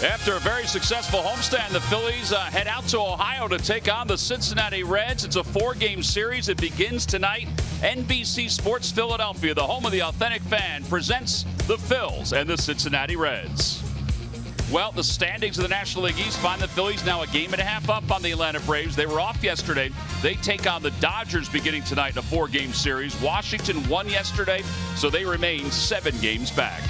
After a very successful homestand, the Phillies head out to Ohio to take on the Cincinnati Reds. It's a 4-game series. It begins tonight. NBC Sports Philadelphia, the home of the authentic fan, presents the Phils and the Cincinnati Reds. Well, the standings of the National League East find the Phillies now a game and a half up on the Atlanta Braves. They were off yesterday. They take on the Dodgers beginning tonight in a 4-game series. Washington won yesterday, so they remain 7 games back.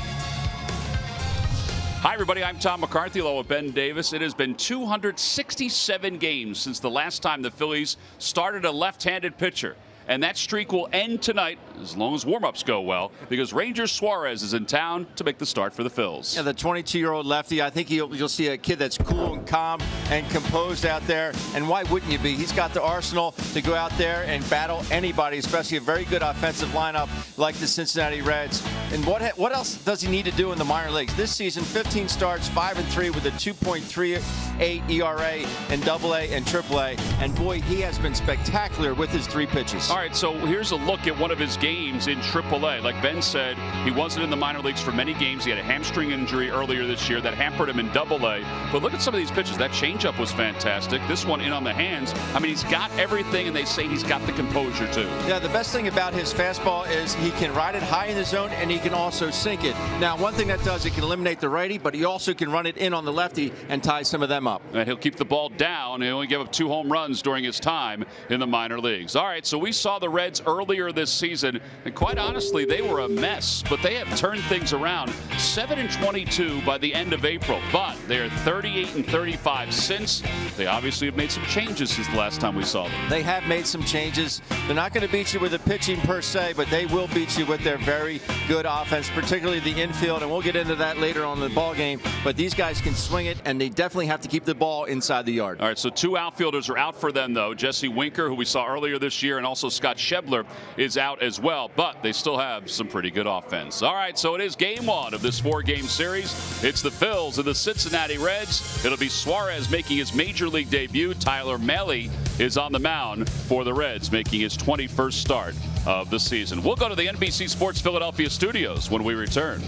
Hi, everybody. I'm Tom McCarthy, along with Ben Davis. It has been 267 games since the last time the Phillies started a left-handed pitcher. And that streak will end tonight, as long as warm-ups go well, because Ranger Suarez is in town to make the start for the Phils. Yeah, the 22-year-old lefty. I think you'll see a kid that's cool and calm and composed out there. And why wouldn't you be? He's got the arsenal to go out there and battle anybody, especially a very good offensive lineup like the Cincinnati Reds. And what else does he need to do in the minor leagues? This season, 15 starts, 5-3 with a 2.38 ERA in AA and AAA. And boy, he has been spectacular with his 3 pitches. All right, so here's a look at one of his games in AAA. Like Ben said, he wasn't in the minor leagues for many games. He had a hamstring injury earlier this year that hampered him in AA. But look at some of these pitches. That changeup was fantastic. This one in on the hands. I mean, he's got everything, and they say he's got the composure, too. Yeah, the best thing about his fastball is he can ride it high in the zone, and he can also sink it. Now, one thing that does, it can eliminate the righty, but he also can run it in on the lefty and tie some of them up. And he'll keep the ball down. He only gave up 2 home runs during his time in the minor leagues. All right, so we saw the Reds earlier this season, and quite honestly, they were a mess, but they have turned things around. 7-22 by the end of April, but they are 38-35 since. They obviously have made some changes since the last time we saw them. They have made some changes. They're not going to beat you with the pitching per se, but they will beat you with their very good offense, particularly the infield, and we'll get into that later on in the ball game. But these guys can swing it, and they definitely have to keep the ball inside the yard. All right, so 2 outfielders are out for them, though. Jesse Winker, who we saw earlier this year, and also Scott Schebler is out as well, but they still have some pretty good offense. All right, so it is game 1 of this 4-game series. It's the Phils and the Cincinnati Reds. It'll be Suarez making his major league debut. Tyler Mahle is on the mound for the Reds, making his 21st start of the season. We'll go to the NBC Sports Philadelphia studios when we return.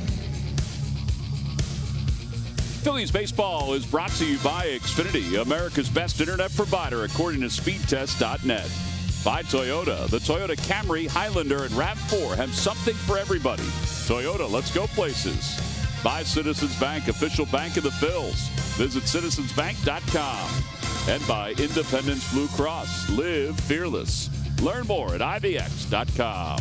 Phillies baseball is brought to you by Xfinity, America's best internet provider, according to speedtest.net. By Toyota. The Toyota Camry, Highlander, and RAV4 have something for everybody. Toyota, let's go places. By Citizens Bank, official bank of the Phils. Visit citizensbank.com. And by Independence Blue Cross. Live fearless. Learn more at IVX.com.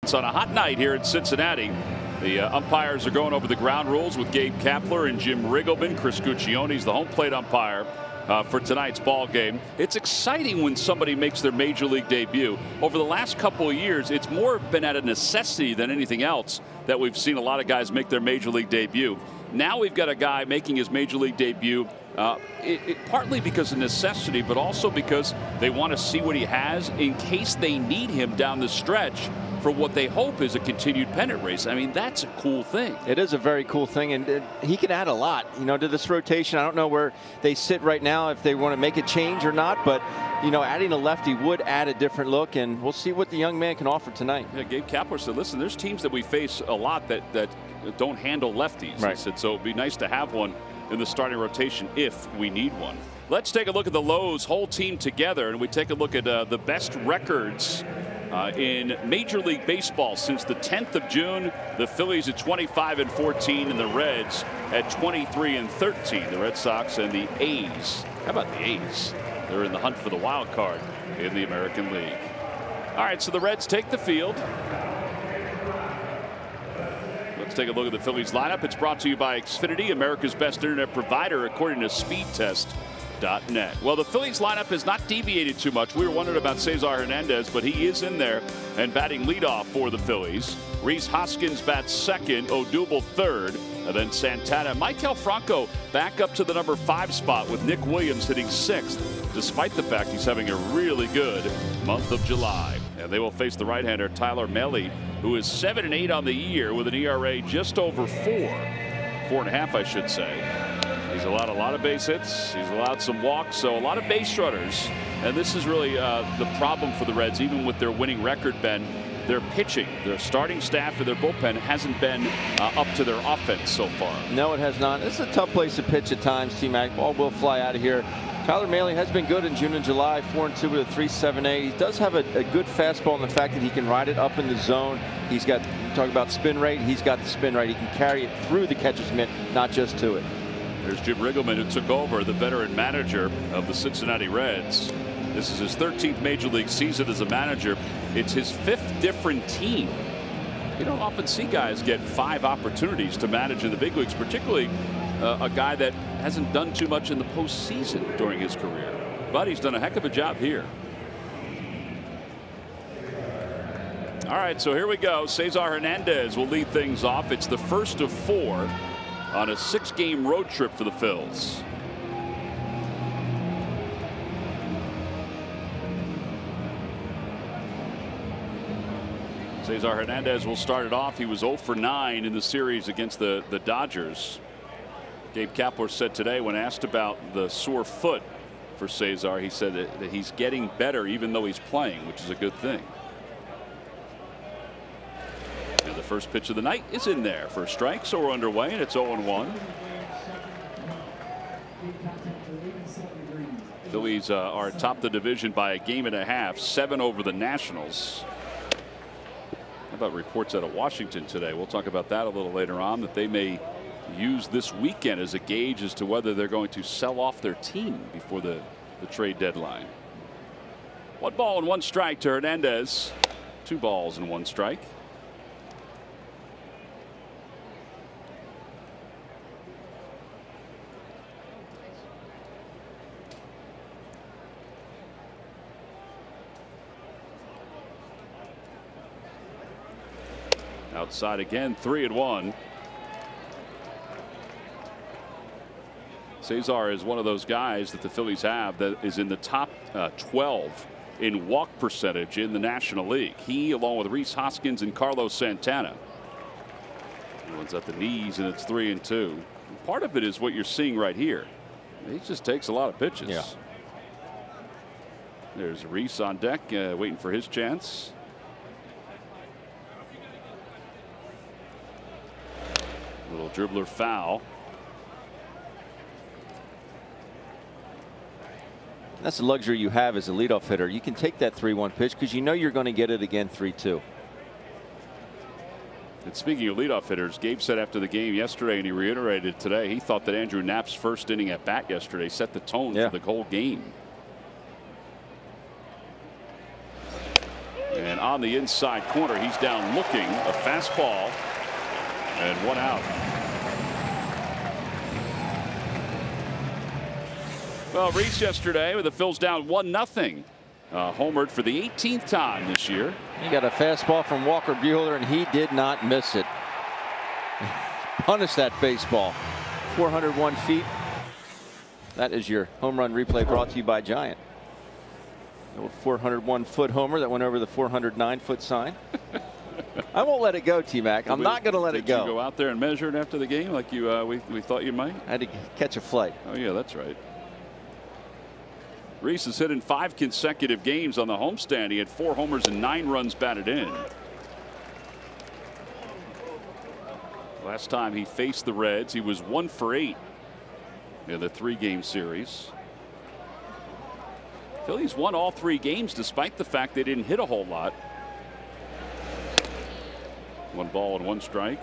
It's on a hot night here in Cincinnati. The umpires are going over the ground rules with Gabe Kapler and Jim Riggleman. Chris Guccione's the home plate umpire for tonight's ball game. It's exciting when somebody makes their major league debut. Over the last couple of years, it's more been out of necessity than anything else that we've seen a lot of guys make their major league debut. Now we've got a guy making his major league debut partly because of necessity, but also because they want to see what he has in case they need him down the stretch for what they hope is a continued pennant race. I mean, that's a cool thing. It is a very cool thing, and he can add a lot, to this rotation. I don't know where they sit right now, if they want to make a change or not, but adding a lefty would add a different look, and we'll see what the young man can offer tonight. Yeah, Gabe Kapler said, listen, there's teams that we face a lot that don't handle lefties. Right. He said, so it'd be nice to have one in the starting rotation if we need one. Let's take a look at the Lowe's whole team together, and we take a look at the best records in Major League Baseball since the 10th of June. The Phillies at 25-14 and the Reds at 23-13. The Red Sox and the A's. How about the A's? They're in the hunt for the wild card in the American League. All right, so the Reds take the field. Let's take a look at the Phillies lineup. It's brought to you by Xfinity, America's best internet provider, according to speedtest.net. Well, the Phillies lineup has not deviated too much. We were wondering about Cesar Hernandez, but he is in there and batting leadoff for the Phillies. Rhys Hoskins bats second, Odubel third, and then Santana. Maikel Franco back up to the number 5 spot with Nick Williams hitting 6th, despite the fact he's having a really good month of July. And they will face the right-hander Tyler Mahle, who is 7-8 on the year with an ERA just over 4.5, I should say. He's allowed a lot of base hits. He's allowed some walks, so a lot of base runners. And this is really the problem for the Reds, even with their winning record, Ben. Their pitching, their starting staff, and their bullpen hasn't been up to their offense so far. No, it has not. This is a tough place to pitch at times, T-Mac. Ball will fly out of here. Tyler Mahle has been good in June and July, 4-2 with a 3.78. He does have a good fastball in the fact that he can ride it up in the zone. He's got, you talk about spin rate, he's got the spin rate. He can carry it through the catcher's mitt, not just to it. There's Jim Riggleman, who took over, the veteran manager of the Cincinnati Reds. This is his 13th Major League season as a manager. It's his 5th different team. You don't often see guys get 5 opportunities to manage in the big leagues, particularly a guy that hasn't done too much in the postseason during his career. But he's done a heck of a job here. All right, so here we go. Cesar Hernandez will lead things off. It's the first of 4 on a 6-game road trip for the Phils. Cesar Hernandez will start it off. He was 0 for 9 in the series against the Dodgers. Gabe Kapler said today, when asked about the sore foot for Cesar, he said that he's getting better even though he's playing, which is a good thing. And the first pitch of the night is in there for a strike, so we're underway, and it's 0-1. Phillies are atop the division by 1.5 games, 7 over the Nationals. How about reports out of Washington today? We'll talk about that a little later on, that they may use this weekend as a gauge as to whether they're going to sell off their team before the trade deadline. 1 ball and 1 strike to Hernandez. 2 balls and 1 strike. Outside again, 3-1. Cesar is one of those guys that the Phillies have that is in the top 12 in walk percentage in the National League. He, along with Rhys Hoskins and Carlos Santana. One's at the knees, and it's 3-2. Part of it is what you're seeing right here. He just takes a lot of pitches. Yeah. There's Rhys on deck, waiting for his chance. Little dribbler foul. That's the luxury you have as a leadoff hitter. You can take that 3-1 pitch because you know you're going to get it again 3-2. And speaking of leadoff hitters, Gabe said after the game yesterday, and he reiterated today, he thought that Andrew Knapp's first inning at bat yesterday set the tone for the whole game. And on the inside corner, he's down looking. A fastball and 1 out. Well, Reese yesterday with the Phils down 1-0. Homered for the 18th time this year. He got a fastball from Walker Buehler, and he did not miss it. Punish that baseball. 401 feet. That is your home run replay brought to you by Giant. The old 401-foot homer that went over the 409-foot sign. I won't let it go, T-Mac. I'm not going to let it go. Did you go out there and measure it after the game like we thought you might? I had to catch a flight. Oh, yeah, that's right. Reese has hit in 5 consecutive games on the homestand. He had 4 homers and 9 runs batted in. Last time he faced the Reds, he was 1 for 8 in the 3-game series. Phillies won all 3 games despite the fact they didn't hit a whole lot. 1 ball and 1 strike.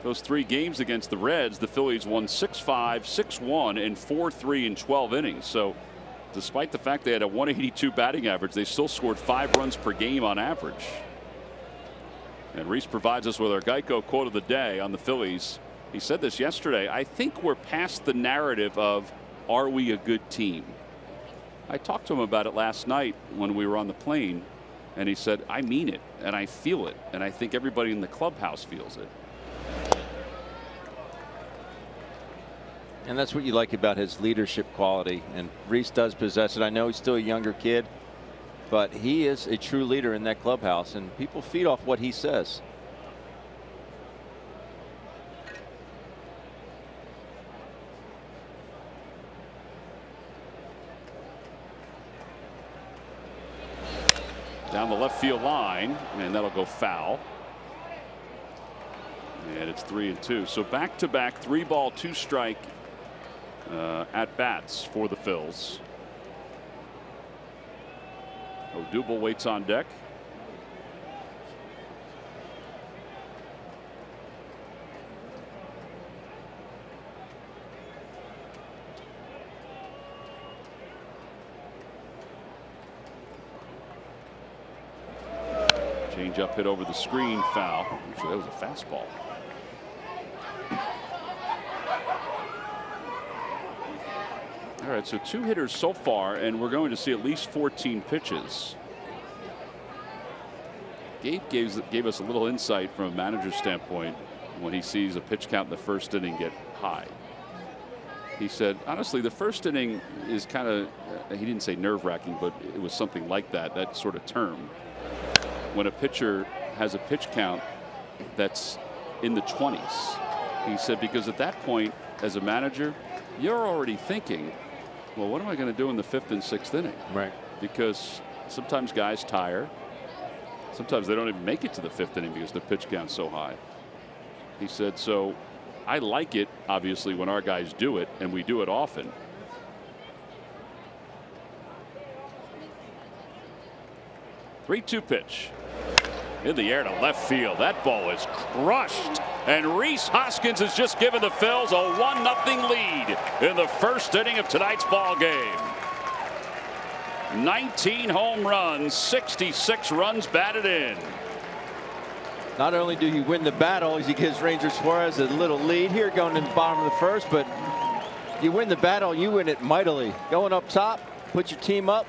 Those 3 games against the Reds, the Phillies won 6-5, 6-1, and 4-3 in 12 innings. So despite the fact they had a 182 batting average, they still scored 5 runs per game on average. And Reese provides us with our Geico quote of the day on the Phillies. He said this yesterday. I think we're past the narrative of, are we a good team? I talked to him about it last night when we were on the plane, and he said, I mean it, and I feel it, and I think everybody in the clubhouse feels it. And that's what you like about his leadership quality, and Reese does possess it. I know he's still a younger kid, but he is a true leader in that clubhouse, and people feed off what he says. Down the left field line, and that'll go foul. And it's 3-2. So back-to-back 3-ball, 2-strike at bats for the Phils. Odubel waits on deck. Change-up hit over the screen, foul. Actually, that was a fastball. All right, so 2 hitters so far, and we're going to see at least 14 pitches. Gabe gave us a little insight from a manager's standpoint when he sees a pitch count in the first inning get high. He said, honestly, the first inning is kind of, he didn't say nerve-wracking, but it was something like that sort of term. When a pitcher has a pitch count that's in the 20s. He said, because at that point, as a manager, you're already thinking, well, what am I going to do in the 5th and 6th inning? Right. Because sometimes guys tire. Sometimes they don't even make it to the 5th inning because the pitch count's so high. He said, so I like it, obviously, when our guys do it, and we do it often. Three-two pitch. In the air to left field. That ball is crushed. And Rhys Hoskins has just given the Phils a 1-0 lead in the first inning of tonight's ball game. 19 home runs, 66 runs batted in. Not only do you win the battle as he gives Ranger Suarez a little lead here going in the bottom of the first, but you win the battle, you win it mightily. Going up top, put your team up.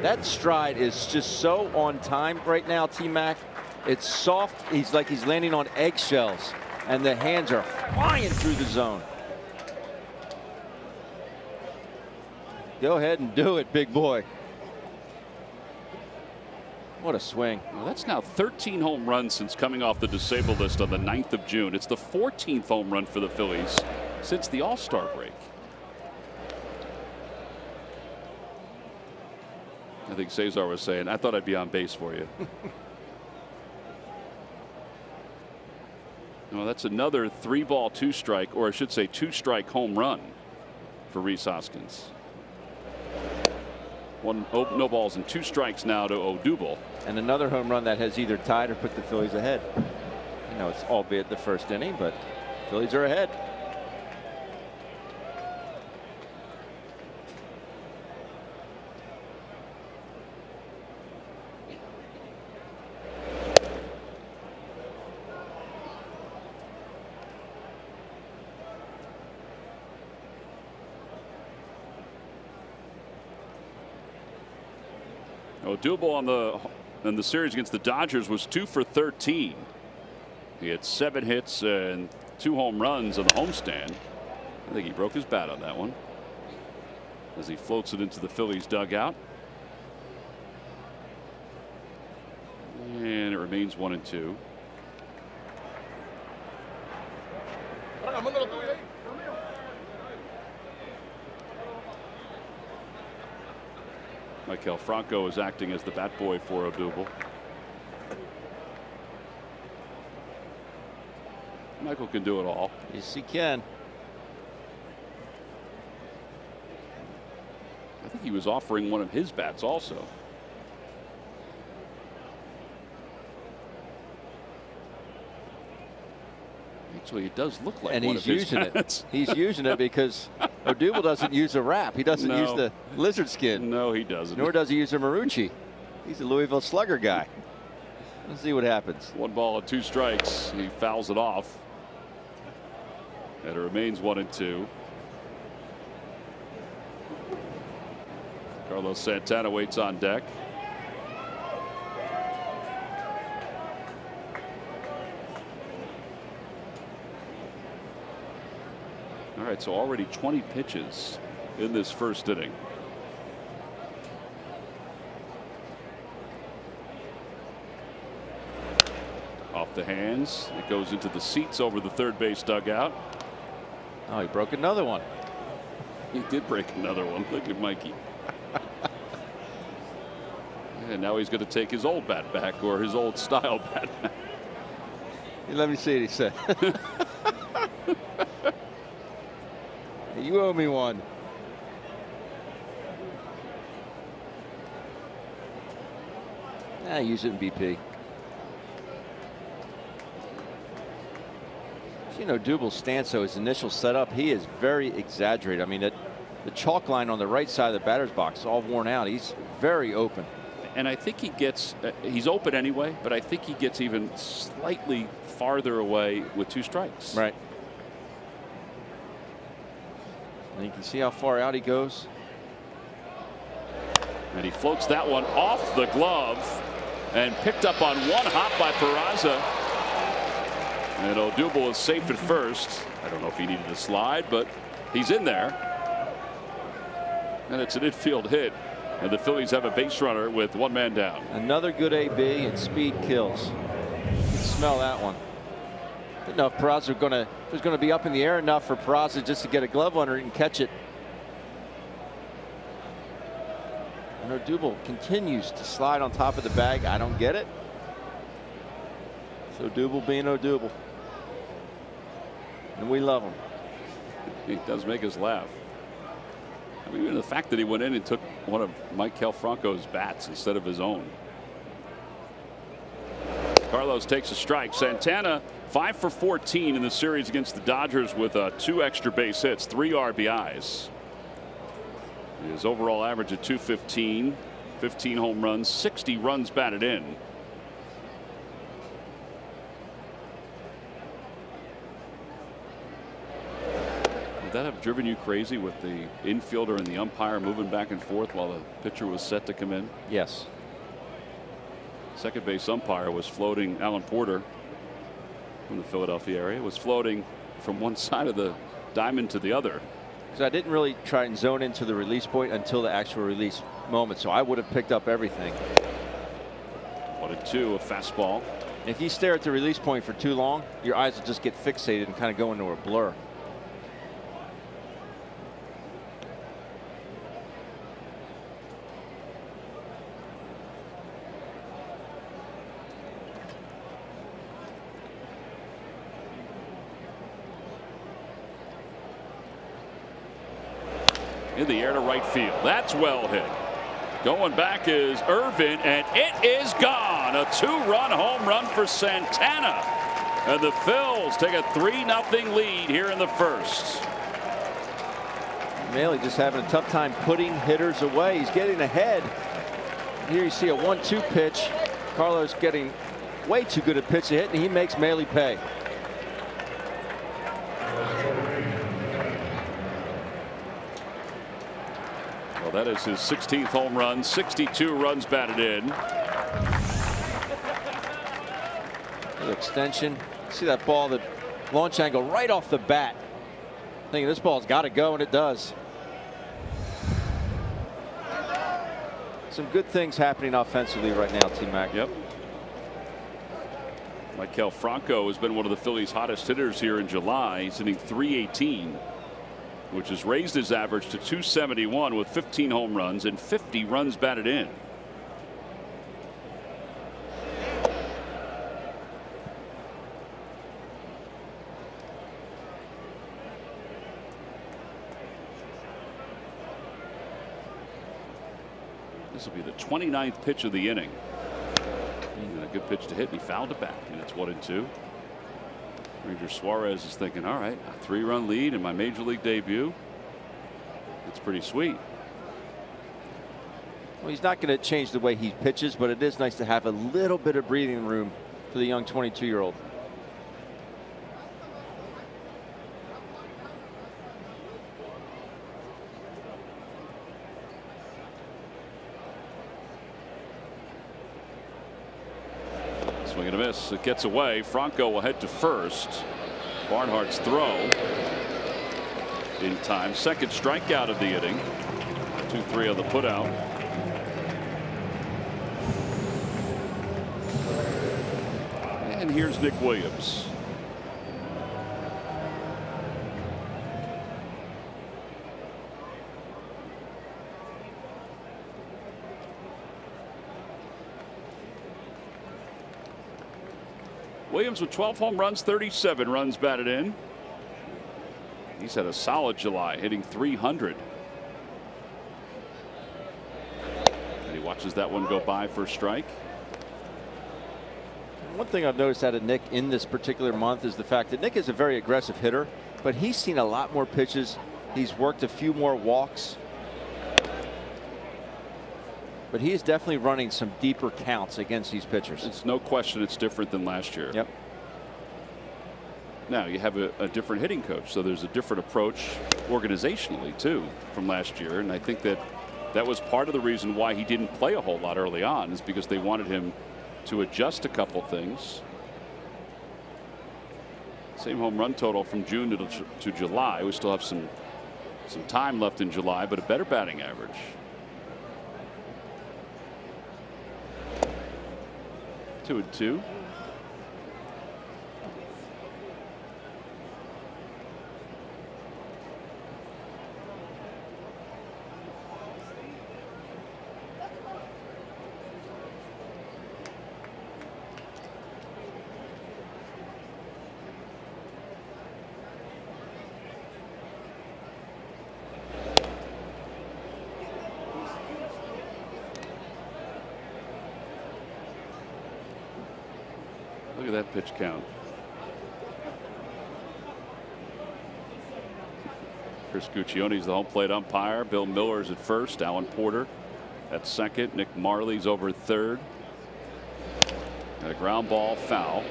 That stride is just so on time right now, T-Mac. It's soft. He's like he's landing on eggshells, and the hands are flying through the zone. Go ahead and do it, big boy. What a swing. Well, that's now 13 home runs since coming off the disabled list on the 9th of June. It's the 14th home run for the Phillies since the All-Star break. I think Cesar was saying, I thought I'd be on base for you. Well, that's another 3-ball, 2-strike, or I should say 2-strike home run for Rhys Hoskins. No balls and 2 strikes now to Odubel. And another home run that has either tied or put the Phillies ahead. You know, it's albeit the first inning, but Phillies are ahead. Odubel in the series against the Dodgers was 2 for 13. He had 7 hits and 2 home runs on the homestand. I think he broke his bat on that one as he floats it into the Phillies dugout. And it remains 1-2. Franco is acting as the bat boy for Odubel. Michael can do it all. Yes, he can. I think he was offering one of his bats also. Actually, it does look like and one he's of his using bats. it. He's using it because Odubel doesn't use a wrap. He doesn't use the lizard skin. No, he doesn't. Nor does he use a Marucci. He's a Louisville Slugger guy. Let's see what happens. 1 ball and 2 strikes. He fouls it off. And it remains 1-2. Carlos Santana waits on deck. All right, so already 20 pitches in this first inning. Off the hands. It goes into the seats over the third base dugout. Oh, he broke another one. He did break another one. Look at Mikey. And now he's going to take his old bat back, or his old style bat back. Let me see what he said. You owe me one. Use it in BP. You know, Odubel's stance, so his initial setup, he is very exaggerated. I mean, the chalk line on the right side of the batter's box is all worn out. He's very open. And I think he gets, he's open anyway, but I think he gets even slightly farther away with 2 strikes. Right. And you can see how far out he goes. And he floats that one off the glove and picked up on 1 hop by Peraza. And Odubel is safe at first. I don't know if he needed a slide, but he's in there. And it's an infield hit. And the Phillies have a base runner with 1 man down. Another good AB, and speed kills. You can smell that one. Didn't know if Peraza was going to be up in the air enough for Peraza just to get a glove under it and catch it. And Odubel continues to slide on top of the bag. I don't get it. So Odubel being Odubel. And we love him. He does make us laugh. I mean, even the fact that he went in and took one of Michael Franco's bats instead of his own. Carlos takes a strike. Santana 5 for 14 in the series against the Dodgers with 2 extra base hits, 3 RBIs. His overall average at 215, 15 home runs, 60 runs batted in. Would that have driven you crazy with the infielder and the umpire moving back and forth while the pitcher was set to come in? Yes. Second base umpire was floating. Alan Porter from the Philadelphia area was floating from one side of the diamond to the other. Because I didn't really try and zone into the release point until the actual release moment, so I would have picked up everything. 1-2, a fastball. If you stare at the release point for too long, your eyes will just get fixated and kind of go into a blur. In the air to right field. That's well hit. Going back is Irvin, and it is gone. A 2-run home run for Santana. And the Phils take a 3-0 lead here in the first. Maile just having a tough time putting hitters away. He's getting ahead. Here you see a 1-2 pitch. Carlos getting way too good a pitch to hit, and he makes Maile pay. That is his 16th home run, 62 runs batted in. The extension. See that ball, the launch angle right off the bat. Thinking this ball's got to go, and it does. Some good things happening offensively right now, T-Mac. Yep. Franco has been one of the Phillies' hottest hitters here in July. He's hitting .318, which has raised his average to .271 with 15 home runs and 50 runs batted in. This will be the 29th pitch of the inning. And a good pitch to hit, and he fouled it back, and it's 1-2. Ranger Suarez is thinking, all right, a 3-run lead in my major league debut. It's pretty sweet. Well, he's not going to change the way he pitches, but it is nice to have a little bit of breathing room for the young 22-year-old. Swing and a miss. It gets away. Franco will head to first. Barnhart's throw in time. Second strikeout of the inning. 2-3 on the putout. And here's Nick Williams. Williams with 12 home runs, 37 runs batted in. He's had a solid July, hitting .300. And he watches that one go by for a strike. One thing I've noticed out of Nick in this particular month is the fact that Nick is a very aggressive hitter, but he's seen a lot more pitches. He's worked a few more walks. But he is definitely running some deeper counts against these pitchers. It's no question it's different than last year. Yep. Now you have a different hitting coach, so there's a different approach organizationally too from last year, and I think that was part of the reason why he didn't play a whole lot early on, is because they wanted him to adjust a couple things. Same home run total from June to July. We still have some time left in July, but a better batting average. 2-2. Look at that pitch count. Chris Guccione's the home plate umpire. Bill Miller's at first. Alan Porter at second. Nick Marley's over at third. And a ground ball foul.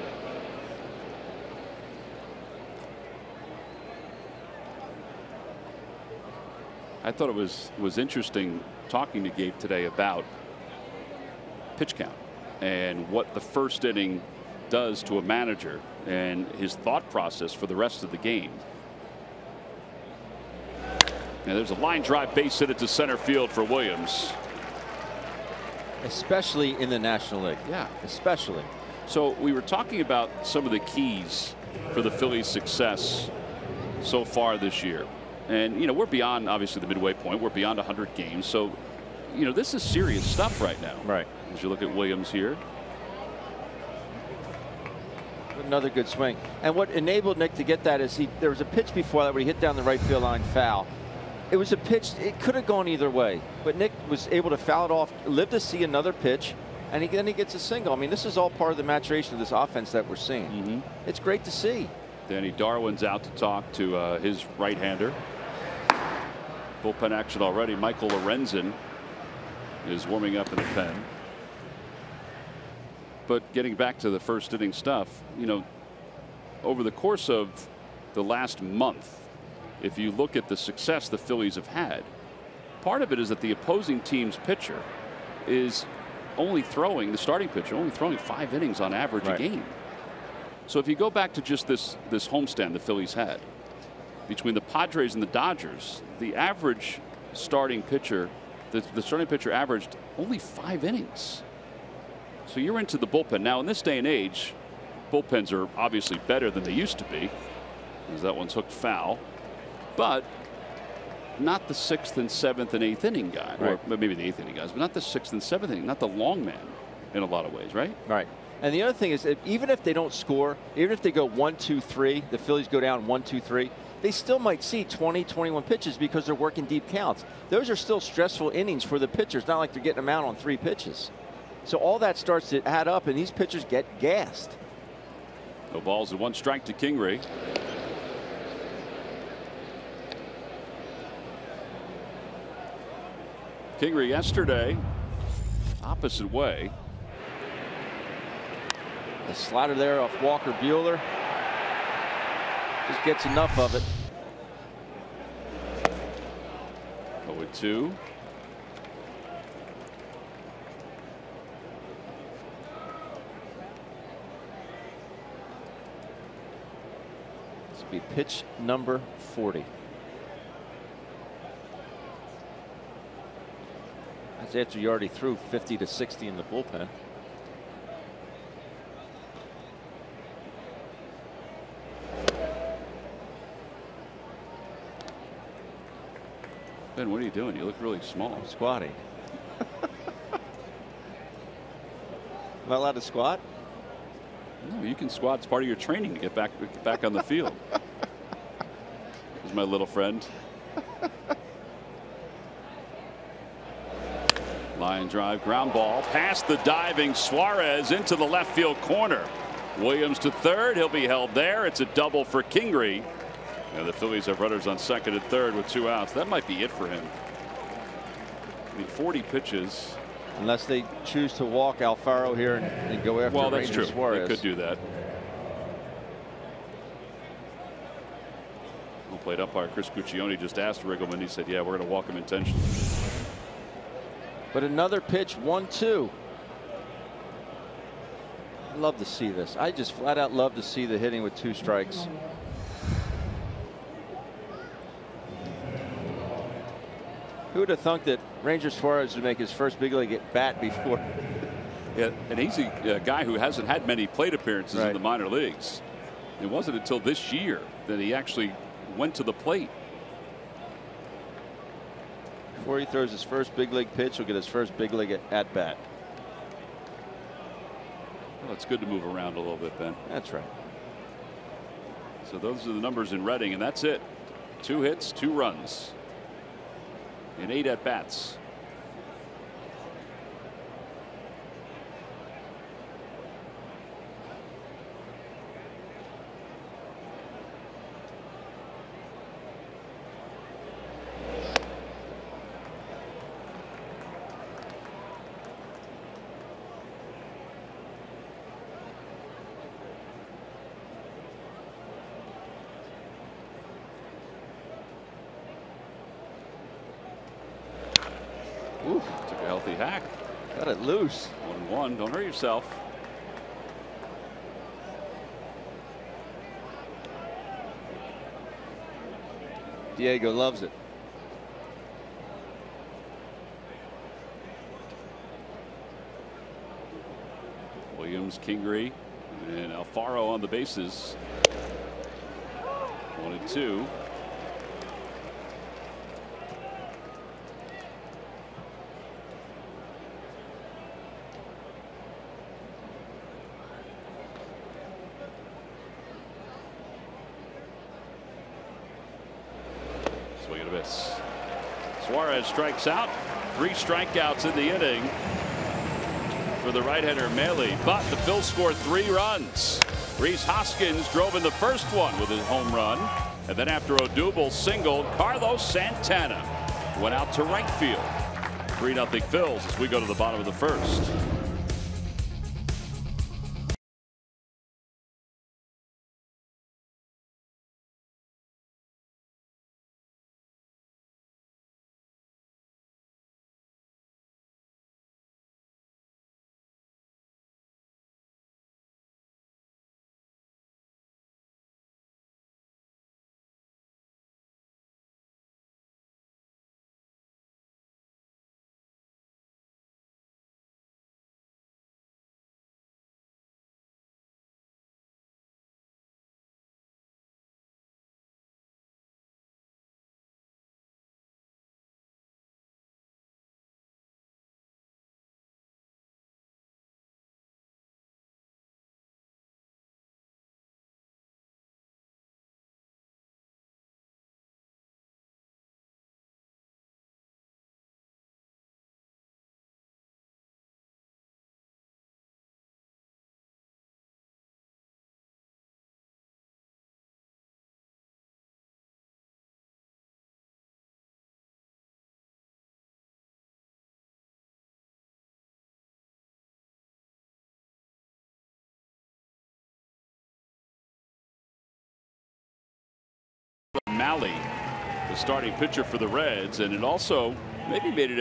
I thought it was interesting talking to Gabe today about pitch count and what the first inning does to a manager and his thought process for the rest of the game. Now there's a line drive base hit to center field for Williams. Especially in the National League. Yeah, especially. So we were talking about some of the keys for the Phillies' success so far this year. And, you know, we're beyond, obviously, the midway point. We're beyond 100 games. So, you know, this is serious stuff right now. Right. As you look at Williams here. Another good swing. And what enabled Nick to get that is there was a pitch before that where he hit down the right field line foul. It was a pitch, it could have gone either way, but Nick was able to foul it off, live to see another pitch, and then he gets a single. I mean, this is all part of the maturation of this offense that we're seeing. Mm-hmm. It's great to see. Danny Darwin's out to talk to his right-hander. Bullpen action already. Michael Lorenzen is warming up in the pen. But getting back to the first inning stuff, you know, over the course of the last month, if you look at the success the Phillies have had, part of it is that the opposing team's pitcher is only throwing, the starting pitcher only throwing 5 innings on average a game. So if you go back to just this homestand the Phillies had between the Padres and the Dodgers, the average starting pitcher, the starting pitcher averaged only 5 innings. So you're into the bullpen. Now in this day and age, bullpens are obviously better than they used to be, as that one's hooked foul, but not the 6th and 7th and 8th inning guy, or maybe the 8th inning guys, but not the 6th and 7th inning, not the long man in a lot of ways, right? Right. And the other thing is, even if they don't score, even if they go 1, 2, 3, the Phillies go down 1, 2, 3, they still might see 20, 21 pitches because they're working deep counts. Those are still stressful innings for the pitchers, not like they're getting them out on 3 pitches. So all that starts to add up, and these pitchers get gassed. No balls and 1 strike to Kingery. Kingery yesterday, opposite way. The slider there off Walker Buehler. Just gets enough of it. 0-2. This will be pitch number 40. That's after you already threw 50 to 60 in the bullpen. Ben, what are you doing? You look really small. I'm squatting. Am I allowed to squat? No, you can squat. It's part of your training to get back on the field. Here's my little friend. Line drive, ground ball, past the diving Suarez into the left field corner. Williams to third. He'll be held there. It's a double for Kingery. And the Phillies have runners on second and third with 2 outs. That might be it for him. I mean, 40 pitches. Unless they choose to walk Alfaro here and go after that's Ranger true. Suarez. They could do that. Home plate umpire Chris Cuccione just asked Riggleman. He said, yeah, we're going to walk him intentionally. But another pitch, 1-2. I'd love to see this. I just flat out love to see the hitting with 2 strikes. Who would have thunk that Ranger Suarez would make his first big league at bat before? Yeah, and he's a guy who hasn't had many plate appearances in the minor leagues. It wasn't until this year that he actually went to the plate. Before he throws his first big league pitch, he'll get his first big league at bat. Well, it's good to move around a little bit, Ben. That's right. So those are the numbers in Reading, and that's it. 2 hits, 2 runs in 8 at bats. Oof. Took a healthy hack. Got it loose. 1-1. Don't hurt yourself. Diego loves it. Williams, Kingery, and Alfaro on the bases. 1-2. Swing and a miss. Suarez strikes out. 3 strikeouts in the inning for the right-hander Mealy, but the Phils scored 3 runs. Rhys Hoskins drove in the first one with his home run, and then after Odubel singled, Carlos Santana went out to right field. 3-0 Phils as we go to the bottom of the first. Malley, the starting pitcher for the Reds, and it also maybe made it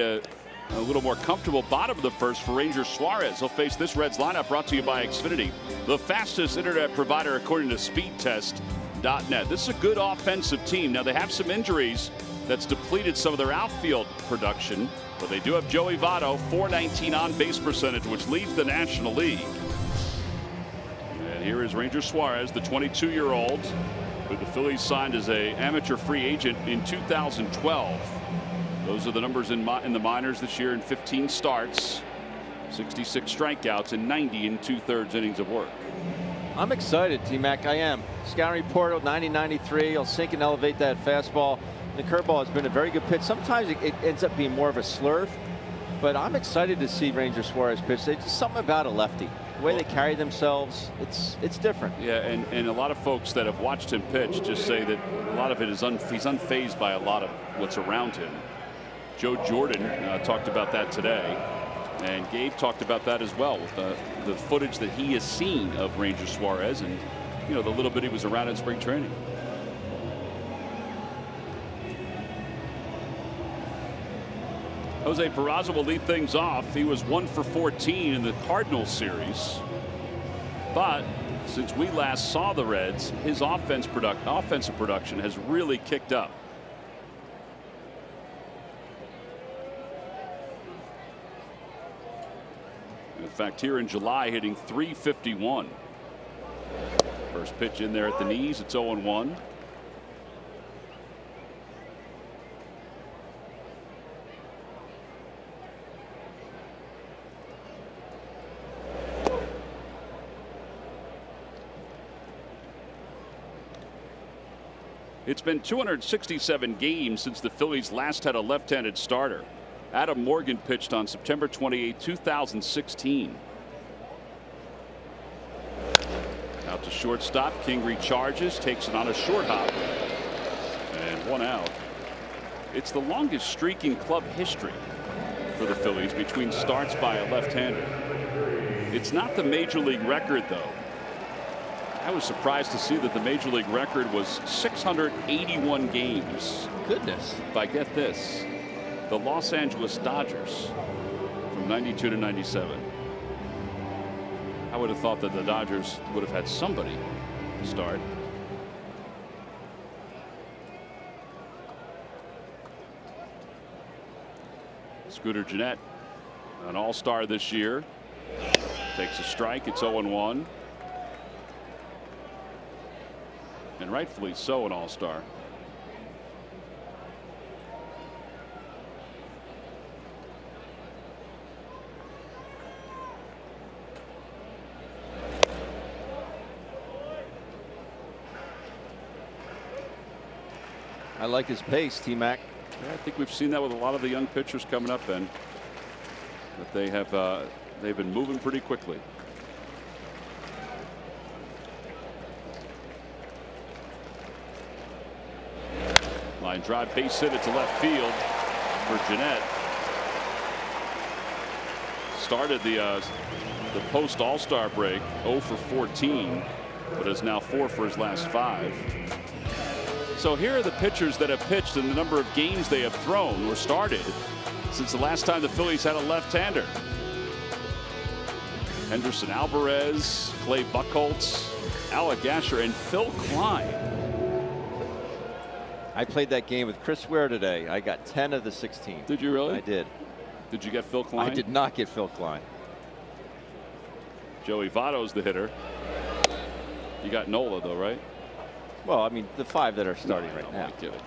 a little more comfortable bottom of the first for Ranger Suarez. He'll face this Reds lineup brought to you by Xfinity, the fastest internet provider according to speedtest.net. This is a good offensive team. Now they have some injuries that's depleted some of their outfield production, but they do have Joey Votto, .419 on base percentage, which leads the National League. And here is Ranger Suarez, the 22-year-old, who the Phillies signed as an amateur free agent in 2012. Those are the numbers in the minors this year in 15 starts, 66 strikeouts, and 90 2/3 innings of work. I'm excited, T-Mac. I am. Scouting report 90-93. He'll sink and elevate that fastball. The curveball has been a very good pitch. Sometimes it ends up being more of a slurve, but I'm excited to see Ranger Suarez pitch. There's just something about a lefty. The way they carry themselves, it's different. Yeah, and a lot of folks that have watched him pitch just say that a lot of it is he's unfazed by a lot of what's around him. Joe Jordan talked about that today, and Gabe talked about that as well with the footage that he has seen of Ranger Suarez, and the little bit he was around in spring training. Jose Peraza will lead things off. He was 1 for 14 in the Cardinals series, but since we last saw the Reds, his offensive production has really kicked up. In fact, here in July, hitting .351. First pitch in there at the knees. It's 0-1. It's been 267 games since the Phillies last had a left-handed starter. Adam Morgan pitched on September 28, 2016. Out to shortstop. King recharges, takes it on a short hop, and 1 out. It's the longest streak in club history for the Phillies between starts by a left-hander. It's not the major league record, though. I was surprised to see that the major league record was 681 games. Goodness. But get this, the Los Angeles Dodgers from 92 to 97. I would have thought that the Dodgers would have had somebody start. Scooter Gennett, an all-star this year, takes a strike. It's 0-1. And rightfully so, an all-star. I like his pace, T-Mac. Yeah, I think we've seen that with a lot of the young pitchers coming up, and that they have they've been moving pretty quickly. Line drive, base hit it to left field for Gennett. Started the post All-Star break 0 for 14, but is now 4 for his last 5. So here are the pitchers that have pitched and the number of games they have thrown or started since the last time the Phillies had a left-hander. Henderson Alvarez, Clay Buchholz, Alec Asher, and Phil Klein. I played that game with Chris Ware today. I got 10 of the 16. Did you really? I did. Did you get Phil Klein? I did not get Phil Klein. Joey Votto's the hitter. You got Nola, though, right? Well, I mean, the 5 that are starting right now. I'm kidding.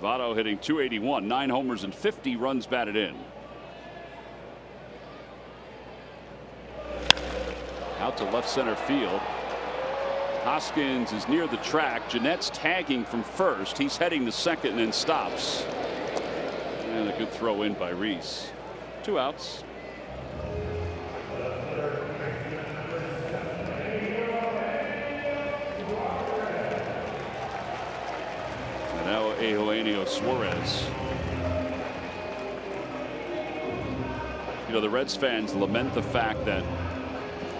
Votto hitting .281, 9 homers and 50 runs batted in. Out to left center field. Hoskins is near the track. Gennett's tagging from first. He's heading to second and then stops. And a good throw in by Reese. 2 outs. And now Eugenio Suarez. The Reds fans lament the fact that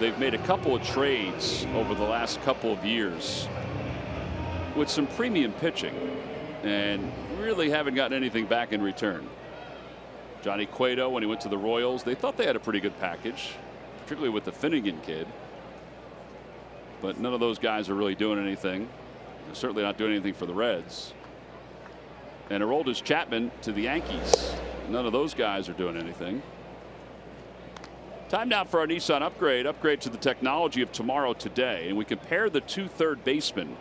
they've made a couple of trades over the last couple of years with some premium pitching and really haven't gotten anything back in return. Johnny Cueto, when he went to the Royals, they thought they had a pretty good package, particularly with the Finnegan kid. But none of those guys are really doing anything. They're certainly not doing anything for the Reds. And Aroldis Chapman to the Yankees. None of those guys are doing anything. Time now for our Nissan upgrade. Upgrade to the technology of tomorrow today. And we compare the two third basemen,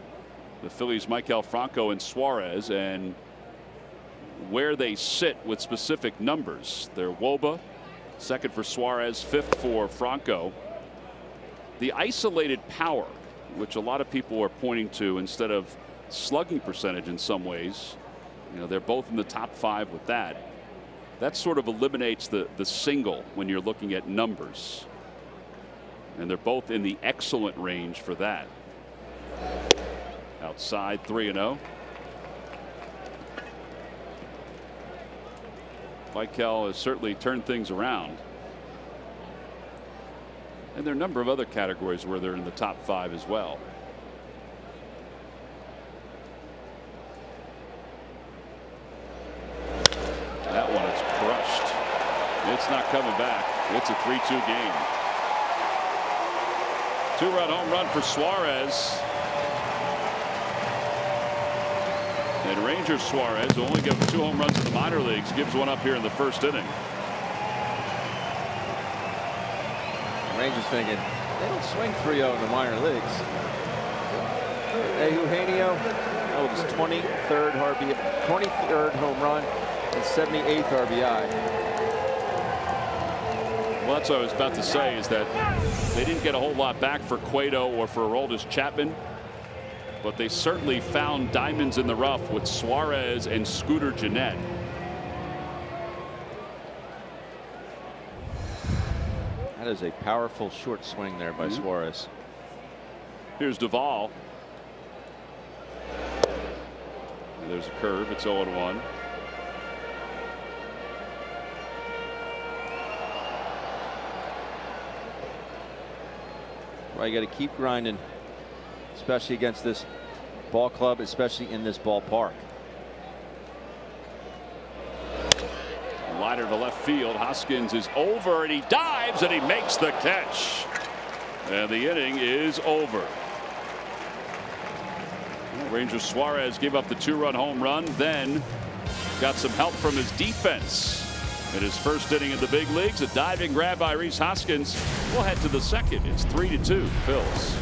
the Phillies' Michael Franco and Suarez, and where they sit with specific numbers. They're WOBA, second for Suarez, fifth for Franco. The isolated power, which a lot of people are pointing to instead of slugging percentage in some ways, you know, they're both in the top 5 with that. That sort of eliminates the single when you're looking at numbers. And they're both in the excellent range for that. Outside 3-0. Michael has certainly turned things around. And there are a number of other categories where they're in the top 5 as well. That one is crushed. It's not coming back. It's a 3-2 game. 2-run home run for Suarez. And Ranger Suarez, who only gives 2 home runs in the minor leagues, gives one up here in the first inning. Rangers thinking they don't swing 3-0 in the minor leagues. Eugenio, his 23rd RBI, 23rd home run, and 78th RBI. Well, that's what I was about to say, is that they didn't get a whole lot back for Cueto or for Aroldis Chapman, but they certainly found diamonds in the rough with Suarez and Scooter Gennett. That is a powerful short swing there by Suarez. Here's Duvall. And there's a curve. It's 0-1. Well, you got to keep grinding, especially against this ball club, especially in this ballpark. Liner to left field. Hoskins is over, and he dives, and he makes the catch. And the inning is over. Ranger Suarez gave up the 2-run home run, then got some help from his defense in his first inning in the big leagues. A diving grab by Rhys Hoskins. We'll head to the second. It's 3-2 Phils.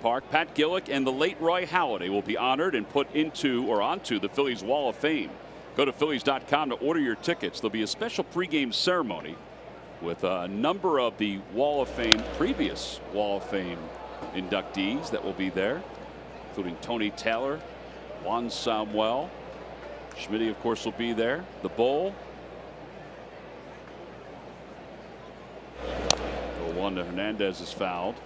Park. Pat Gillick and the late Roy Halladay will be honored and put into or onto the Phillies Wall of Fame. Go to Phillies.com to order your tickets. There'll be a special pregame ceremony with a number of the previous Wall of Fame inductees that will be there, including Tony Taylor, Juan Samuel. Schmitty, of course, will be there. The Bull. 0-1 to Hernandez is fouled.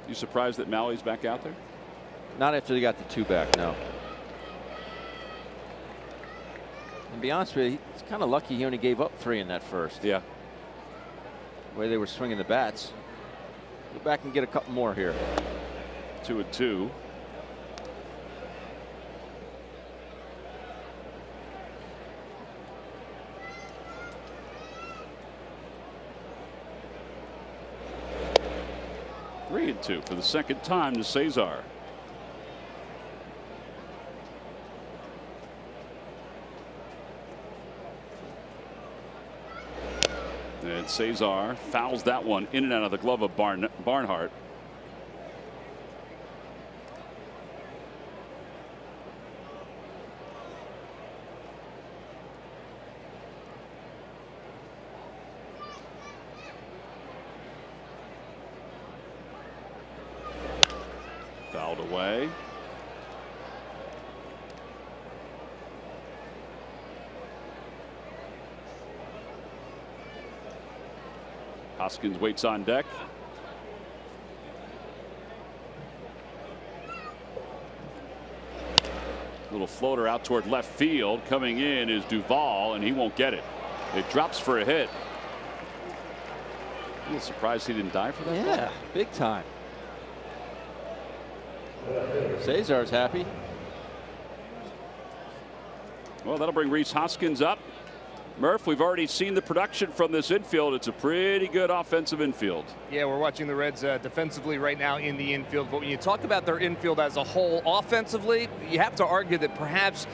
You surprised that Malley's back out there? Not after they got the 2 back, no. And to be honest with you, he's kind of lucky he only gave up 3 in that first. Yeah. The way they were swinging the bats. Go back and get a couple more here. 2-2. Three and 2 for the second time to Cesar. And Cesar fouls that one in and out of the glove of Barnhart. Fouled away. Hoskins waits on deck. Little floater out toward left field. Coming in is Duvall, and he won't get it. It drops for a hit. A little surprised he didn't dive for that. Yeah, ball. Big time. Cesar's happy. Well, that'll bring Rhys Hoskins up. Murph, we've already seen the production from this infield. It's a pretty good offensive infield. Yeah, we're watching the Reds defensively right now in the infield. But when you talk about their infield as a whole, offensively, you have to argue that perhaps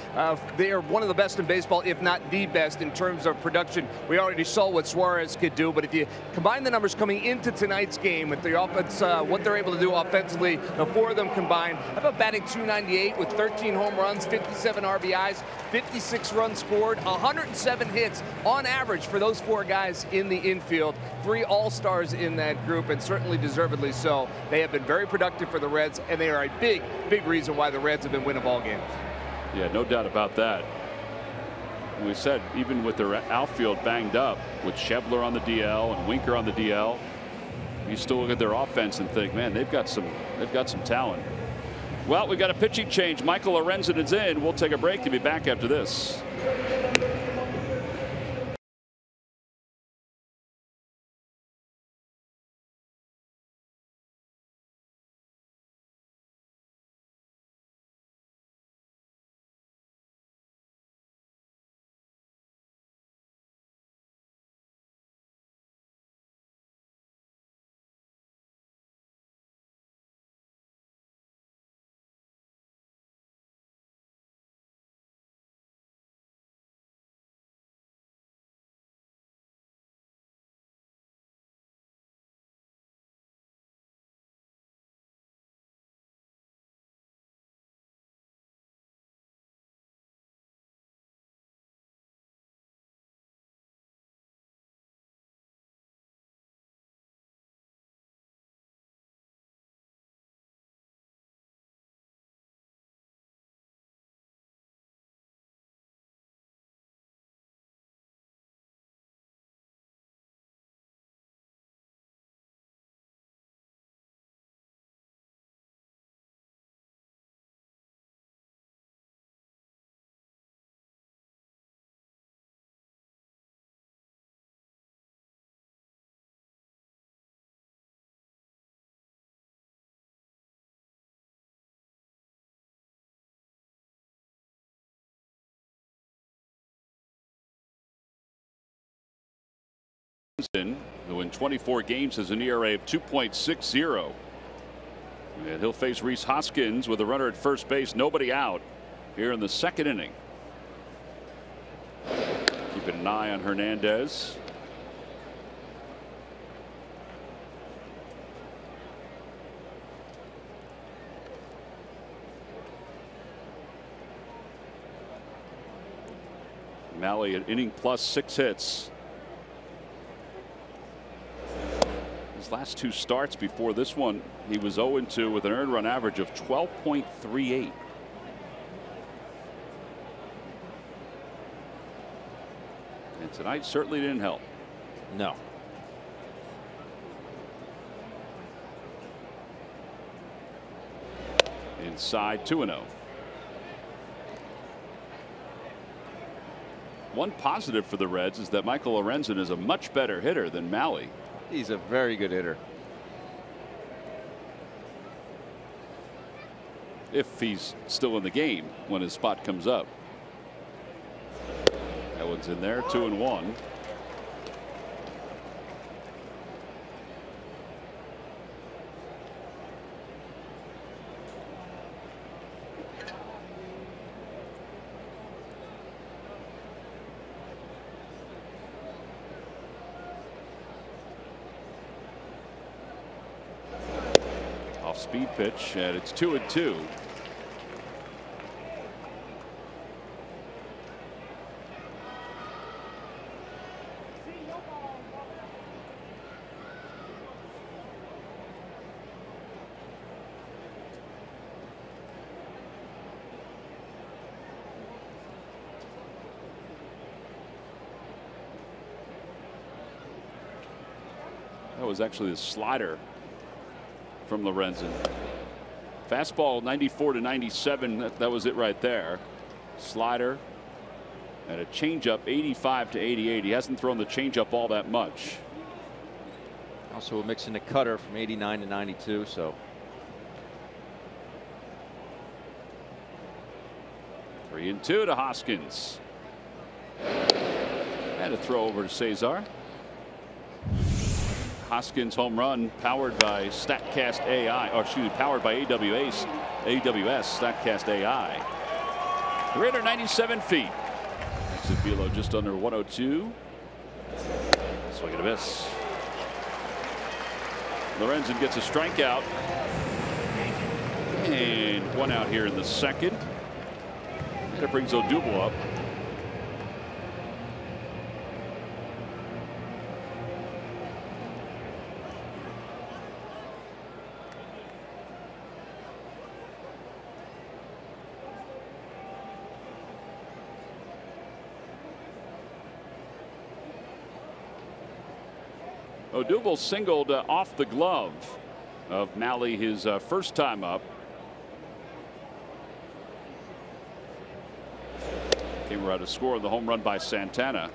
they are one of the best in baseball, if not the best, in terms of production. We already saw what Suarez could do. But if you combine the numbers coming into tonight's game with the offense, what they're able to do offensively, the 4 of them combined, how about batting .298 with 13 home runs, 57 RBIs, 56 runs scored, 107 hits on average for those 4 guys in the infield. 3 all-stars in that group, and certainly deservedly so. They have been very productive for the Reds, and they are a big, big reason why the Reds have been winning ball games. Yeah, no doubt about that. We said even with their outfield banged up, with Schebler on the DL and Winker on the DL, you still look at their offense and think, man, they've got some talent. Well, we got a pitching change. Michael Lorenzen is in. We'll take a break and be back after this. Who in 24 games has an ERA of 2.60. And he'll face Rhys Hoskins with a runner at first base, nobody out here in the second inning. Keeping an eye on Hernandez. Mahle an inning plus 6 hits. His last 2 starts before this one, he was 0-2 with an earned run average of 12.38. And tonight certainly didn't help. No. Inside 2-0. One positive for the Reds is that Michael Lorenzen is a much better hitter than Mahle. He's a very good hitter. If he's still in the game when his spot comes up. That one's in there, 2-1. Speed pitch, and it's 2-2. That was actually the slider from Lorenzen. Fastball 94-97. That was it right there. Slider and a changeup 85-88. He hasn't thrown the changeup all that much. Also mixing a cutter from 89-92. So 3-2 to Hoskins. And a throw over to Cesar. Hoskins home run powered by StatCast AI, or excuse me, powered by AWS StatCast AI. 397 feet. Exit velo just under 102. Swing and a miss. Lorenzen gets a strikeout. And 1 out here in the second. That brings Odubel up. Odubel singled off the glove of Mahle his first time up. Came around to score the home run by Santana.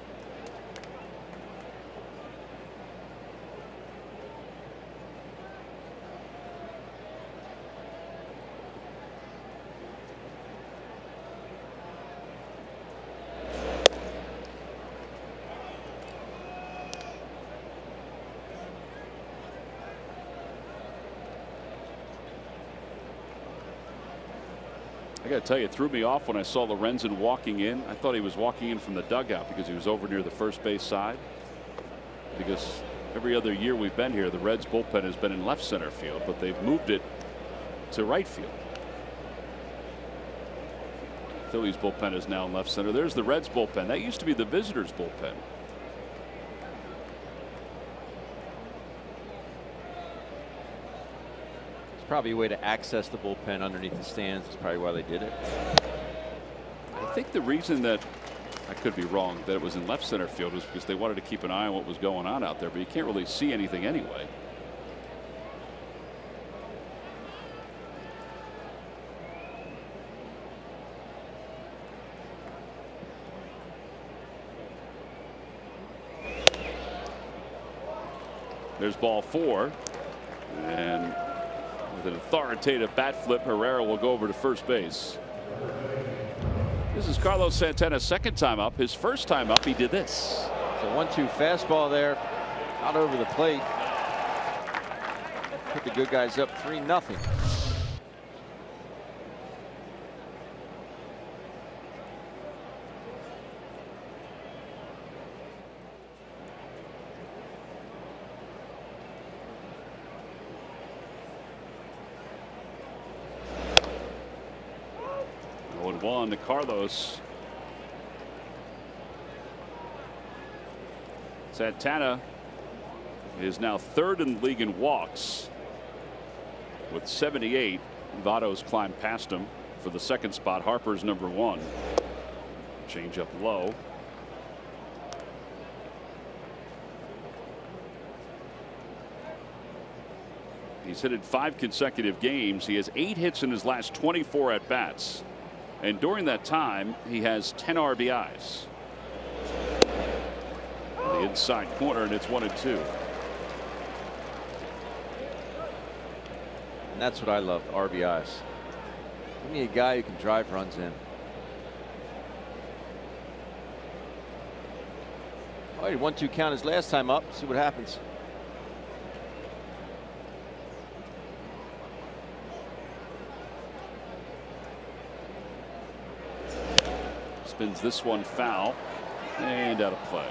I got to tell you, it threw me off when I saw Lorenzen walking in. I thought he was walking in from the dugout because he was over near the first base side. Because every other year we've been here, the Reds bullpen has been in left center field, but they've moved it to right field. Phillies bullpen is now in left center. There's the Reds bullpen. That used to be the visitors bullpen. probably a way to access the bullpen underneath the stands. That's probably why they did it. I think the reason that, I could be wrong, that it was in left center field was because they wanted to keep an eye on what was going on out there, but you can't really see anything anyway. There's ball 4, and with an authoritative bat flip, Herrera will go over to first base. This is Carlos Santana's second time up. His first time up, he did this. It's a 1-2 fastball there, out over the plate. Put the good guys up 3-0. To Carlos. Santana is now third in the league in walks with 78. Votto's climbed past him for the second spot. Harper's number 1. Change up low. He's hit in 5 consecutive games. He has 8 hits in his last 24 at bats. And during that time, he has 10 RBIs. The inside corner, and it's 1-2. And that's what I love, RBIs. Give me a guy who can drive runs in. All right, 1-2 count his last time up. See what happens. Spins this one foul and out of play.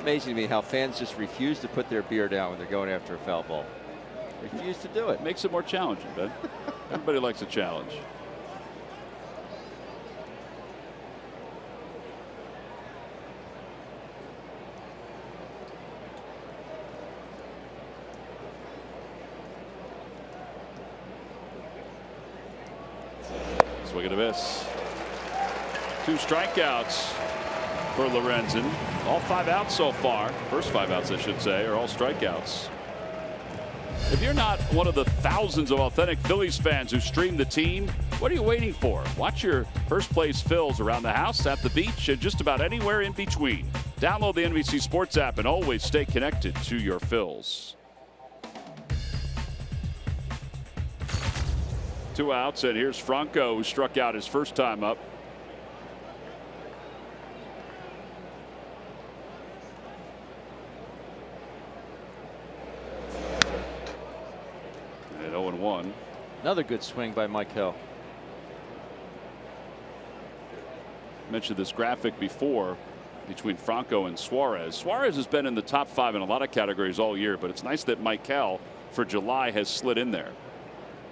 Amazing to me how fans just refuse to put their beer down when they're going after a foul ball. Refuse to do it. Makes it more challenging, Ben. Everybody likes a challenge. Swing and a miss. 2 strikeouts for Lorenzen. All 5 outs so far. First 5 outs, I should say, are all strikeouts. If you're not one of the thousands of authentic Phillies fans who stream the team, what are you waiting for? Watch your first place Phils around the house, at the beach, and just about anywhere in between. Download the NBC Sports app and always stay connected to your Phils. 2 outs, and here's Franco, who struck out his first time up. And 0-1. Another good swing by Michael. Mentioned this graphic before between Franco and Suarez. Suarez has been in the top 5 in a lot of categories all year, but it's nice that Michael for July has slid in there.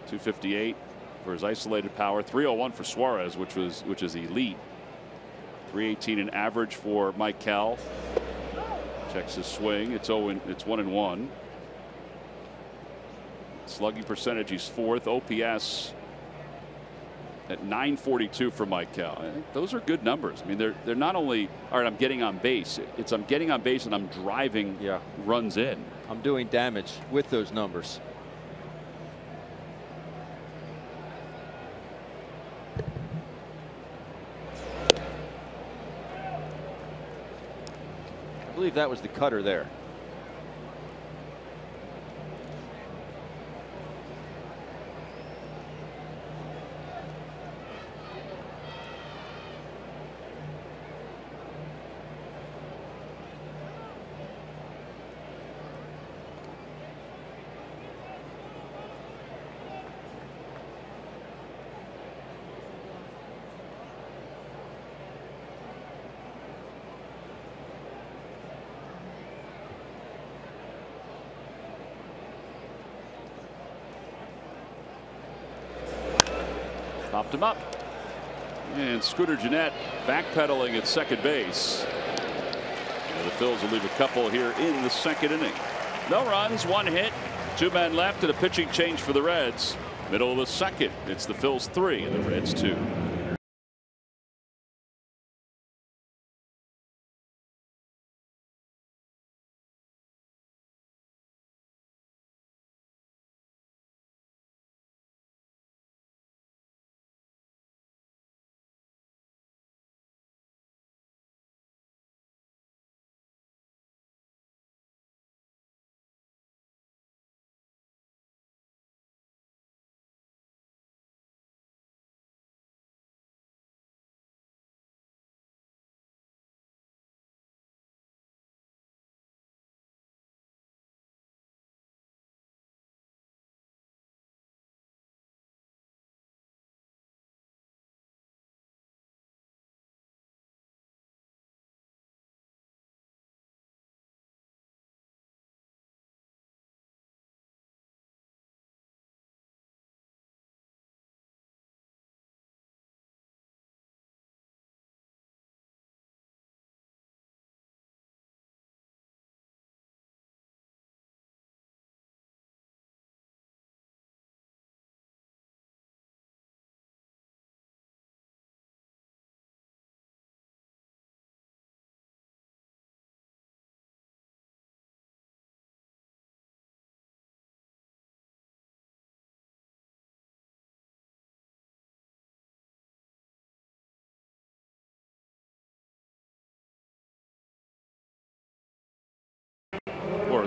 258 for his isolated power, 301 for Suarez, which is elite. 318 in average for Michael. Checks his swing. It's 1-1. Slugging percentage, he's 4th. OPS at 942 for Michael. I think those are good numbers. I mean, they're not only, all right, I'm getting on base. It's I'm getting on base and I'm driving runs in. I'm doing damage with those numbers. I believe that was the cutter there. Popped him up. And Scooter Gennett backpedaling at second base. And the Phils will leave a couple here in the 2nd inning. No runs, 1 hit, 2 men left, and a pitching change for the Reds. Middle of the 2nd. It's the Phils 3 and the Reds 2.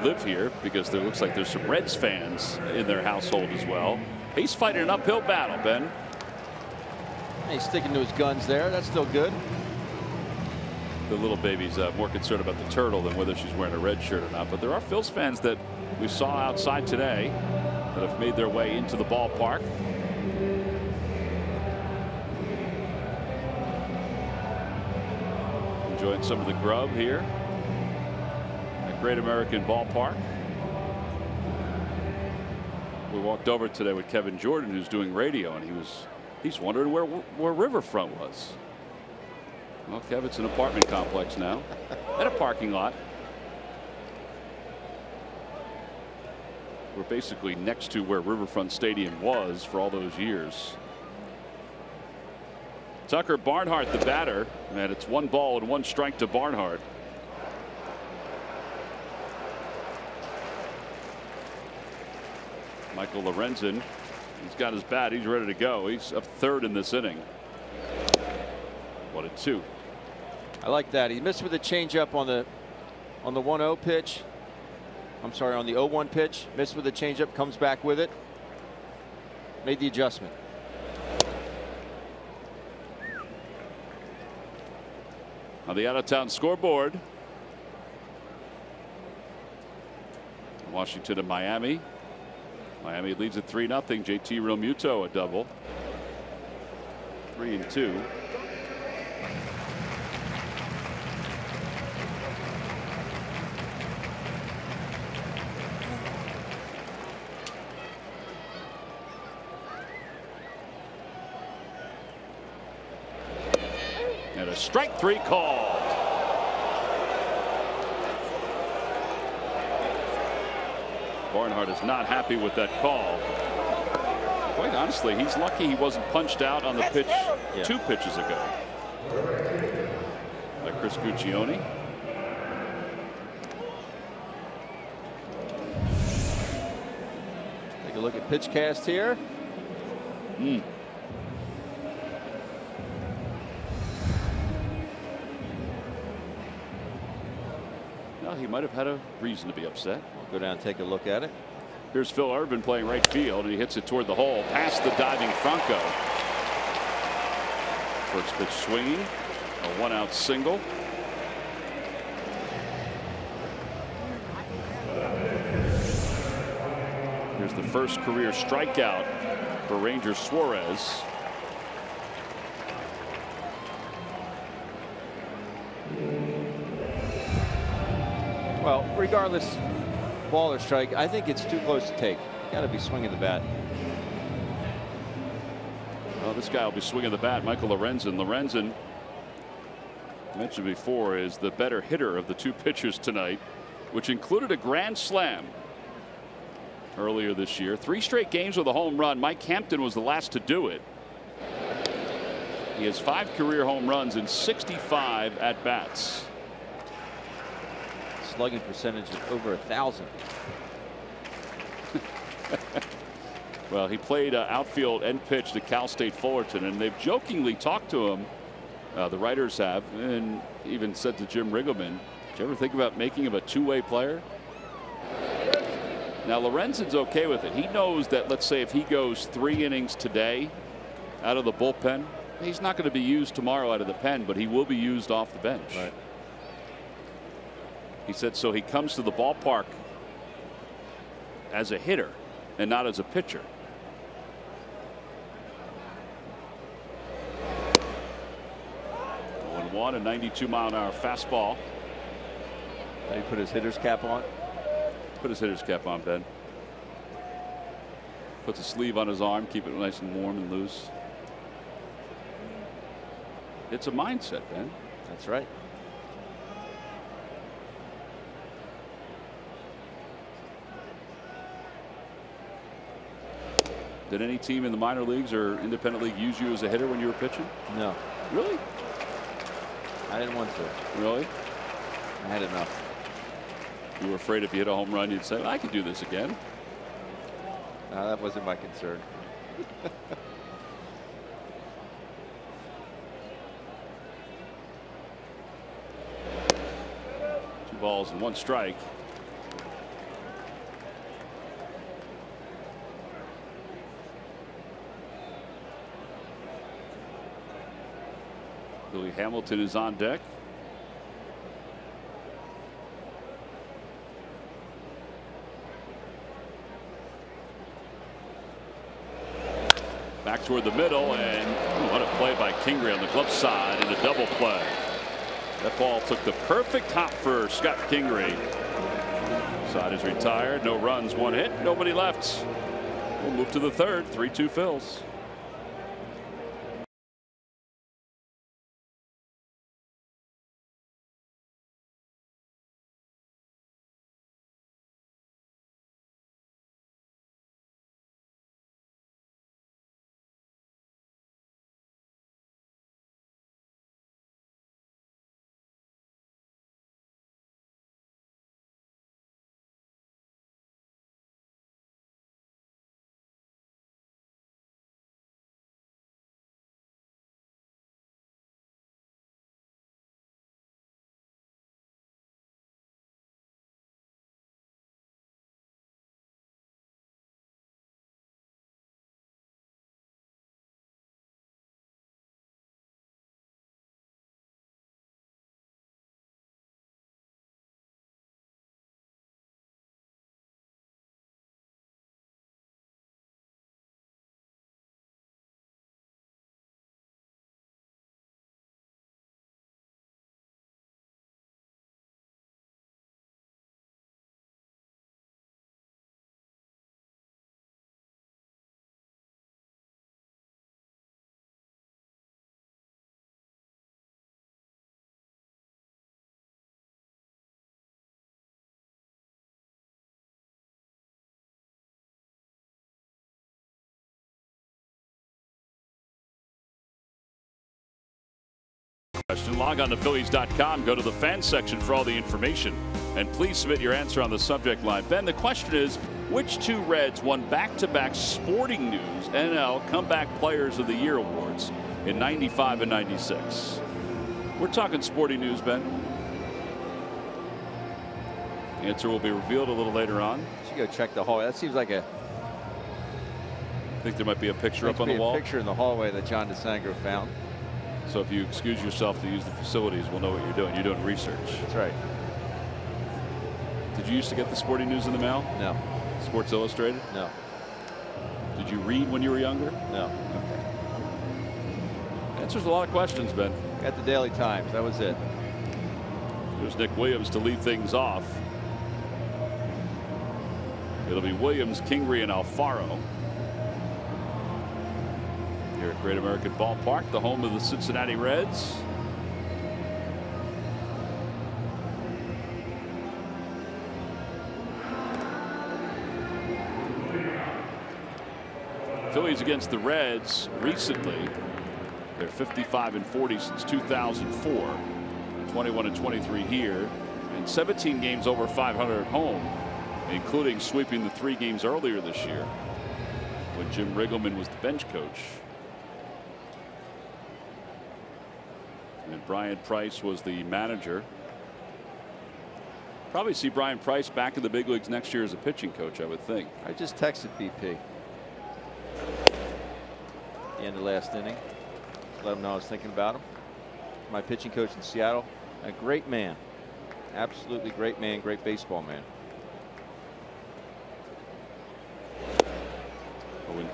live here because there looks like there's some Reds fans in their household as well. He's fighting an uphill battle, Ben. He's sticking to his guns there. That's still good. The little baby's more concerned about the turtle than whether she's wearing a red shirt or not. But there are Phils fans that we saw outside today that have made their way into the ballpark. Enjoying some of the grub here at Great American Ballpark. We walked over today with Kevin Jordan, who's doing radio, and he's wondering where Riverfront was. Well, Kev, it's an apartment complex now and a parking lot. We're basically next to where Riverfront Stadium was for all those years. Tucker Barnhart, the batter, and it's 1 ball and 1 strike to Barnhart. Michael Lorenzen, he's got his bat. He's ready to go. He's up 3rd in this inning. 1-2. I like that. He missed with a changeup on the 1-0 pitch. I'm sorry, on the 0-1 pitch. Missed with a changeup. Comes back with it. Made the adjustment. On the out-of-town scoreboard, Washington and Miami. Miami leads at 3-0. JT Realmuto a double. 3-2. And a strike 3 call. Barnhart is not happy with that call. Quite honestly, he's lucky he wasn't punched out on the pitch 2 pitches ago by Chris Guccione. Take a look at pitch cast here. Well, he might have had a reason to be upset. We'll go down and take a look at it. Here's Phil Urban playing right field, and he hits it toward the hole past the diving Franco. First pitch swinging, a 1-out single. Here's the first career strikeout for Ranger Suarez. Well, regardless, ball or strike, I think it's too close to take. Got to be swinging the bat. Well, this guy will be swinging the bat. Michael Lorenzen. Lorenzen, mentioned before, is the better hitter of the 2 pitchers tonight, which included a grand slam earlier this year. 3 straight games with a home run. Mike Hampton was the last to do it. He has 5 career home runs and 65 at bats. Slugging percentage is over 1,000. Well, he played outfield and pitched at Cal State Fullerton, and they've jokingly talked to him. The writers have, and even said to Jim Riggleman, "Did you ever think about making him a 2-way player?" Now Lorenzen's okay with it. He knows that, let's say, if he goes 3 innings today out of the bullpen, he's not going to be used tomorrow out of the pen, but he will be used off the bench. Right. He said so he comes to the ballpark as a hitter and not as a pitcher. 1-1, a 92-mile-an-hour fastball. Did he put his hitter's cap on? Put his hitter's cap on, Ben. Puts a sleeve on his arm, keep it nice and warm and loose. It's a mindset, Ben. That's right. Did any team in the minor leagues or independent league use you as a hitter when you were pitching? No. Really? I didn't want to. Really? I had enough. You were afraid if you hit a home run, you'd say, I could do this again. No, that wasn't my concern. 2 balls and 1 strike. Billy Hamilton is on deck. Back toward the middle, and what a play by Kingery on the glove side in a double play. That ball took the perfect hop for Scott Kingery. Side is retired. No runs, one hit, nobody left. We'll move to the third. 3-2 Phils. Log on to Phillies.com. Go to the fan section for all the information. And please submit your answer on the subject line. Ben, the question is, which two Reds won back-to-back Sporting News NL Comeback Players of the Year awards in '95 and '96? We're talking Sporting News, Ben. The answer will be revealed a little later on. Should go check the hallway. That seems like a. I think there might be a picture up on the wall. A picture in the hallway that John DeSangro found. So if you excuse yourself to use the facilities, we'll know what you're doing. You're doing research. That's right. Did you used to get the Sporting News in the mail? No. Sports Illustrated? No. Did you read when you were younger? No. Okay. Answers a lot of questions, Ben. Got the Daily Times. That was it. There's Nick Williams to lead things off. It'll be Williams, Kingery, and Alfaro. Here at Great American Ballpark, the home of the Cincinnati Reds. Phillies against the Reds recently. They're 55-40 since 2004. 21-23 here, and 17 games over 500 at home, including sweeping the 3 games earlier this year when Jim Riggleman was the bench coach. And Brian Price was the manager. Probably see Brian Price back in the big leagues next year as a pitching coach, I would think. I just texted BP. The end of last inning. Let him know I was thinking about him. My pitching coach in Seattle. A great man. Absolutely great man. Great baseball man.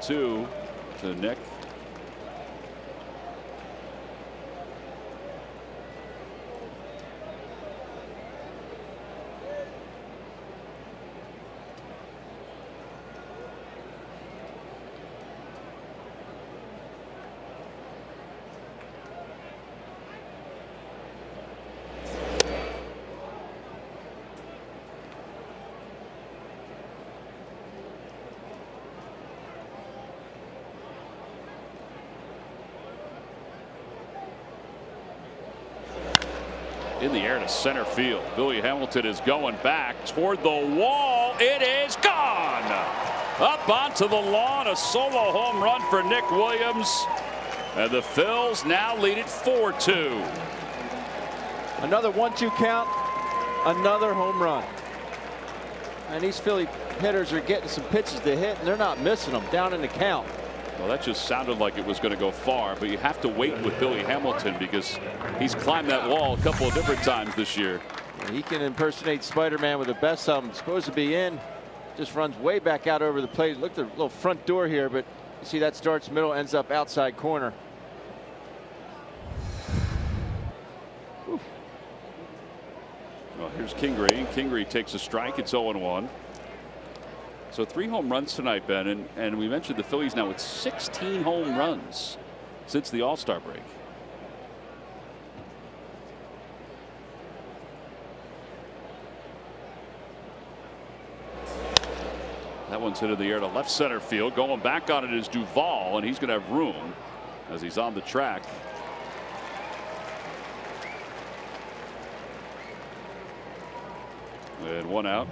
0-2 to Nick. In the air to center field. Billy Hamilton is going back toward the wall. It is gone. Up onto the lawn. A solo home run for Nick Williams. And the Phils now lead it 4-2. Another 1-2 count. Another home run. And these Philly hitters are getting some pitches to hit, and they're not missing them down in the count. Well, that just sounded like it was going to go far, but you have to wait with Billy Hamilton because he's climbed that wall a couple of different times this year. He can impersonate Spider-Man with the best of them. Supposed to be in. Just runs way back out over the plate. Look at the little front door here, but you see that starts middle, ends up outside corner. Oof. Well, here's Kingery. Kingery takes a strike. It's 0-1. So 3 home runs tonight, Ben, and we mentioned the Phillies now with 16 home runs since the All-Star break. That one's hit in the air to left center field. Going back on it is Duvall, and he's going to have room as he's on the track. And 1 out.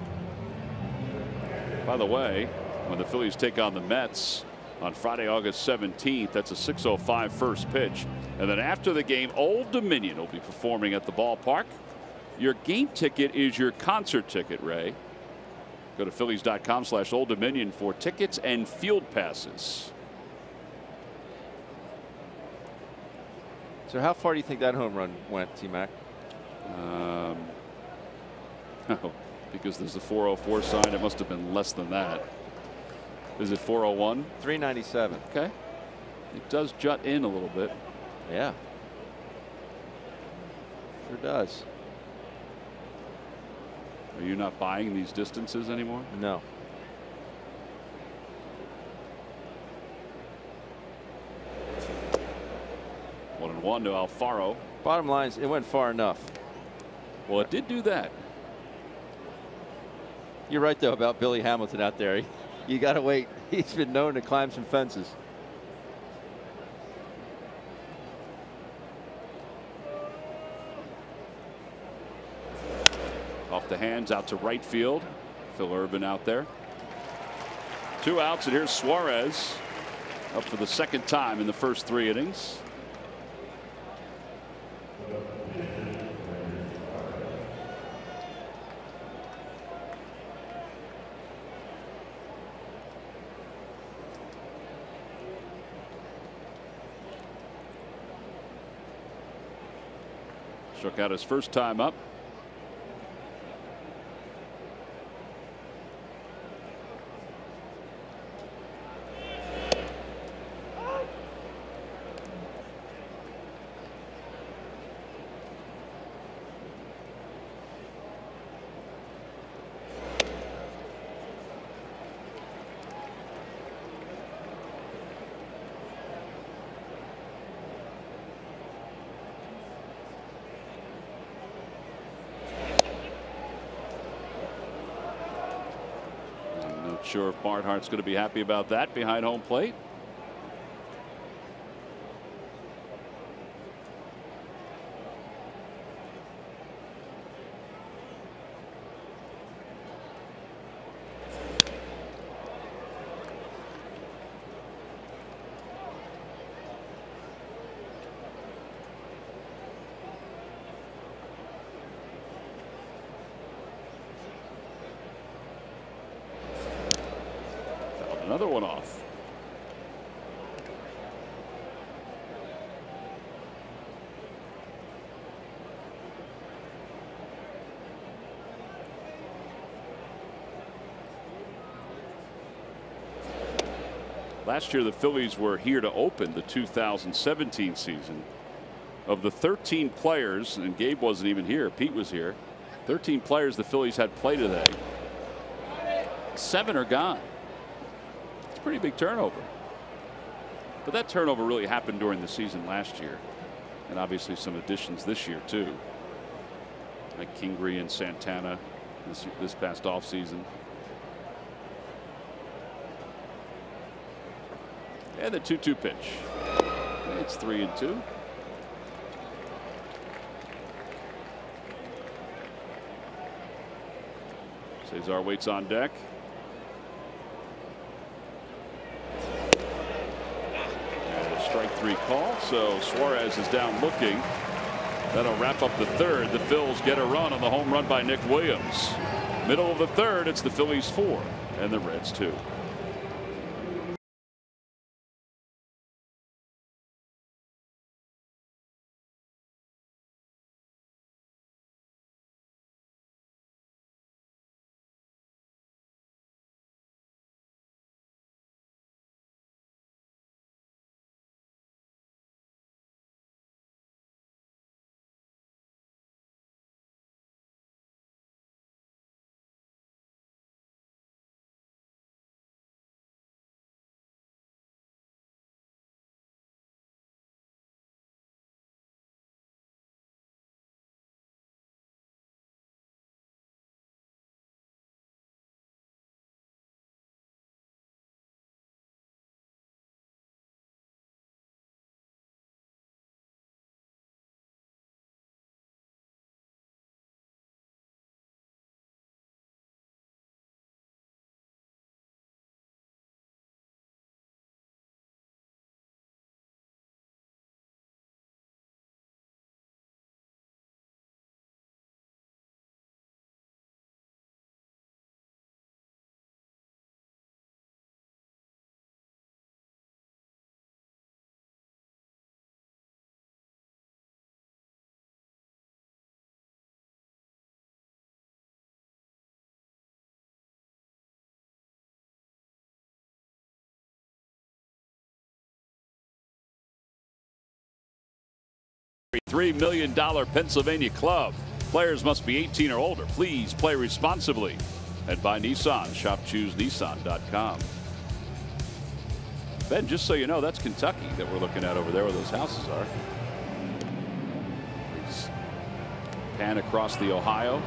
By the way, when the Phillies take on the Mets on Friday, August 17th, that's a 6:05 first pitch. And then after the game, Old Dominion will be performing at the ballpark. Your game ticket is your concert ticket, Ray. Go to Phillies.com/Old Dominion for tickets and field passes. So how far do you think that home run went, T-Mac? Oh, because there's a 404 sign, it must have been less than that. Is it 401? 397. Okay. It does jut in a little bit. Yeah. Sure does. Are you not buying these distances anymore? No. One and one to Alfaro. Bottom line is it went far enough. Well, it did do that. You're right, though, about Billy Hamilton out there. You got to wait. He's been known to climb some fences. Off the hands out to right field. Phil Urban out there. 2 outs, and here's Suarez up for the second time in the first 3 innings. Struck out his first time up. Sure if Barnhart's going to be happy about that behind home plate. Another one off. Last year the Phillies were here to open the 2017 season. Of the 13 players, and Gabe wasn't even here, Pete was here, 13 players the Phillies had play today. 7 are gone. Pretty big turnover, but that turnover really happened during the season last year, and obviously some additions this year too, like Kingery and Santana this past offseason. And the 2-2 pitch. It's 3-2. Cesar waits on deck. Strike 3 call, so Suarez is down looking. That'll wrap up the 3rd. The Phils get a run on the home run by Nick Williams. Middle of the 3rd, it's the Phillies 4 and the Reds 2. $3 million Pennsylvania club. Players must be 18 or older. Please play responsibly. And by Nissan. ShopChooseNissan.com. Ben, just so you know, that's Kentucky that we're looking at over there where those houses are. Let's pan across the Ohio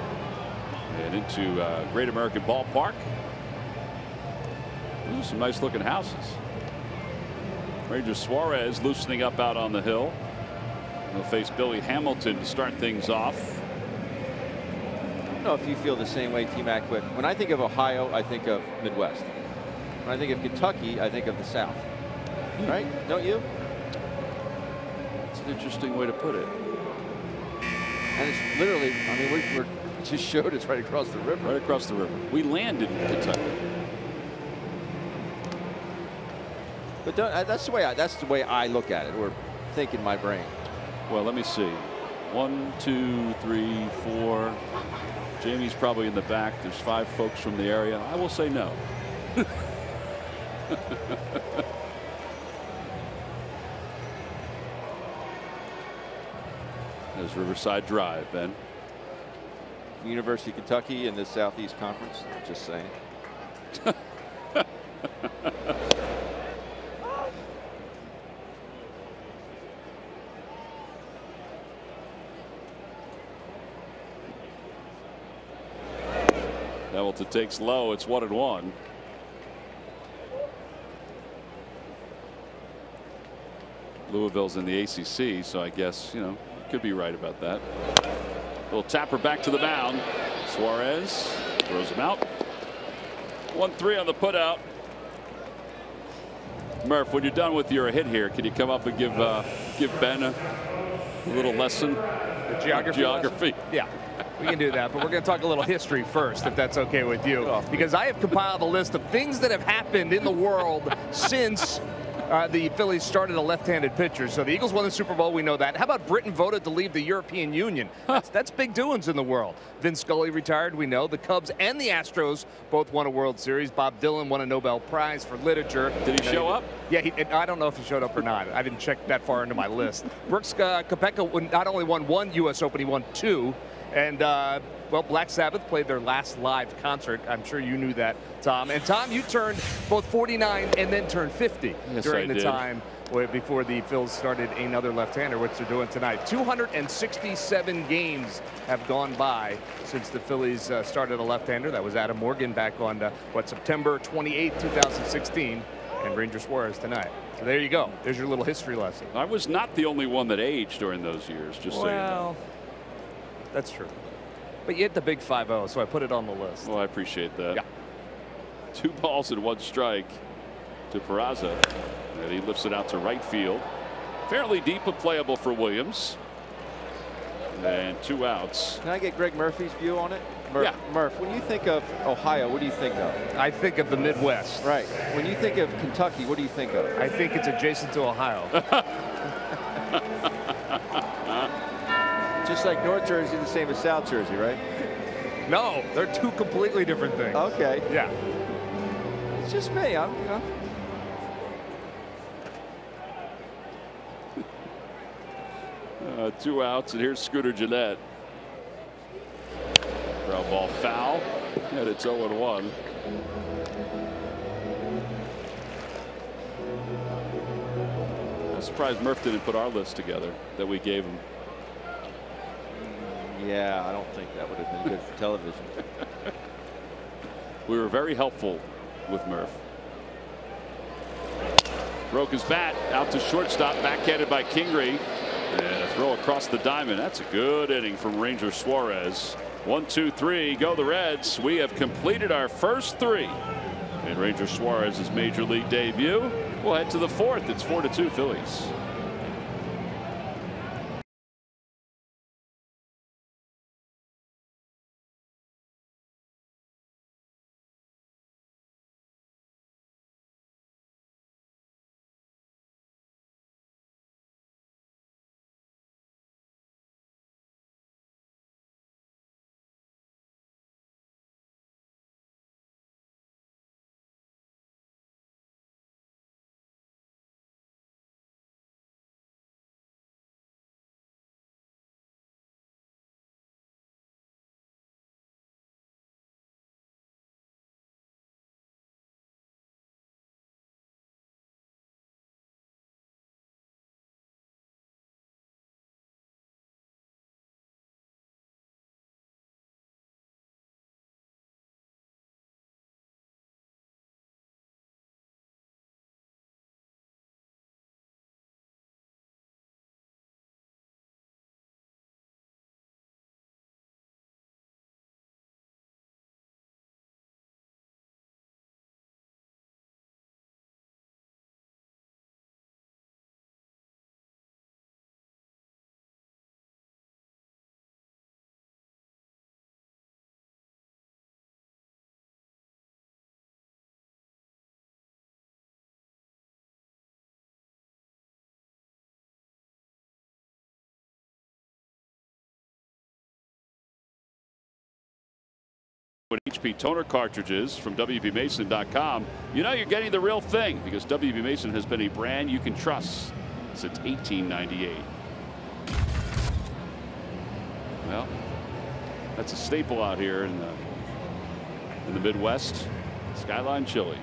and into Great American Ballpark. Those are some nice looking houses. Ranger Suarez loosening up out on the hill. He'll face Billy Hamilton to start things off. I don't know if you feel the same way, T-Mac, but when I think of Ohio, I think of Midwest. When I think of Kentucky, I think of the South. Right? Don't you? It's an interesting way to put it. And it's literally, I mean, we're just showed it's right across the river. Right across the river. We landed in Kentucky. But that's the way I look at it, or think in my brain. Well, let me see. 1, 2, 3, 4. Jamie's probably in the back. There's 5 folks from the area. I will say no. There's Riverside Drive, Ben. University of Kentucky in the Southeast Conference. Just saying. Hamilton takes low. It's 1-1. Louisville's in the ACC, so I guess, you know, could be right about that. Little tapper back to the mound. Suarez throws him out. 1-3 on the putout. Murph, when you're done with your hit here, can you come up and give Ben a little lesson? The geography. Yeah. We can do that, but we're going to talk a little history first, if that's okay with you, because I have compiled a list of things that have happened in the world since the Phillies started a left-handed pitcher. So the Eagles won the Super Bowl, we know that. How about Britain voted to leave the European Union? That's big doings in the world. Vince Scully retired, we know. The Cubs and the Astros both won a World Series. Bob Dylan won a Nobel Prize for literature. Did he show up? Yeah, I don't know if he showed up or not. I didn't check that far into my list. Brooks Koepka not only won 1 U.S. Open, he won 2. And, well, Black Sabbath played their last live concert. I'm sure you knew that, Tom. And, Tom, you turned both 49 and then turned 50 during the time before the Phils started another left-hander, which they're doing tonight. 267 games have gone by since the Phillies started a left-hander. That was Adam Morgan back on, September 28, 2016. And Ranger Suarez tonight. So there you go. There's your little history lesson. I was not the only one that aged during those years, just so you know. That's true. But you hit the big 5-0, so I put it on the list. Well, I appreciate that. Yeah. 2 balls and 1 strike to Peraza. And he lifts it out to right field. Fairly deep but playable for Williams. And 2 outs. Can I get Greg Murphy's view on it? Murph, when you think of Ohio, what do you think of? I think of the Midwest. Right. When you think of Kentucky, what do you think of? I think it's adjacent to Ohio. Just like North Jersey, the same as South Jersey, right? No, they're 2 completely different things. Okay. Yeah. It's just me. I'm, you know. 2 outs, and here's Scooter Gillette. Ground ball foul, and it's 0-1. I'm surprised Murph didn't put our list together that we gave him. Yeah, I don't think that would have been good for television. We were very helpful with Murph. Broke his bat out to shortstop, backhanded by Kingery, and a throw across the diamond. That's a good inning from Ranger Suarez. 1, 2, 3, go the Reds. We have completed our first 3 in Ranger Suarez's major league debut. We'll head to the 4th. It's 4-2 Phillies. with HP toner cartridges from WBMason.com, you know you're getting the real thing, because WB Mason has been a brand you can trust since 1898. Well, that's a staple out here in the Midwest. Skyline chili.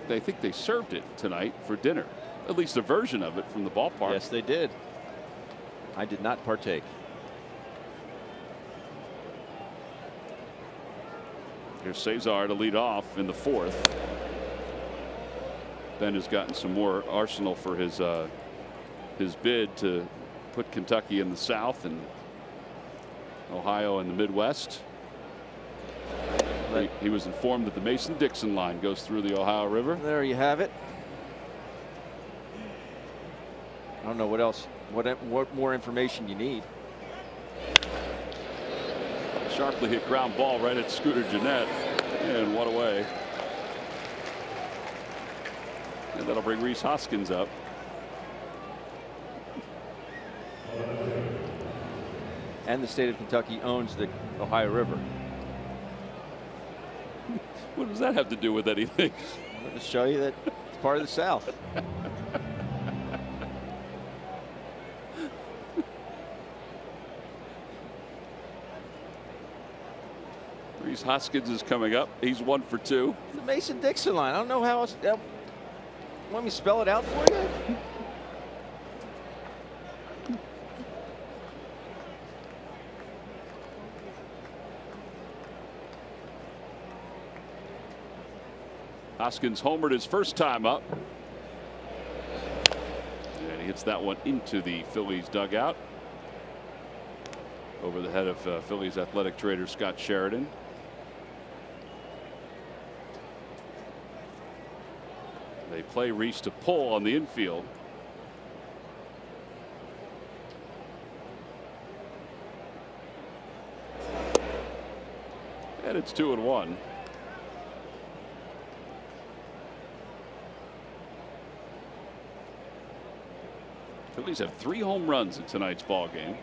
They think they served it tonight for dinner, at least a version of it from the ballpark. Yes, they did. I did not partake. Here's Cesar to lead off in the fourth. Ben has gotten some more arsenal for his bid to put Kentucky in the South and Ohio in the Midwest. He was informed that the Mason-Dixon line goes through the Ohio River. There you have it. I don't know what else, what more information you need. Sharply hit ground ball right at Scooter Gennett, and what a way. And that'll bring Rhys Hoskins up. And the state of Kentucky owns the Ohio River. What does that have to do with anything? I want to show you that it's part of the South. Rhys Hoskins is coming up. He's 1 for 2. The Mason-Dixon line. I don't know how else. Want me to spell it out for you? Hoskins homered his first time up. And he hits that one into the Phillies dugout. Over the head of Phillies athletic trader Scott Sheridan. They play Rhys to pull on the infield. And it's 2-1. Phillies have 3 home runs in tonight's ball game.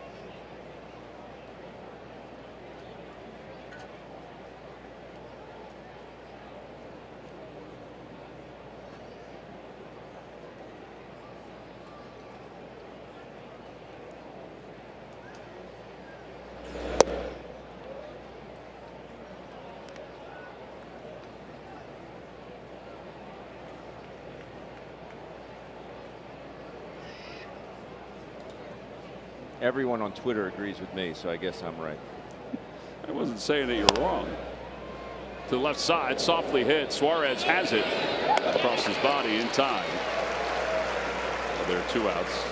Everyone on Twitter agrees with me, so I guess I'm right. I wasn't saying that you're wrong. To the left side, softly hit. Suarez has it across his body in time. Well, there are 2 outs.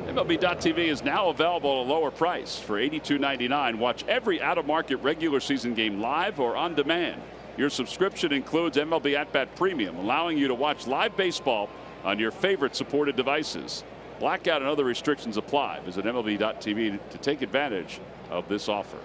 MLB.TV is now available at a lower price for $82.99. Watch every out-of-market regular season game live or on demand. Your subscription includes MLB At Bat Premium, allowing you to watch live baseball on your favorite supported devices. Blackout and other restrictions apply. Visit MLB.TV to take advantage of this offer.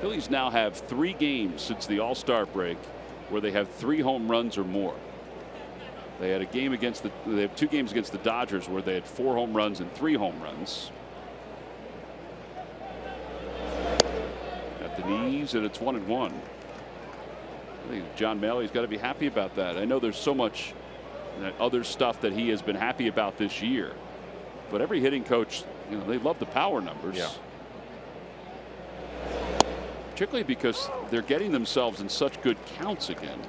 Phillies now have 3 games since the All-Star break where they have 3 home runs or more. They had a game against they have 2 games against the Dodgers where they had 4 home runs and 3 home runs. At the knees, and it's 1-1. I think John Maley's got to be happy about that. I know there's so much other stuff that he has been happy about this year, but every hitting coach, you know, they love the power numbers. Yeah. Particularly because they're getting themselves in such good counts again.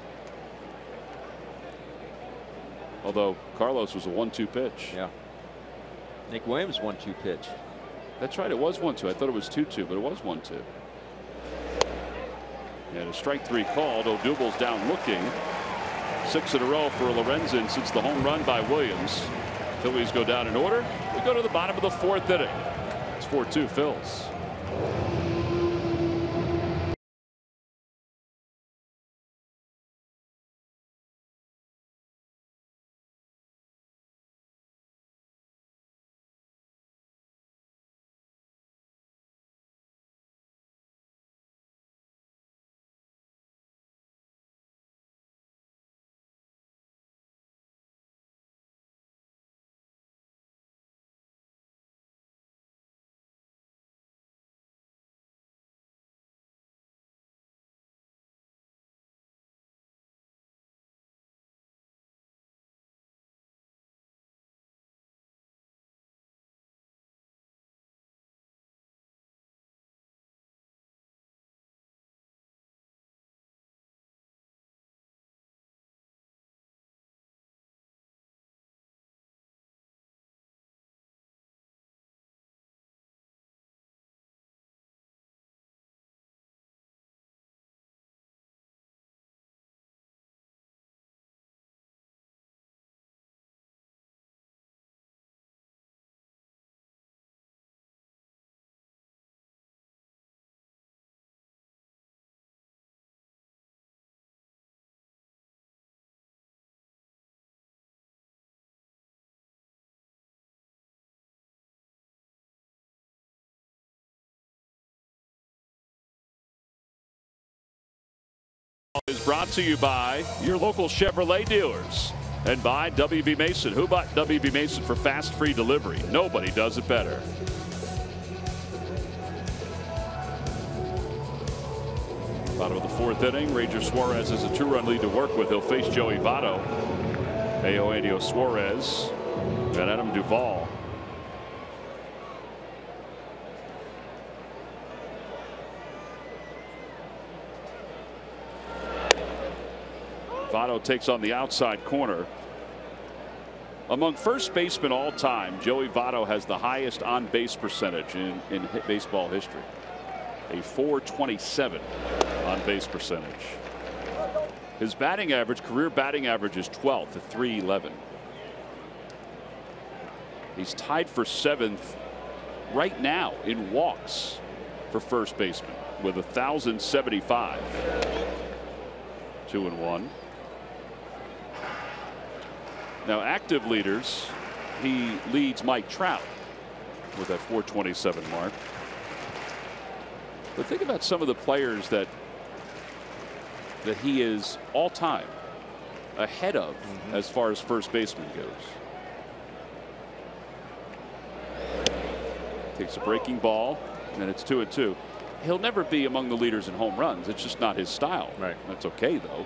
Although Carlos was a 1-2 pitch. Yeah. Nick Williams 1-2 pitch. That's right. It was 1-2. I thought it was 2-2, but it was 1-2. And a strike 3 called. Odubel's down looking. 6 in a row for Lorenzen since the home run by Williams. Phillies go down in order. We go to the bottom of the 4th inning. It's 4-2 Phils. Is brought to you by your local Chevrolet dealers and by WB Mason. Who bought WB Mason for fast, free delivery? Nobody does it better. Bottom of the fourth inning, Ranger Suarez has a 2-run lead to work with. He'll face Joey Votto, Eugenio Suarez, and Adam Duvall. Votto takes on the outside corner. Among first basemen all time, Joey Votto has the highest on base percentage in baseball history. A .427 on base percentage. His batting average, career batting average, is 12th at .311. He's tied for 7th right now in walks for first baseman with 1,075. 2-1. Now, active leaders, he leads Mike Trout with that .427 mark. But think about some of the players that he is all time ahead of as far as first baseman goes. Takes a breaking ball, and it's 2-2. He'll never be among the leaders in home runs. It's just not his style. Right. That's okay, though.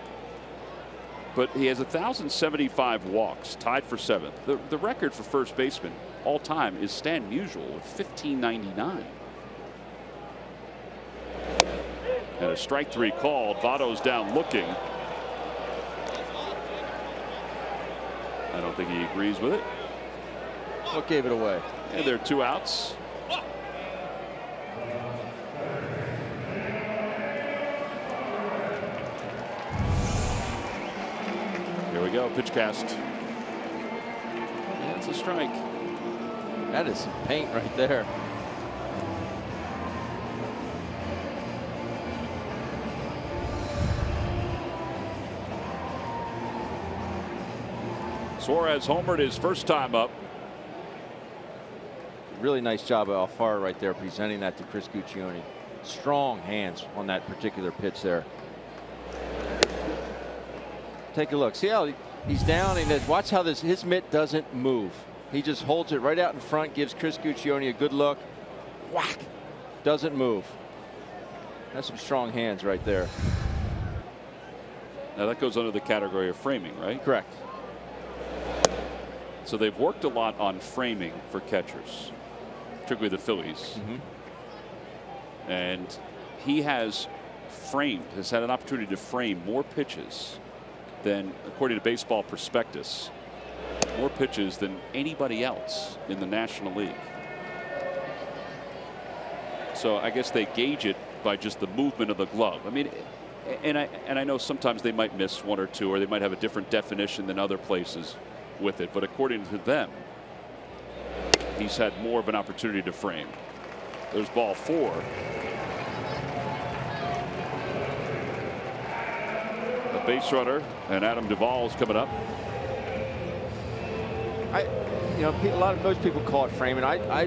But he has 1,075 walks, tied for 7th. The record for first baseman all time is Stan Musial with 1,599. And a strike 3 called. Votto's down looking. I don't think he agrees with it. What gave it away? And there are 2 outs. Here we go, pitch cast. That's a strike. That is some paint right there. Suarez homered his first time up. Really nice job by Alfaro right there, presenting that to Chris Guccione. Strong hands on that particular pitch there. Take a look. See how he's down, and watch how his mitt doesn't move. He just holds it right out in front, gives Chris Guccione a good look. Whack! Doesn't move. That's some strong hands right there. Now that goes under the category of framing, right? Correct. So they've worked a lot on framing for catchers, particularly the Phillies. And he has had an opportunity to frame more pitches than, according to Baseball Prospectus, more pitches than anybody else in the National League. So I guess they gauge it by just the movement of the glove. I mean, and I know sometimes they might miss 1 or 2, or they might have a different definition than other places with it, but according to them, he's had more of an opportunity to frame. There's ball 4. The base runner, and Adam Duvall is coming up. Most people call it framing.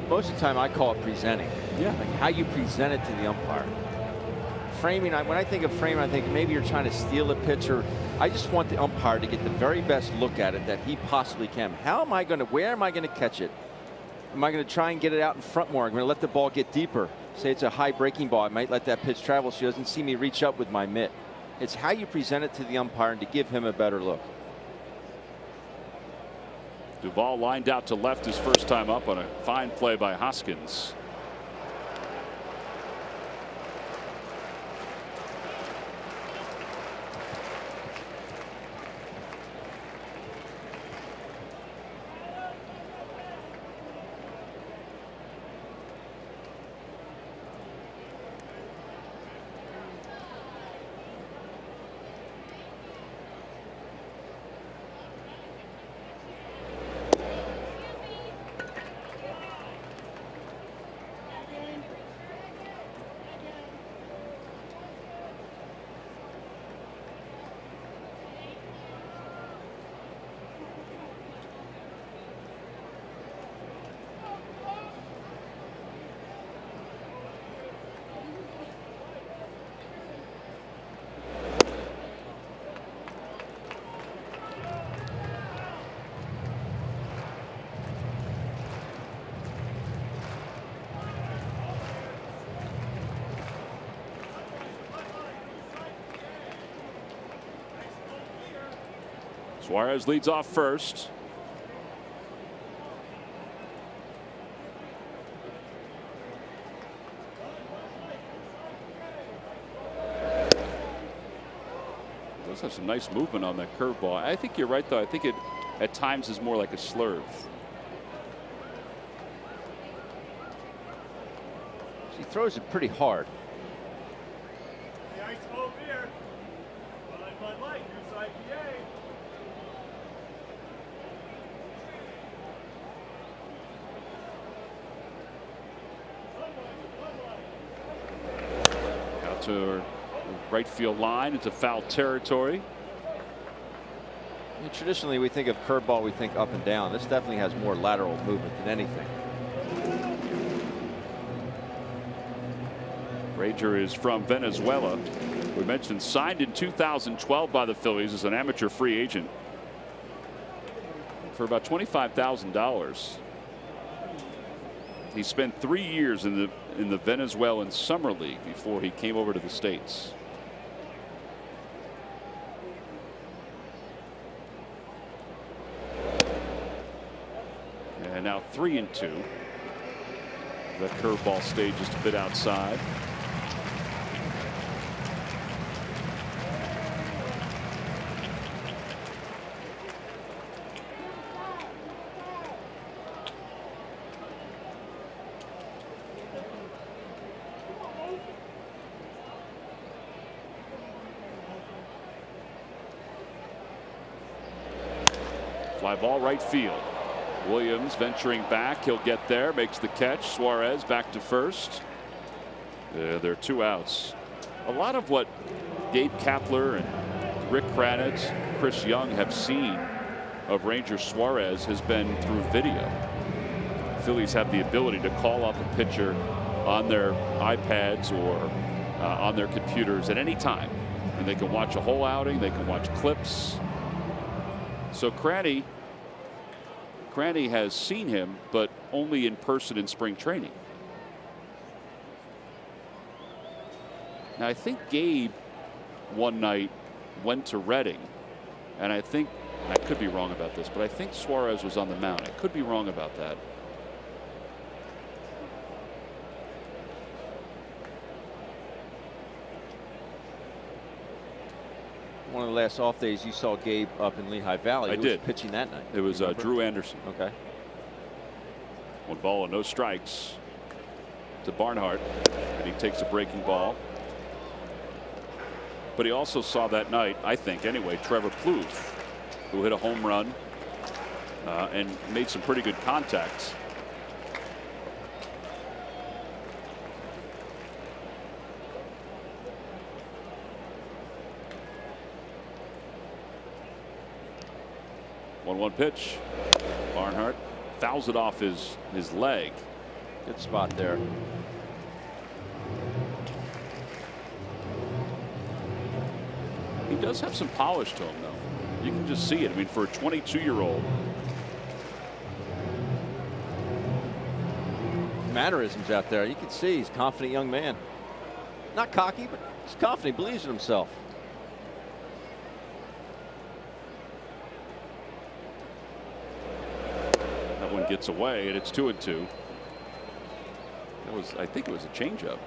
Most of the time I call it presenting. Yeah. Like how you present it to the umpire. Framing, when I think of framing, I think maybe you're trying to steal a pitch, or I just want the umpire to get the very best look at it that he possibly can. Where am I going to catch it? Am I going to try and get it out in front more? I'm going to let the ball get deeper. Say it's a high breaking ball. I might let that pitch travel so he doesn't see me reach up with my mitt. It's how you present it to the umpire and to give him a better look. Duvall lined out to left his first time up on a fine play by Hoskins. Suarez leads off first. Does have some nice movement on that curveball. I think you're right, though. I think it at times is more like a slurve. He throws it pretty hard. The ice cold beer. Bud Light, Goose IPA. Out to right field line into foul territory. Traditionally, we think of curveball, we think up and down. This definitely has more lateral movement than anything. Ranger is from Venezuela. We mentioned signed in 2012 by the Phillies as an amateur free agent for about $25,000. He spent 3 years in the Venezuelan Summer League before he came over to the States. And now 3-2. The curveball stage just a bit outside. Fly ball right field. Williams venturing back. He'll get there. Makes the catch. Suarez back to first. There are 2 outs. A lot of what Gabe Kapler and Rick Kranitz, Chris Young have seen of Ranger Suarez has been through video. Phillies have the ability to call up a pitcher on their iPads or on their computers at any time. And they can watch a whole outing. They can watch clips. So Cranny has seen him, but only in person in spring training. Now, I think Gabe one night went to Reading, and I think, I could be wrong about this, but I think Suarez was on the mound. I could be wrong about that. One of the last off days you saw Gabe up in Lehigh Valley. I did. Was pitching that night. It was Drew Anderson. Okay. 1 ball and no strikes to Barnhart, and he takes a breaking ball. But he also saw that night, I think anyway, Trevor Plouffe, who hit a home run and made some pretty good contacts. One pitch. Barnhart fouls it off his leg. Good spot there. He does have some polish to him, though. You can just see it. I mean, for a 22-year-old. Mannerisms out there. You can see he's a confident young man. Not cocky, but he's confident. He believes in himself. One gets away, and it's 2-2. That was, I think it was a changeup.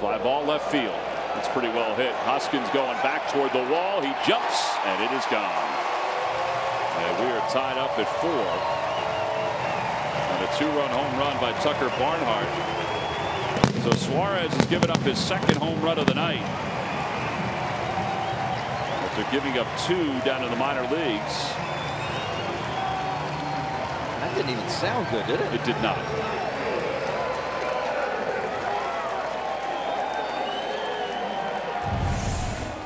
Fly ball left field. It's pretty well hit. Hoskins going back toward the wall. He jumps, and it is gone. And we are tied up at 4. And a 2-run home run by Tucker Barnhart. So Suarez has given up his 2nd home run of the night. After giving up 2 down in the minor leagues. That didn't even sound good, did it? It did not.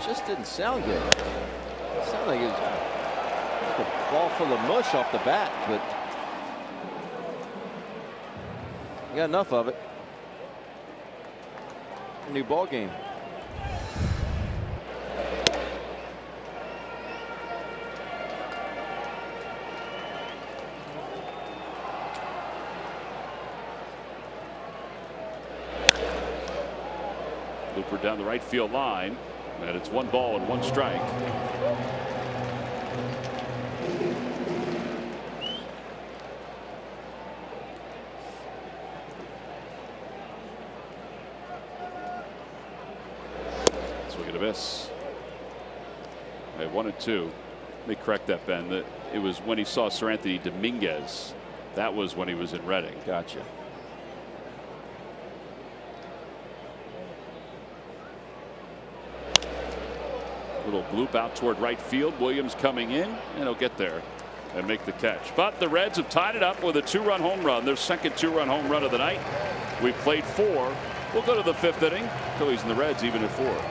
Just didn't sound good. It sounded like it was a ball full of mush off the bat, but You got enough of it. New ball game. Looper down the right field line, and it's 1 ball and 1 strike. Swing and a miss. Okay, 1-2. Let me correct that, Ben. That it was when he saw Sir Anthony Dominguez. That was when he was in Reading. Gotcha. Little bloop out toward right field. Williams coming in, and he'll get there and make the catch. But the Reds have tied it up with a 2-run home run. Their second 2-run home run of the night. We played 4. We'll go to the 5th inning. Phillies and the Reds even at 4.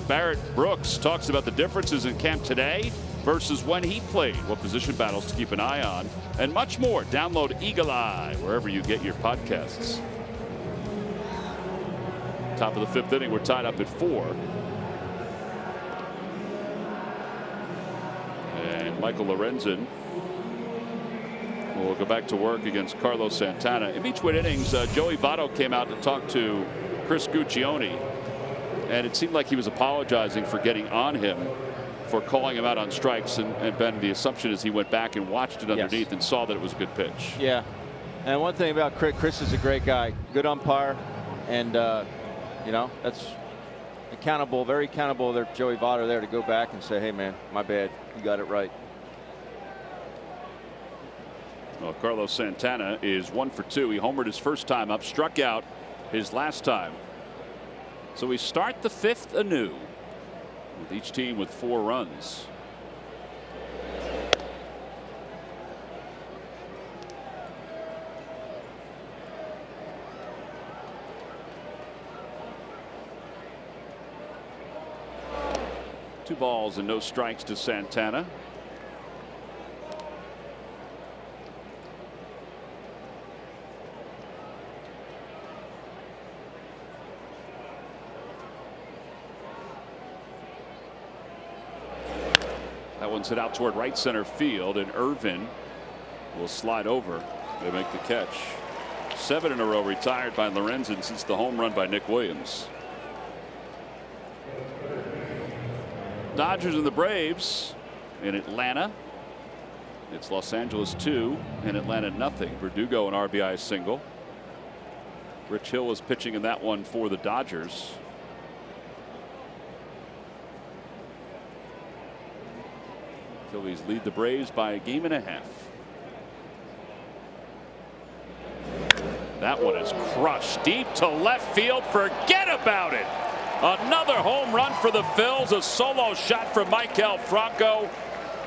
Barrett Brooks talks about the differences in camp today versus when he played, what position battles to keep an eye on, and much more. Download Eagle Eye wherever you get your podcasts. Top of the 5th inning, we're tied up at 4. And Michael Lorenzen will go back to work against Carlos Santana. In between innings, Joey Votto came out to talk to Chris Guccione. And it seemed like he was apologizing for getting on him for calling him out on strikes. And Ben, the assumption is he went back and watched it underneath and saw that it was a good pitch. Yeah. And one thing about Chris is a great guy, good umpire. And, you know, that's accountable, very accountable there, Joey Votto there to go back and say, hey, man, my bad. You got it right. Well, Carlos Santana is 1 for 2. He homered his first time up, struck out his last time. So we start the 5th anew with each team with 4 runs. Two balls and no strikes to Santana. That one's hit out toward right center field, and Irvin will slide over. They make the catch. 7 in a row retired by Lorenzen since the home run by Nick Williams. Dodgers and the Braves in Atlanta. It's Los Angeles 2 and Atlanta nothing. Verdugo an RBI single. Rich Hill was pitching in that one for the Dodgers. Phillies lead the Braves by a game and a half. That one is crushed deep to left field. Forget about it. Another home run for the Phils. A solo shot from Franco.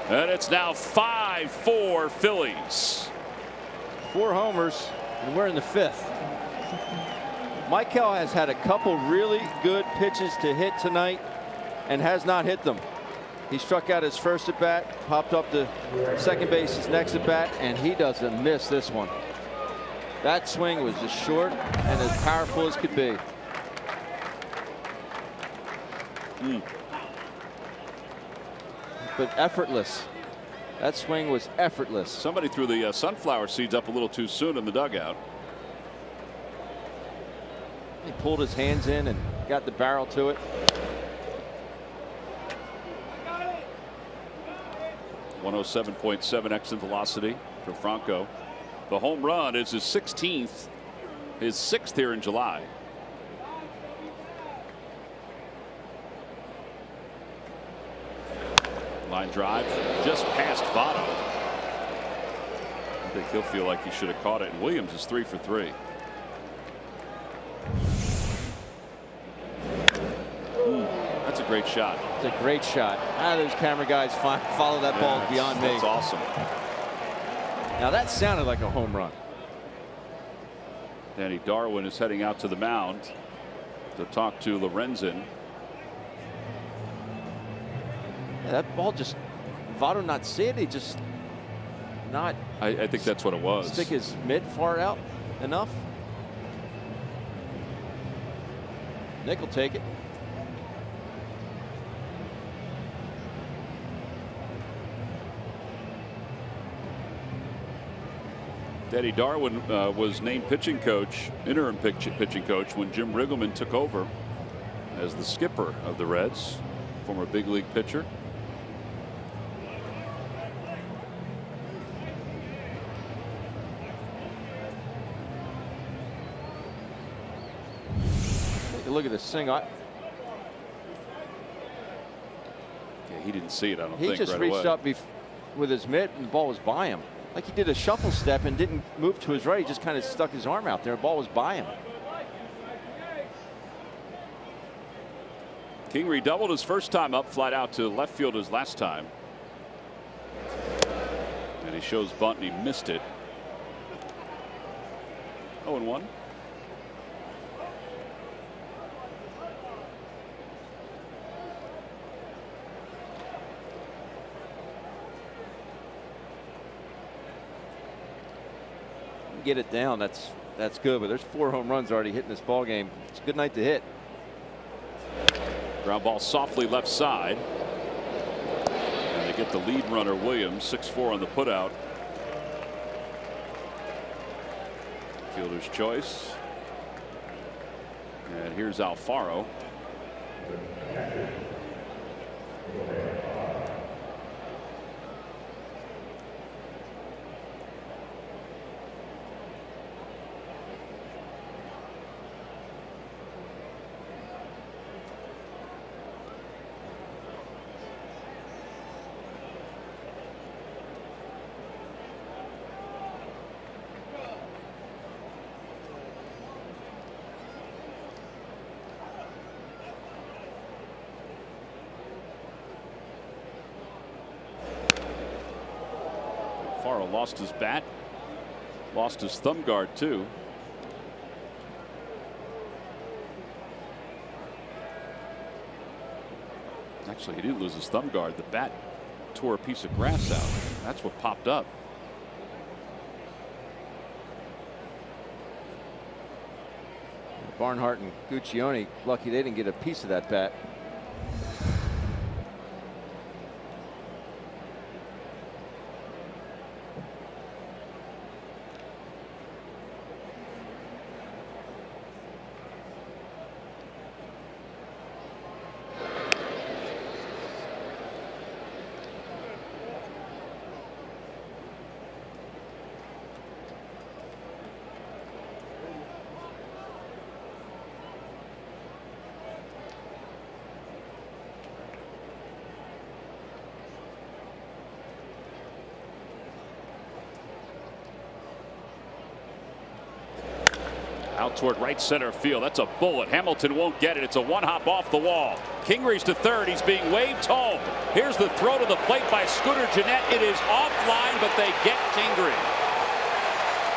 And it's now 5-4 Phillies. 4 homers, and we're in the 5th. Michael has had a couple really good pitches to hit tonight and has not hit them. He struck out his first at bat, popped up to second base his next at bat, and he doesn't miss this one. That swing was as short and as powerful as could be. But effortless. That swing was effortless. Somebody threw the sunflower seeds up a little too soon in the dugout. He pulled his hands in and got the barrel to it. .107.7 exit velocity for Franco. The home run is his 16th, his 6th here in July. Line drive just past Votto. I think he'll feel like he should have caught it. And Williams is 3 for 3. That's a great shot. It's a great shot. How do those camera guys follow that ball beyond me? That's awesome. Now that sounded like a home run. Danny Darwin is heading out to the mound to talk to Lorenzen. Yeah, that ball just, Votto not see it, he just not. I think that's what it was. Stick his mitt far out enough. Nick will take it. Danny Darwin was named pitching coach, interim pitching coach, when Jim Riggleman took over as the skipper of the Reds, former big league pitcher. Take a look at this thing. Yeah, he didn't see it, I don't think. He just right reached away. up with his mitt and the ball was by him. Like he did a shuffle step and didn't move to his right. He just kind of stuck his arm out there. The ball was by him. King redoubled his first time up, flat out to left field his last time. And he shows bunt and he missed it. 0-1. Get it down. That's good. But there's 4 home runs already hitting this ball game. It's a good night to hit. Ground ball softly left side. And they get the lead runner Williams, 6-4 on the putout. Fielder's choice. And here's Alfaro. Alfaro lost his bat, lost his thumb guard too. Actually, he didn't lose his thumb guard. The bat tore a piece of grass out. That's what popped up. Barnhart and Guccione lucky they didn't get a piece of that bat. Out toward right center field. That's a bullet. Hamilton won't get it. It's a one hop off the wall. Kingree's to third. He's being waved home. Here's the throw to the plate by Scooter Gennett. It is offline, but they get Kingree.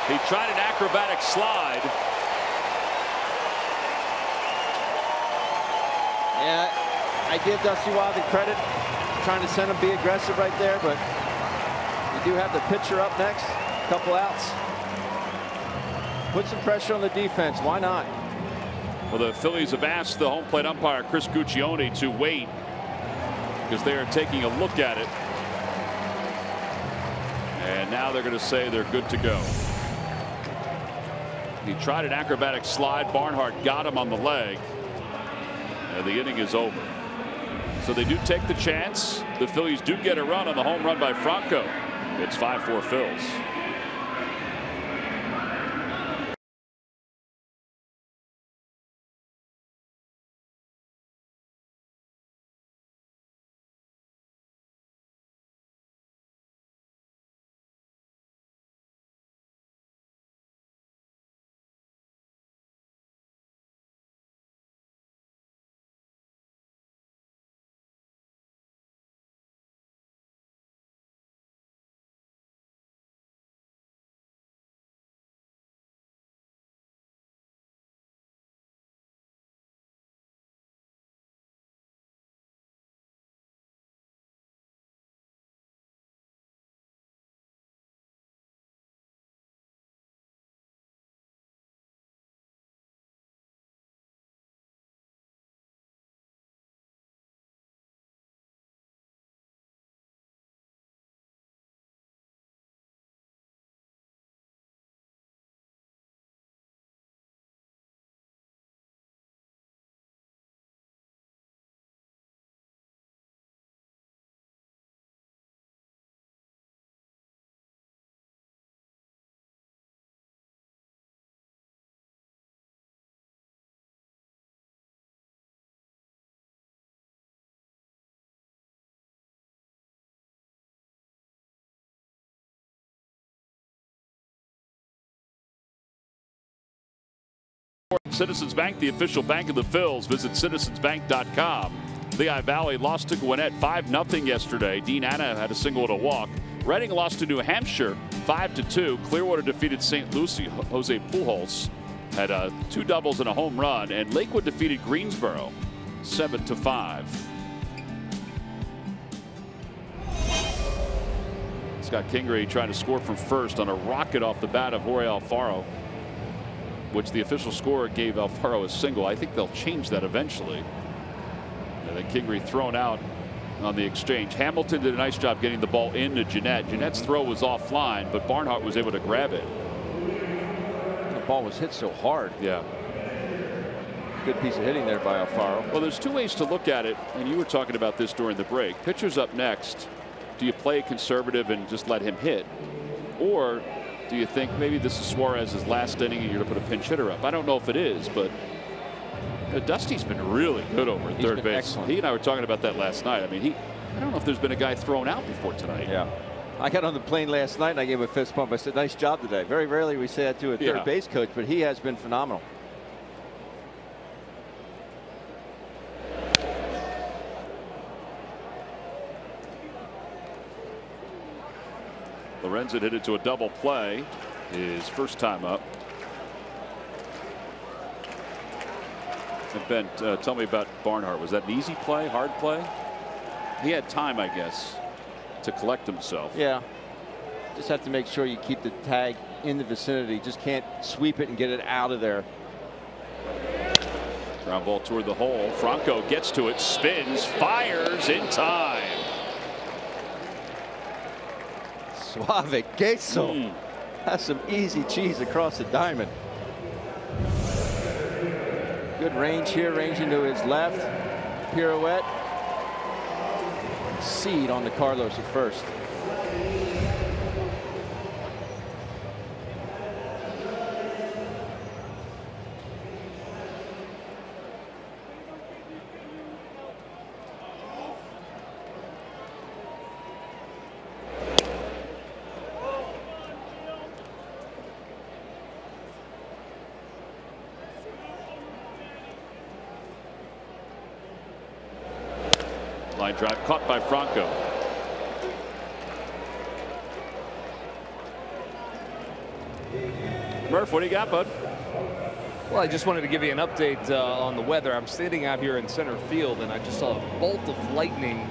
He tried an acrobatic slide. Yeah, I give Dusty Wilder credit. Trying to send him be aggressive right there, but you do have the pitcher up next. A couple outs. Put some pressure on the defense. Why not? Well, the Phillies have asked the home plate umpire, Chris Guccione, to wait because they are taking a look at it. And now they're going to say they're good to go. He tried an acrobatic slide. Barnhart got him on the leg. And the inning is over. So they do take the chance. The Phillies do get a run on the home run by Franco. It's 5-4 Phils. Citizens Bank, the official bank of the Phils. Visit citizensbank.com. Lehigh Valley lost to Gwinnett 5-0 yesterday. Dean Anna had a single and a walk. Reading lost to New Hampshire 5-2. Clearwater defeated St. Lucie. Jose Pujols had 2 doubles and a home run. And Lakewood defeated Greensboro 7-5. Scott Kingree trying to score from first on a rocket off the bat of Jorge Alfaro, which the official scorer gave Alfaro a single. I think they'll change that eventually. And then Kingree thrown out on the exchange. Hamilton did a nice job getting the ball into Gennett. Gennett's throw was offline, but Barnhart was able to grab it. The ball was hit so hard. Yeah. Good piece of hitting there by Alfaro. Well, there's 2 ways to look at it, and you were talking about this during the break. Pitcher's up next. Do you play conservative and just let him hit? Or do you think maybe this is Suarez's last inning and you're going to put a pinch hitter up? I don't know if it is, but Dusty's been really good over at third base. Excellent. He and I were talking about that last night. I mean, I don't know if there's been a guy thrown out before tonight. Yeah. I got on the plane last night and I gave him a fist bump. I said, nice job today. Very rarely we say that to a third base coach, but he has been phenomenal. Lorenzen hit it to a double play his first time up. And Ben, tell me about Barnhart. Was that an easy play, hard play? He had time, I guess, to collect himself. Yeah. Just have to make sure you keep the tag in the vicinity. Just can't sweep it and get it out of there. Ground ball toward the hole. Franco gets to it, spins, fires in time. Suave queso. That's some easy cheese across the diamond. Good range here, range into his left. Pirouette. Seed on the Carlos at first. Line drive caught by Franco. Murph, what do you got, bud? Well, I just wanted to give you an update on the weather. I'm standing out here in center field, and I just saw a bolt of lightning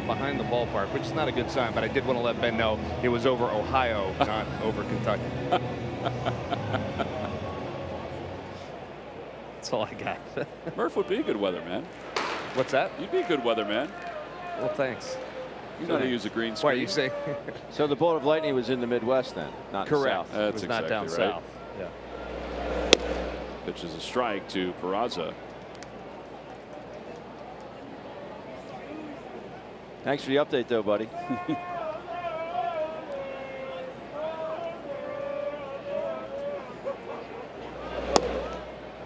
behind the ballpark, which is not a good sign, but I did want to let Ben know it was over Ohio, not over Kentucky. That's all I got. Murph would be a good weatherman. What's that? You'd be a good weatherman. Well, thanks. You know how to use a green screen. What you say? So the bolt of lightning was in the Midwest then, not Correct. south. That's it was not exactly down right. south. Yeah. Pitch is a strike to Peraza. Thanks for the update, though, buddy.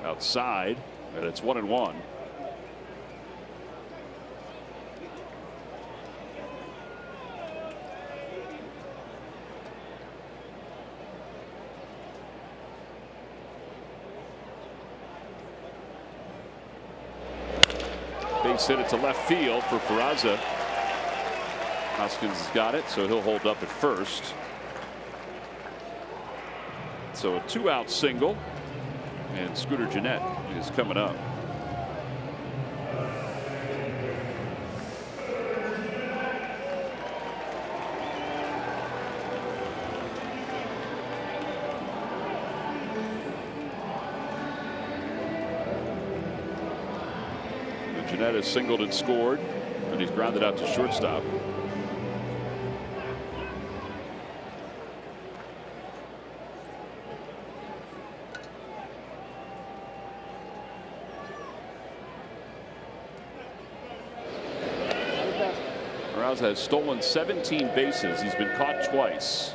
Outside, and it's 1-1. Base hit it to left field for Peraza. Hoskins has got it, so he'll hold up at first. So a 2-out single, and Scooter Gennett is coming up. Gennett has singled and scored, and he's grounded out to shortstop. Peraza has stolen 17 bases. He's been caught twice.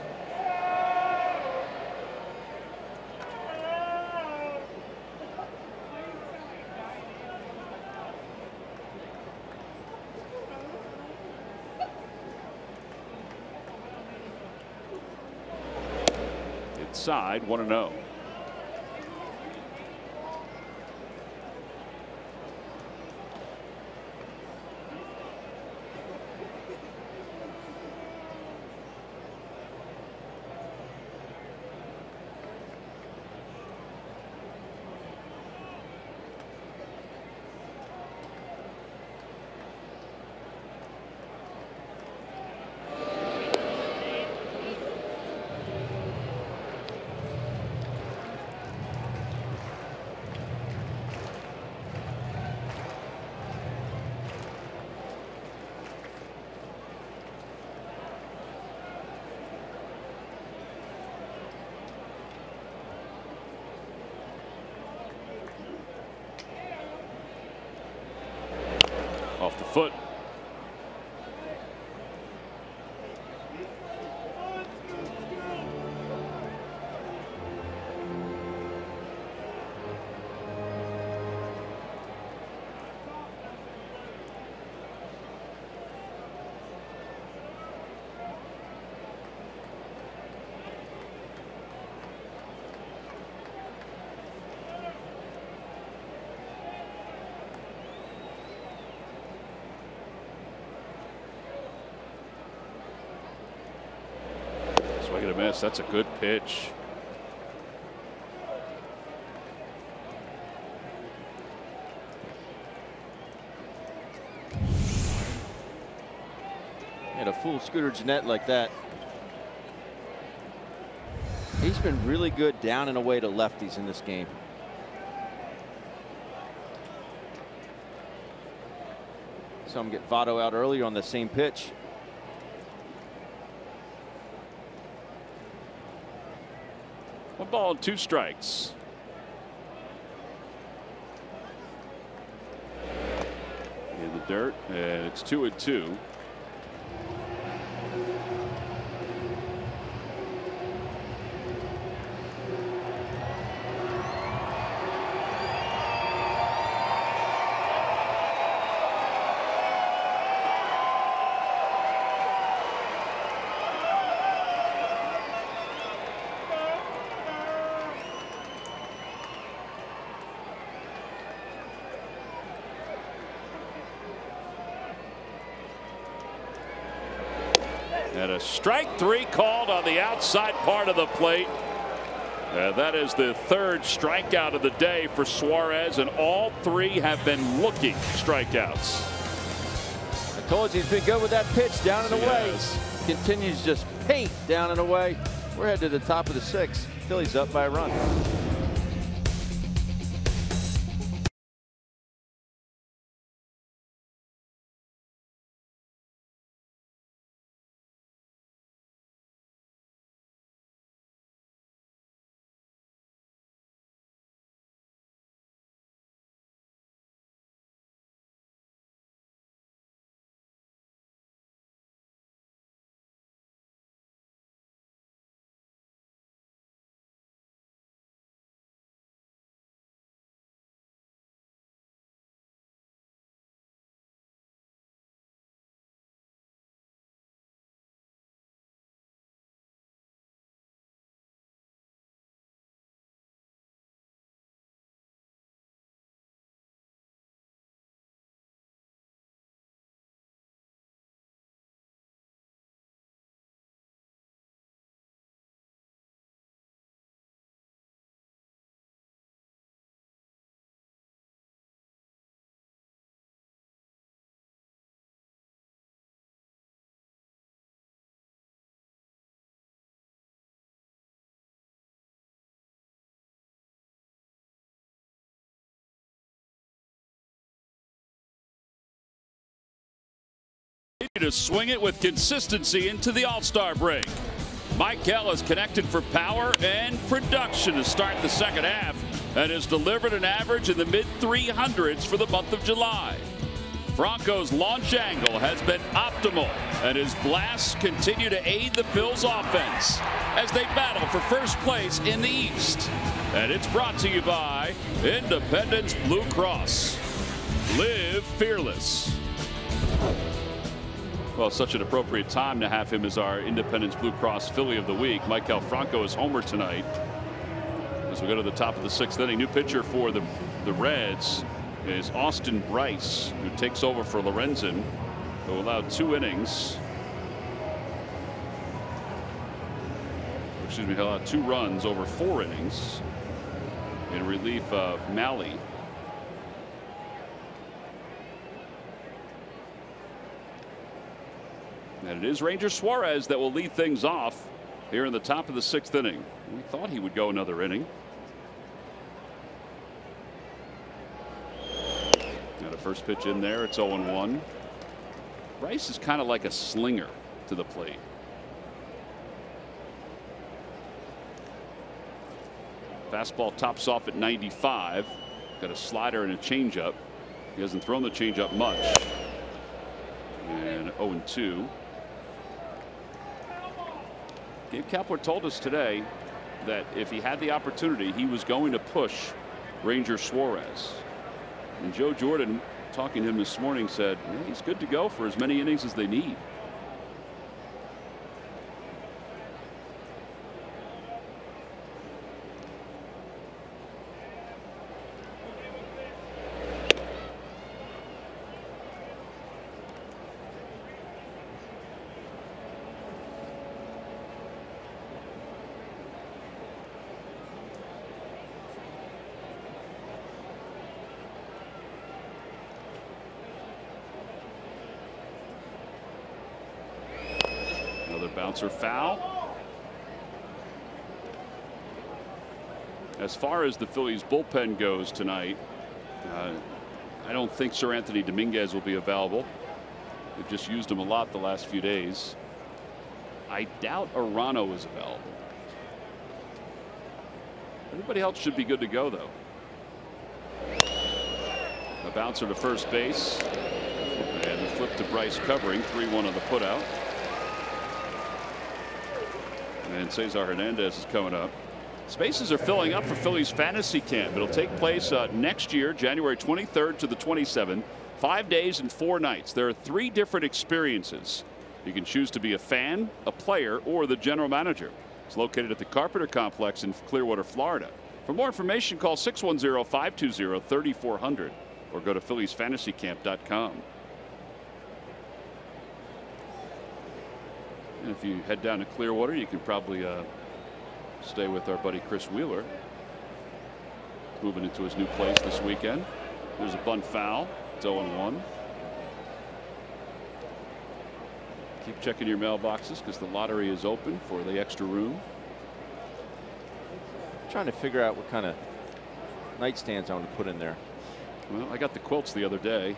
Inside, 1-0. Off the foot. Swing and a miss. That's a good pitch. And a full Scooter Gennett like that. He's been really good down and away to lefties in this game. Saw him get Votto out earlier on the same pitch. One ball and 2 strikes. In the dirt, and it's 2-2. And a strike 3 called on the outside part of the plate. And that is the third strikeout of the day for Suarez, and all 3 have been looking strikeouts. I told you he's been good with that pitch down and away. Continues just paint down and away. We're headed to the top of the 6th. Phillies up by a run. To swing it with consistency into the All-Star break. Michael is connected for power and production to start the second half and has delivered an average in the mid-300s for the month of July. Franco's launch angle has been optimal, and his blasts continue to aid the Phils offense as they battle for first place in the East. And it's brought to you by Independence Blue Cross. Live fearless. Well, such an appropriate time to have him as our Independence Blue Cross Philly of the week. Michael Franco is homer tonight as we go to the top of the 6th inning. New pitcher for the Reds is Austin Bryce, who takes over for Lorenzen, who allowed 2 innings. Excuse me, he allowed 2 runs over 4 innings in relief of Malley. And it is Ranger Suarez that will lead things off here in the top of the 6th inning. We thought he would go another inning. Got a first pitch in there. It's 0-1. Bryce is kind of like a slinger to the plate. Fastball tops off at 95. Got a slider and a changeup. He hasn't thrown the changeup much. And 0-2. Gabe Kapler told us today that if he had the opportunity, he was going to push Ranger Suarez. And Joe Jordan, talking to him this morning, said he's good to go for as many innings as they need. Bouncer foul. As far as the Phillies bullpen goes tonight, I don't think Sir Anthony Dominguez will be available. They've just used him a lot the last few days. I doubt Arano is available. Everybody else should be good to go, though. A bouncer to first base. And the flip to Bryce covering. 3-1 on the putout. And Cesar Hernandez is coming up. Spaces are filling up for Phillies fantasy camp. It'll take place next year, January 23rd to the 27th. 5 days and 4 nights. There are 3 different experiences. You can choose to be a fan, a player, or the general manager. It's located at the Carpenter Complex in Clearwater, Florida. For more information, call 610-520-3400 or go to PhilliesFantasyCamp.com. And if you head down to Clearwater, you can probably stay with our buddy Chris Wheeler. Moving into his new place this weekend. There's a bunt foul. It's 0-1. Keep checking your mailboxes because the lottery is open for the extra room. I'm trying to figure out what kind of nightstands I want to put in there. Well, I got the quilts the other day.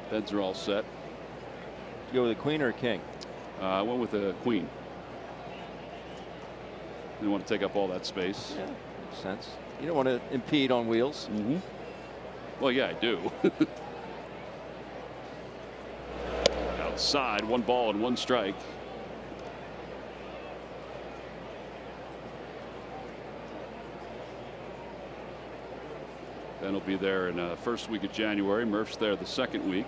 Beds are all set. You go with a queen or a king? I went with a queen. Didn't want to take up all that space. Yeah, makes sense. You don't want to impede on wheels. Mm-hmm. Well, yeah, I do. Outside, 1 ball and 1 strike. Ben will be there in the first week of January. Murph's there the second week.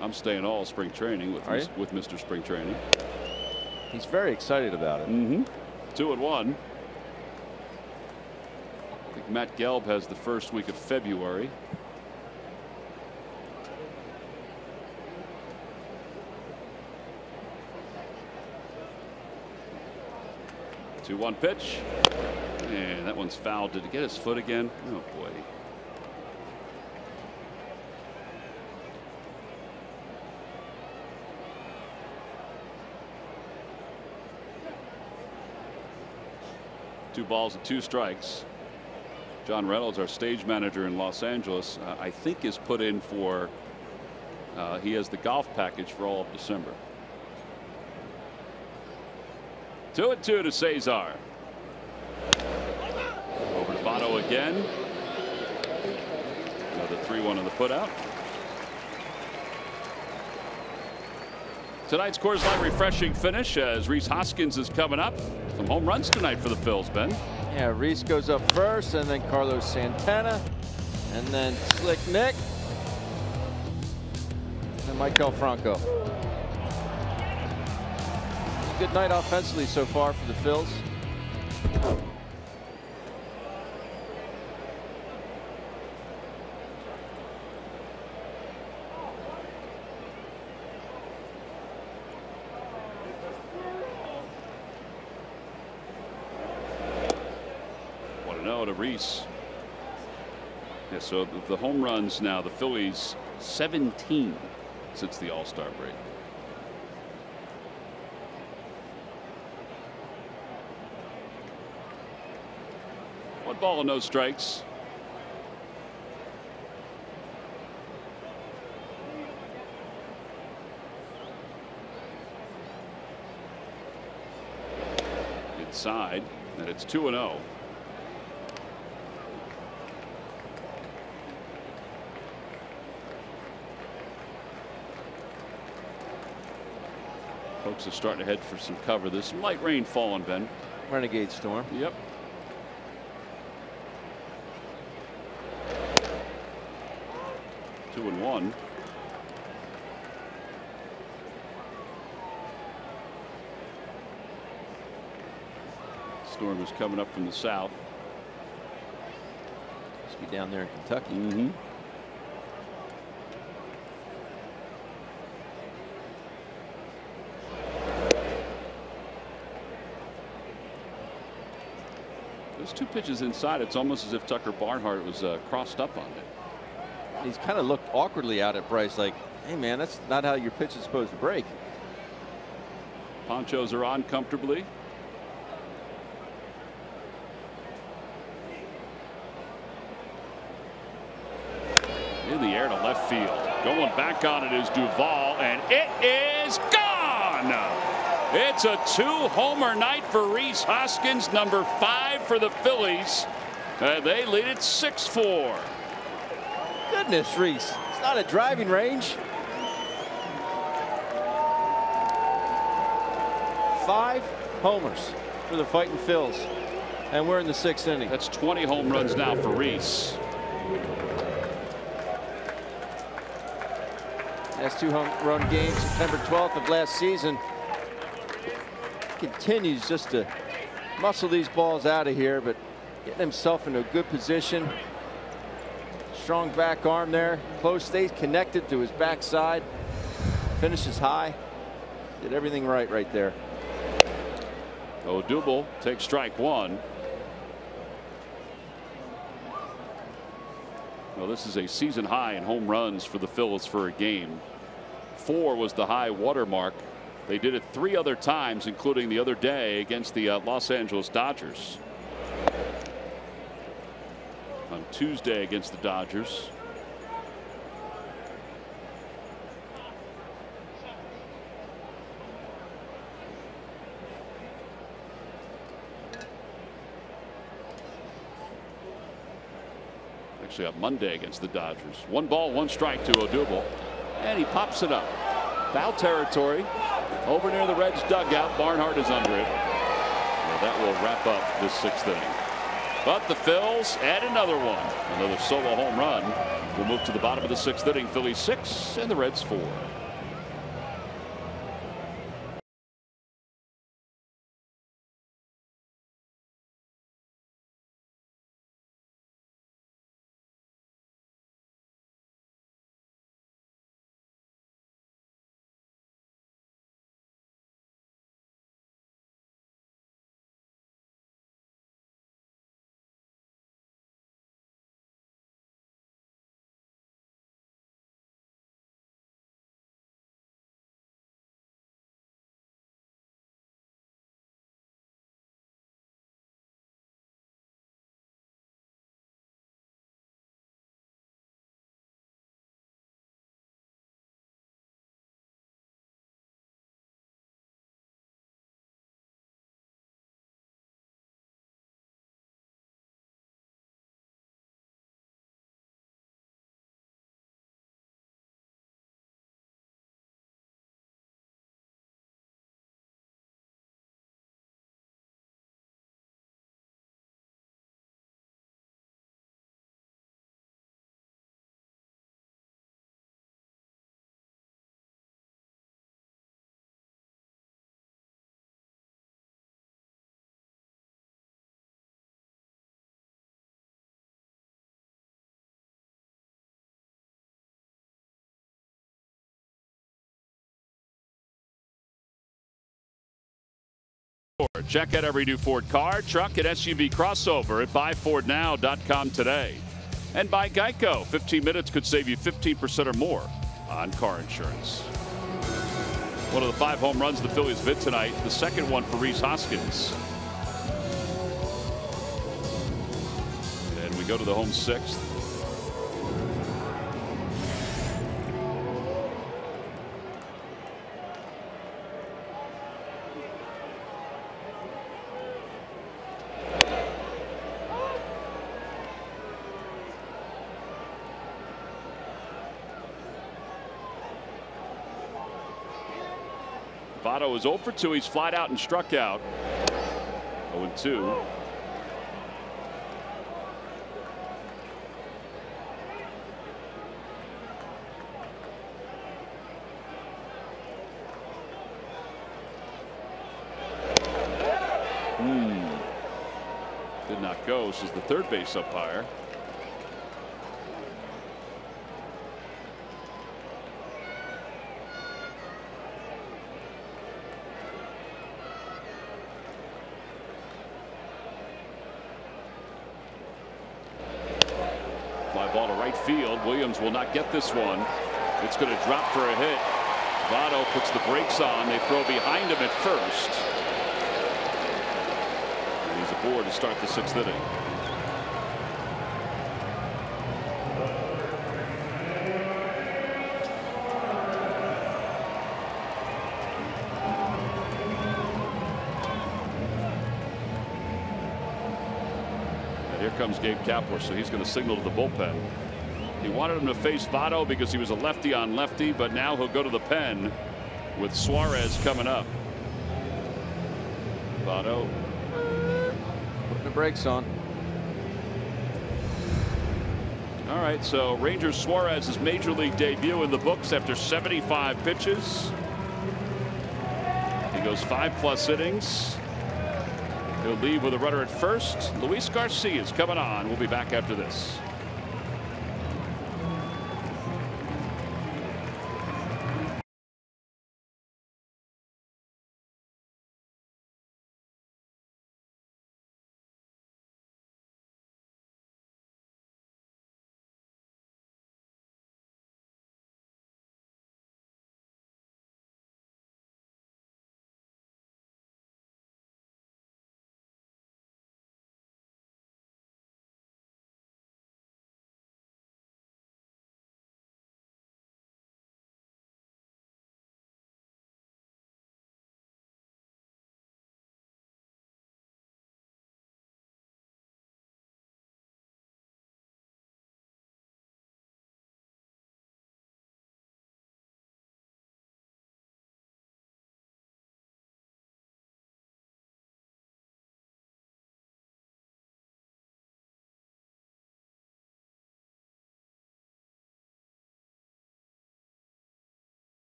I'm staying all spring training with Mr. Spring Training. He's very excited about it. Mm-hmm. 2-1. I think Matt Gelb has the first week of February. Two-one pitch, and that one's fouled. Did he get his foot again? Oh boy. Two balls and 2 strikes. John Reynolds, our stage manager in Los Angeles, I think is put in for. He has the golf package for all of December. 2-2 to Cesar. Over to Votto again. Another 3-1 on the putout. Tonight's Coors Light refreshing finish as Rhys Hoskins is coming up. Some home runs tonight for the Phils, Ben. Yeah, Rhys goes up first, and then Carlos Santana, and then Slick Nick, and Michael Franco. Good night offensively so far for the Phils. To Rhys. Yeah, so the home runs now, the Phillies 17 since the All-Star break. One ball and no strikes. Inside, and it's 2-0. Folks are starting to head for some cover. There's some light rain falling, Ben. Renegade storm. Yep. Two and one. Storm is coming up from the south. Must be down there in Kentucky. Mm-hmm. Those 2 pitches inside, it's almost as if Tucker Barnhart was crossed up on it. He's kind of looked awkwardly out at Bryce like, hey man, that's not how your pitch is supposed to break. Ponchos are on comfortably. In the air to left field. Going back on it is Duvall, and it is gone! It's a 2-homer night for Rhys Hoskins, number 5 for the Phillies. They lead it 6-4. Goodness, Rhys. It's not a driving range. 5 homers for the Fighting Phils. And we're in the 6th inning. That's 20 home runs now for Rhys. Last 2-run game, September 12th of last season. Continues just to muscle these balls out of here, but getting himself into a good position. Strong back arm there. Close, stays connected to his backside. Finishes high. Did everything right there. Odubel takes strike one. Well, this is a season high in home runs for the Phils for a game. 4 was the high watermark. They did it 3 other times, including the other day against the Los Angeles Dodgers. On Tuesday against the Dodgers. Actually on Monday against the Dodgers. 1 ball, 1 strike to Odubel. And he pops it up. Foul territory. Over near the Reds dugout. Barnhart is under it. Well, that will wrap up this 6th inning. But the Phils add another one. Another solo home run. We'll move to the bottom of the 6th inning. Phillies 6 and the Reds 4. Check out every new Ford car, truck, and SUV crossover at buyfordnow.com today. And by Geico, 15 minutes could save you 15% or more on car insurance. One of the 5 home runs the Phillies hit tonight, the second one for Rhys Hoskins. And we go to the home 6th. Votto is 0 for 2. He's flied out and struck out. 0-2. Did not go. This is the third base umpire. Ball to right field. Williams will not get this one. It's going to drop for a hit. Votto puts the brakes on. They throw behind him at first. And he's aboard to start the 6th inning. Here comes Gabe Kapler, so he's going to signal to the bullpen. He wanted him to face Votto because he was a lefty on lefty, but now he'll go to the pen with Suarez coming up. Votto putting the brakes on. All right, so Rangers Suarez's major league debut in the books after 75 pitches. He goes 5+ innings. He'll leave with a runner at first. Luis Garcia is coming on. We'll be back after this.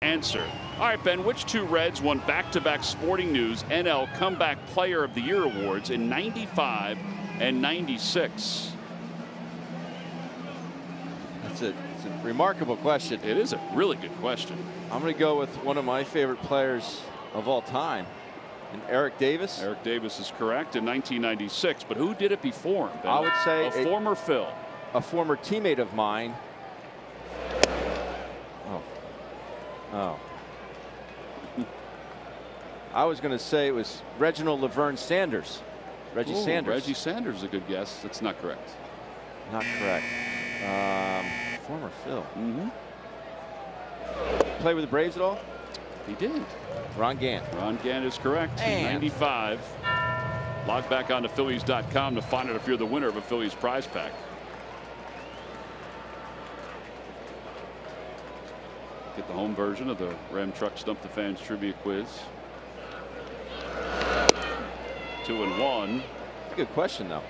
answer. All right, Ben, which two Reds won back-to-back Sporting News NL Comeback Player of the Year awards in '95 and '96? It's a remarkable question. It is a really good question. I'm going to go with one of my favorite players of all time, and Eric Davis. Eric Davis is correct in 1996, but who did it before him, Ben? I would say a former Phil. A former teammate of mine. Oh. I was going to say it was Reginald Laverne Sanders. Reggie Sanders. Reggie Sanders is a good guess. That's not correct. Not correct. Former Phil. Mm-hmm. Play with the Braves at all? He did. Ron Gant. Ron Gant is correct. In '95. Log back on to Phillies.com to find out if you're the winner of a Phillies prize pack. Get the home version of the Ram Truck Stump the Fans trivia quiz. 2-1. Good question, though.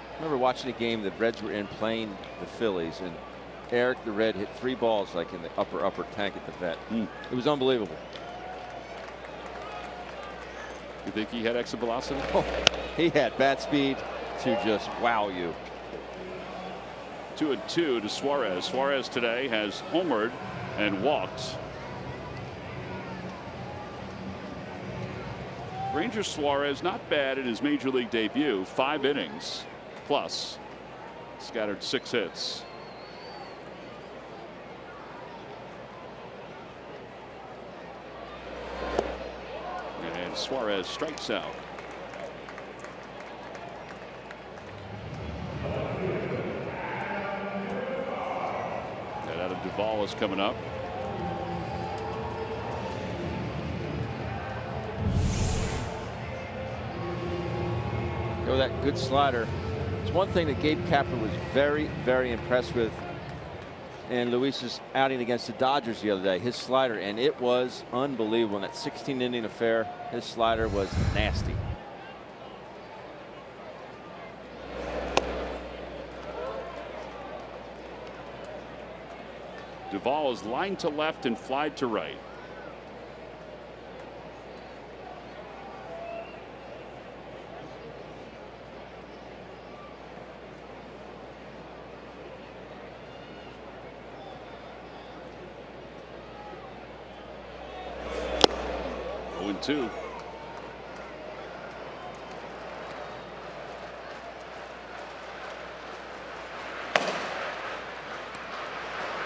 I remember watching a game that Reds were in playing the Phillies, and Eric the Red hit 3 balls like in the upper tank at the vet. It was unbelievable. You think he had exit velocity? Oh, he had bat speed to just wow you. 2-2 to Suarez. Suarez today has homered and walked. Ranger Suarez not bad in his major league debut. 5 innings plus. Scattered 6 hits. And Suarez strikes out. And Adam Duvall is coming up. Go that good slider. It's one thing that Gabe Kapler was very, very impressed with in Luis's outing against the Dodgers the other day. His slider, and it was unbelievable in that 16-inning affair. His slider was nasty. Duvall is lined to left and flied to right. Two.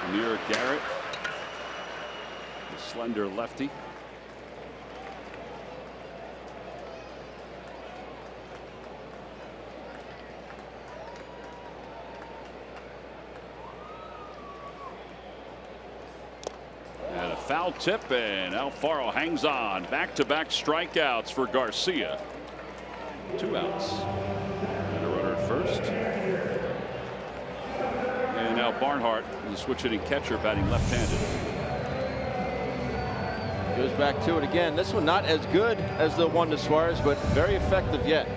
Amir Garrett, the slender lefty. And a foul tip, and Alfaro hangs on. Back-to-back strikeouts for Garcia. 2 outs. And a runner at first. And now Barnhart, the switch hitting catcher, batting left-handed. Goes back to it again. This one not as good as the one to Suarez, but very effective yet.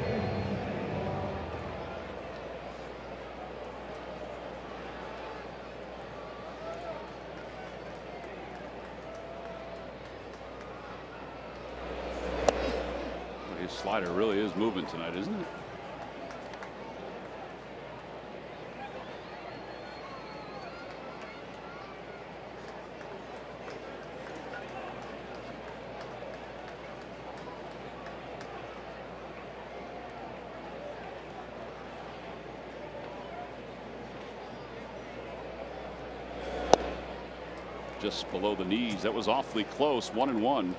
His slider really is moving tonight, isn't it? Just below the knees. That was awfully close. 1-1.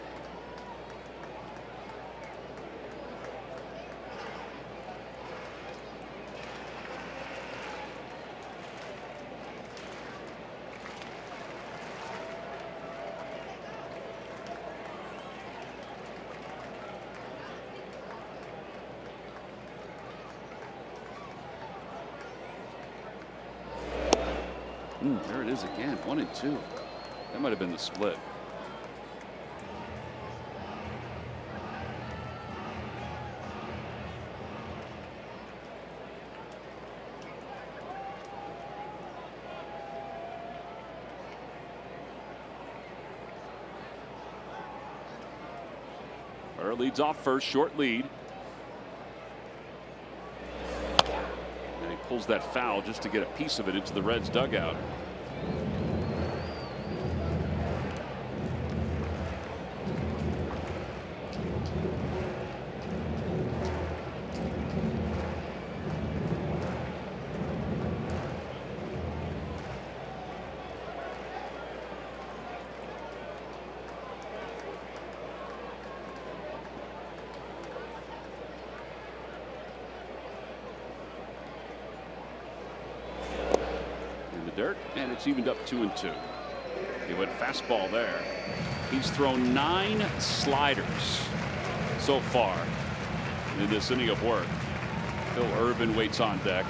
There it is again. 1-2. That might have been the split. Suarez leads off first, short lead. And he pulls that foul just to get a piece of it into the Reds dugout. Dirt, and it's evened up 2-2. He went fastball there. He's thrown 9 sliders so far in this inning of work. Phil Irvin waits on deck.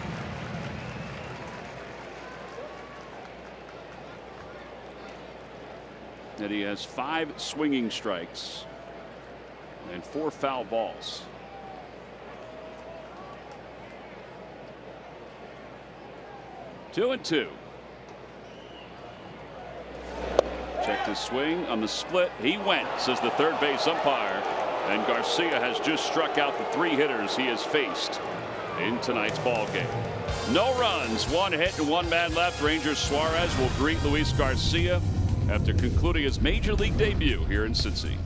And he has 5 swinging strikes and 4 foul balls. Two and two. Checked his swing on the split. He went, says the third base umpire. And Garcia has just struck out the 3 hitters he has faced in tonight's ball game. No runs, 1 hit and 1 man left. Rangers Suarez will greet Luis Garcia after concluding his major league debut here in Cincy.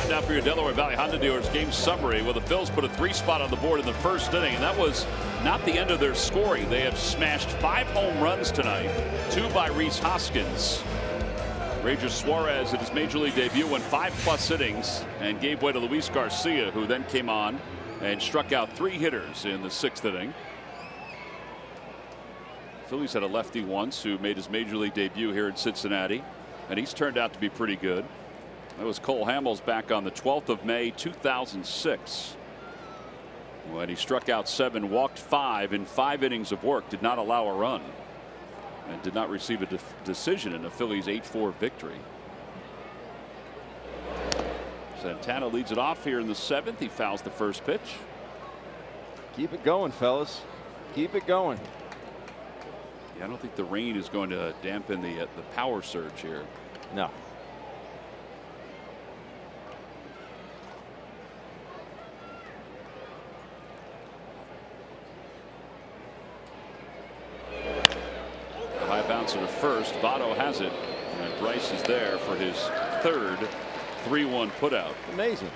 Now for your Delaware Valley Honda dealers game summary. Well, the Phils put a 3 spot on the board in the first inning, and that was not the end of their scoring. They have smashed 5 home runs tonight, 2 by Rhys Hoskins. Rangers Suarez at his major league debut went 5+ innings and gave way to Luis Garcia, who then came on and struck out 3 hitters in the 6th inning. Phillies had a lefty once who made his major league debut here in Cincinnati, and he's turned out to be pretty good. That was Cole Hamels back on the 12th of May 2006 when he struck out 7, walked 5 in 5 innings of work, did not allow a run, and did not receive a decision in the Phillies' 8-4 victory. Santana leads it off here in the 7th. He fouls the first pitch. Keep it going, fellas. Keep it going. Yeah, I don't think the rain is going to dampen the power surge here. No. High bounce to first. Votto has it, and Bryce is there for his 3rd 3-1 putout. Amazing.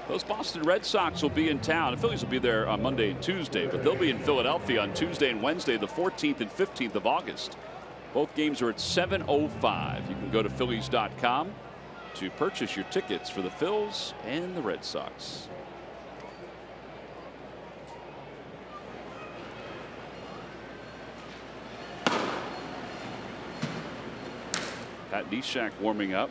Those Boston Red Sox will be in town. The Phillies will be there on Monday and Tuesday, but they'll be in Philadelphia on Tuesday and Wednesday, the 14th and 15th of August. Both games are at 7:05. You can go to Phillies.com to purchase your tickets for the Phils and the Red Sox. Pat Neshek warming up.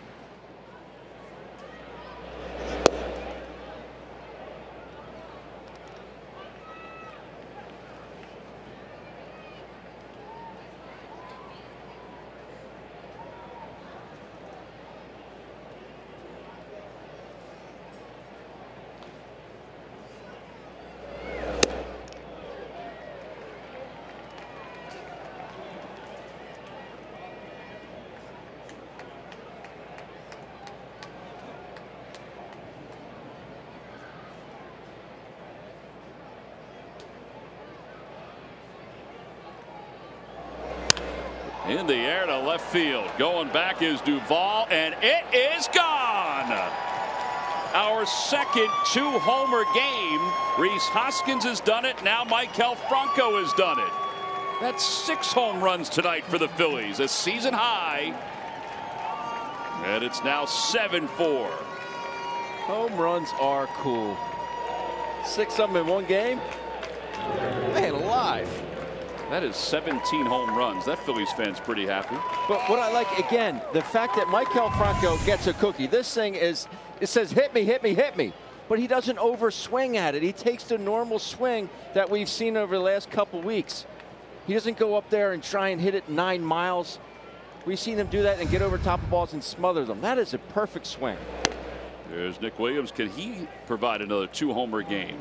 In the air to left field. Going back is Duvall, and it is gone. Our second two-homer game. Rhys Hoskins has done it. Now Maikel Franco has done it. That's 6 home runs tonight for the Phillies, a season high. And it's now 7-4. Home runs are cool. 6 of them in one game? Man alive. That is 17 home runs. That Phillies fan's pretty happy. But what I like, again, the fact that Maikel Franco gets a cookie. This thing is, it says hit me, hit me, hit me. But he doesn't overswing at it. He takes the normal swing that we've seen over the last couple weeks. He doesn't go up there and try and hit it 9 miles. We've seen him do that and get over top of balls and smother them. That is a perfect swing. There's Nick Williams. Can he provide another 2-homer game?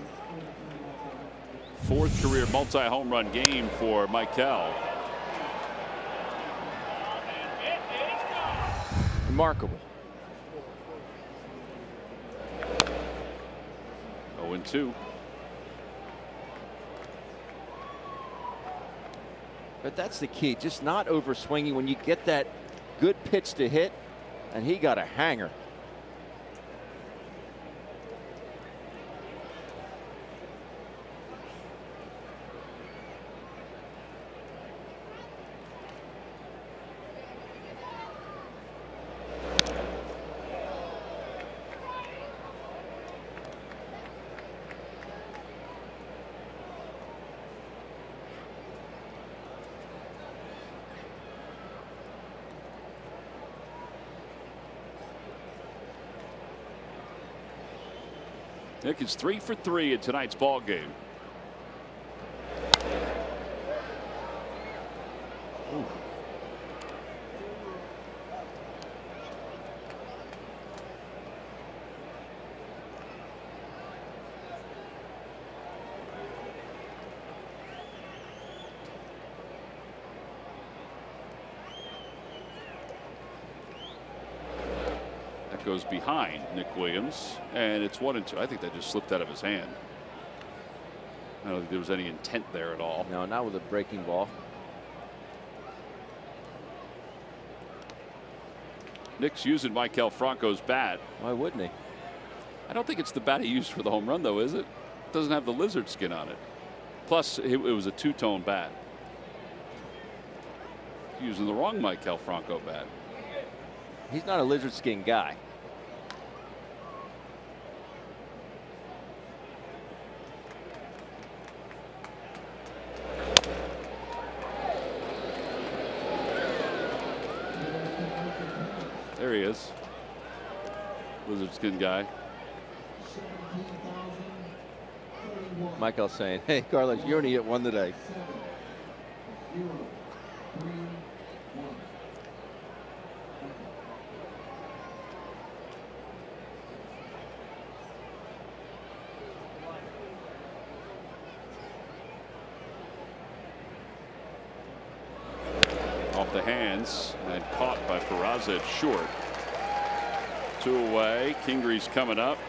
4th career multi-home run game for Maikel. Remarkable. 0-2. But that's the key, just not overswinging when you get that good pitch to hit, and he got a hanger. Nick is 3 for 3 in tonight's ball game. Goes behind Nick Williams, and it's 1-2. I think that just slipped out of his hand. I don't think there was any intent there at all. No, not with a breaking ball. Nick's using Maikel Franco's bat. Why wouldn't he? I don't think it's the bat he used for the home run, though, is it? It doesn't have the lizard skin on it. Plus, it was a 2-tone bat. Using the wrong Maikel Franco bat. He's not a lizard skin guy. There he is. Lizard skin guy. Maikel's saying, hey, Carlos, you only hit 1 today. Off the hands and caught by Peraza at short. 2 away. Kingree's coming up.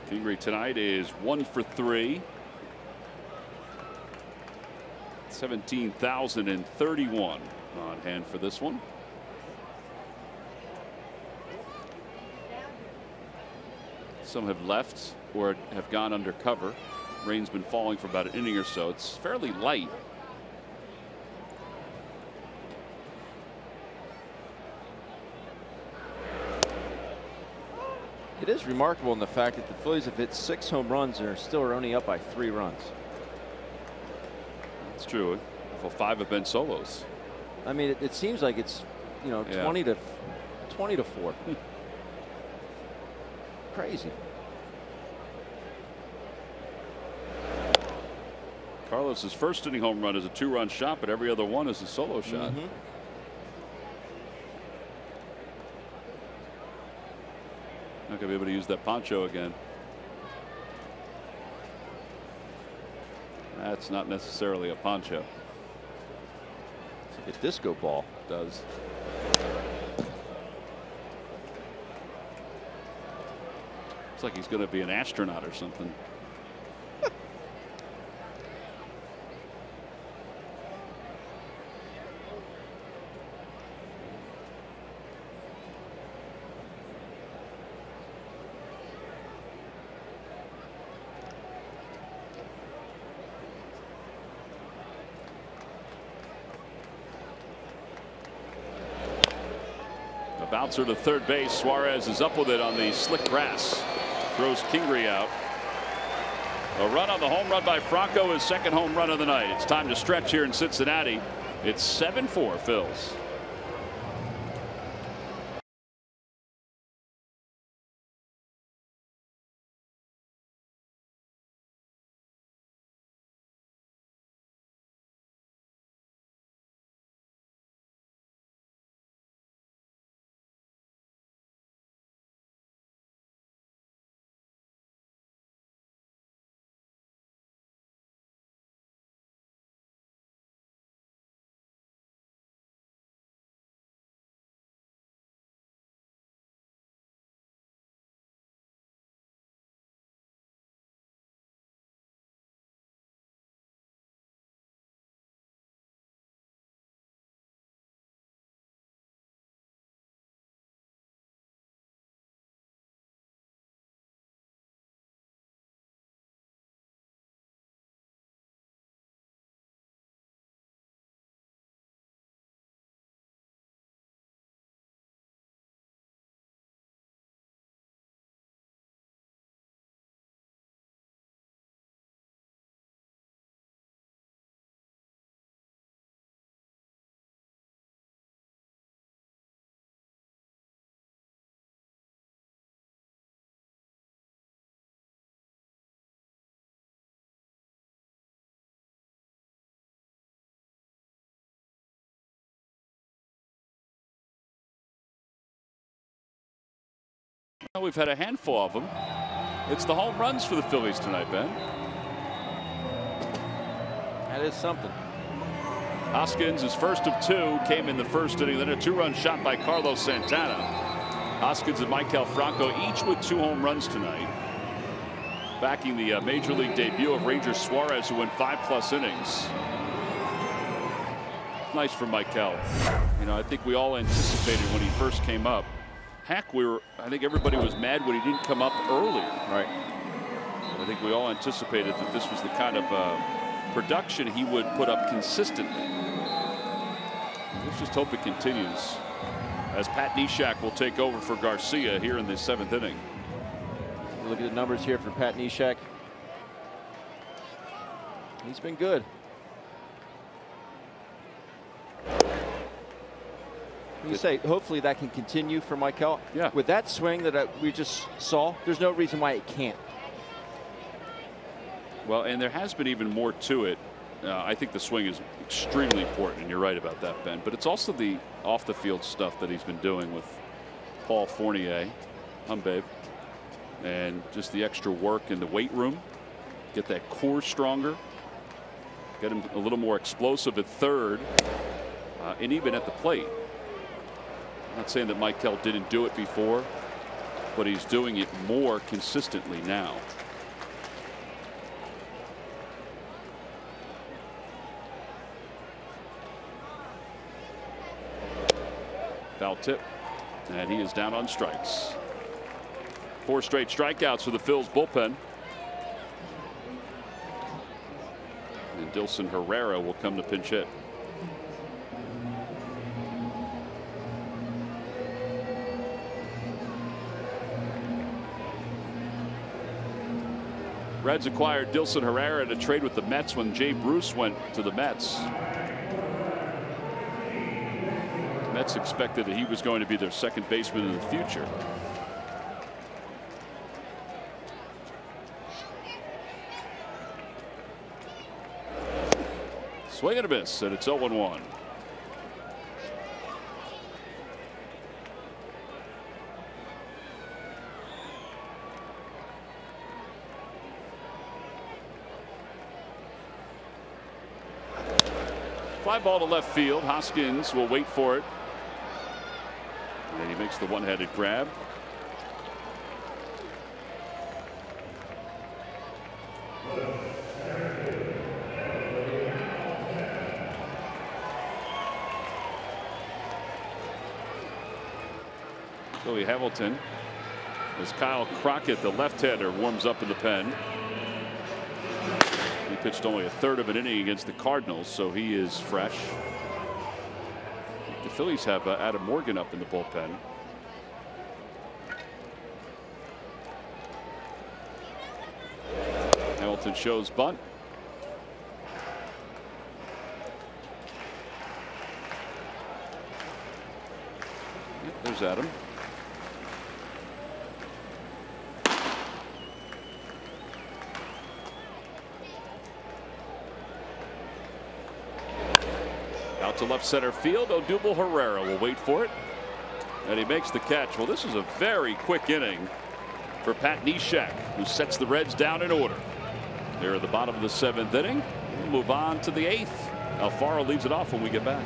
Kingree tonight is 1 for 3. 17,031 on hand for this one. Some have left or have gone undercover. Rain's been falling for about an inning or so. It's fairly light. It is remarkable in the fact that the Phillies have hit 6 home runs and are still only up by 3 runs. That's true. Well, 5 have been solos. I mean, it seems like it's, you know, Yeah. 20 to 4. Crazy. Carlos's first inning home run is a 2-run shot, but every other one is a solo shot. Not gonna be able to use that poncho again. That's not necessarily a poncho. It's like a disco ball. It does. Looks like he's gonna be an astronaut or something. Bouncer to third base. Suarez is up with it on the slick grass. Throws Kingery out. A run on the home run by Franco, his second home run of the night. It's time to stretch here in Cincinnati. It's 7-4 Phils. We've had a handful of them. It's the home runs for the Phillies tonight, Ben. That is something. Hoskins, his first of 2, came in the first inning. Then a 2-run shot by Carlos Santana. Hoskins and Maikel Franco each with 2 home runs tonight. Backing the major league debut of Ranger Suarez, who went 5+ innings. Nice for Maikel. You know, I think we all anticipated when he first came up. Heck, I think everybody was mad when he didn't come up earlier. Right. I think we all anticipated that this was the kind of production he would put up consistently. Let's just hope it continues as Pat Neshek will take over for Garcia here in the 7th inning. Look at the numbers here for Pat Neshek. He's been good. You say hopefully that can continue for Maikel. Yeah. With that swing that we just saw, there's no reason why it can't. Well, and there has been even more to it. I think the swing is extremely important, and you're right about that, Ben. But it's also the off-the-field stuff that he's been doing with Paul Fournier, babe, and just the extra work in the weight room. Get that core stronger. Get him a little more explosive at third, and even at the plate. I'm not saying that Maikel didn't do it before, but he's doing it more consistently now. Foul tip, and he is down on strikes. 4 straight strikeouts for the Phils bullpen. And Dilson Herrera will come to pinch hit. Reds acquired Dilson Herrera in a trade with the Mets when Jay Bruce went to the Mets. Mets expected that he was going to be their second baseman in the future. Swing and a miss, and it's 0-1. Fly ball to left field. Hoskins will wait for it. And then he makes the one-handed grab. Billy Hamilton, as Kyle Crockett, the left-hander, warms up in the pen. He pitched only a third of an inning against the Cardinals, so he is fresh. The Phillies have Adam Morgan up in the bullpen. Hamilton shows bunt. Yep, there's Adam. Out to left center field. Odubel Herrera will wait for it. And he makes the catch. Well, this is a very quick inning for Pat Neshek, who sets the Reds down in order. They're at the bottom of the 7th inning. We'll move on to the 8th. Alfaro leads it off when we get back.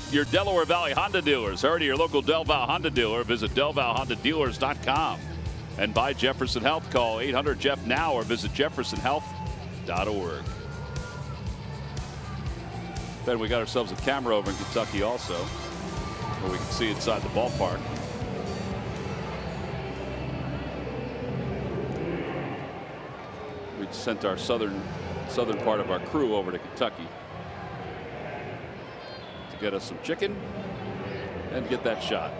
Your Delaware Valley Honda dealers. Hurry to your local Del Val Honda dealer. Visit DelValHondaDealers.com. And by Jefferson Health, call 800-JEFF-NOW or visit jeffersonhealth.org. Then we got ourselves a camera over in Kentucky also, where we can see inside the ballpark. We sent our southern part of our crew over to Kentucky to get us some chicken and get that shot.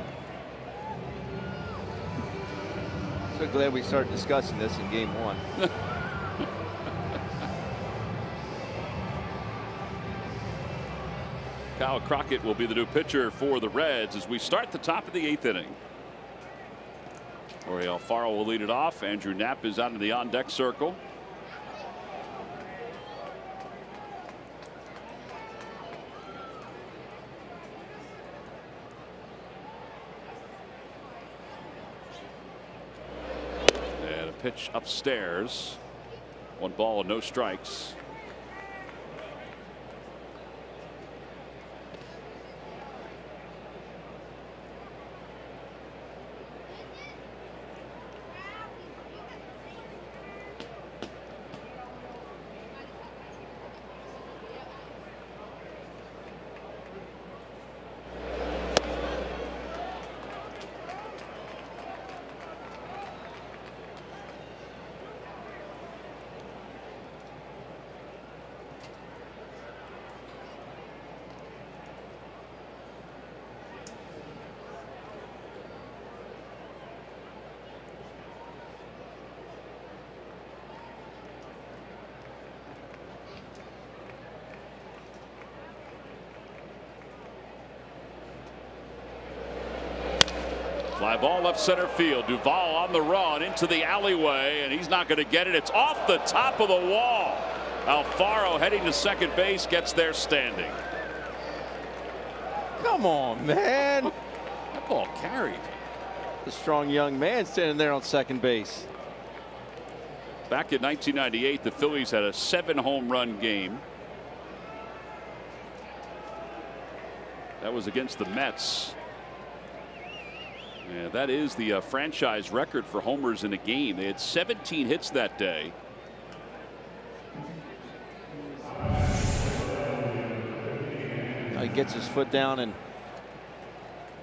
So glad we started discussing this in game 1. Kyle Crockett will be the new pitcher for the Reds as we start the top of the 8th inning. Jorge Alfaro will lead it off. Andrew Knapp is out in the on-deck circle. And a pitch upstairs. 1 ball and no strikes. Fly ball left center field. Duvall on the run into the alleyway, and he's not going to get it. It's off the top of the wall. Alfaro heading to second base, gets there standing. Come on, man. That ball carried. The strong young man standing there on second base. Back in 1998, the Phillies had a 7-home run game. That was against the Mets. Yeah, that is the franchise record for homers in a game. They had 17 hits that day. He gets his foot down and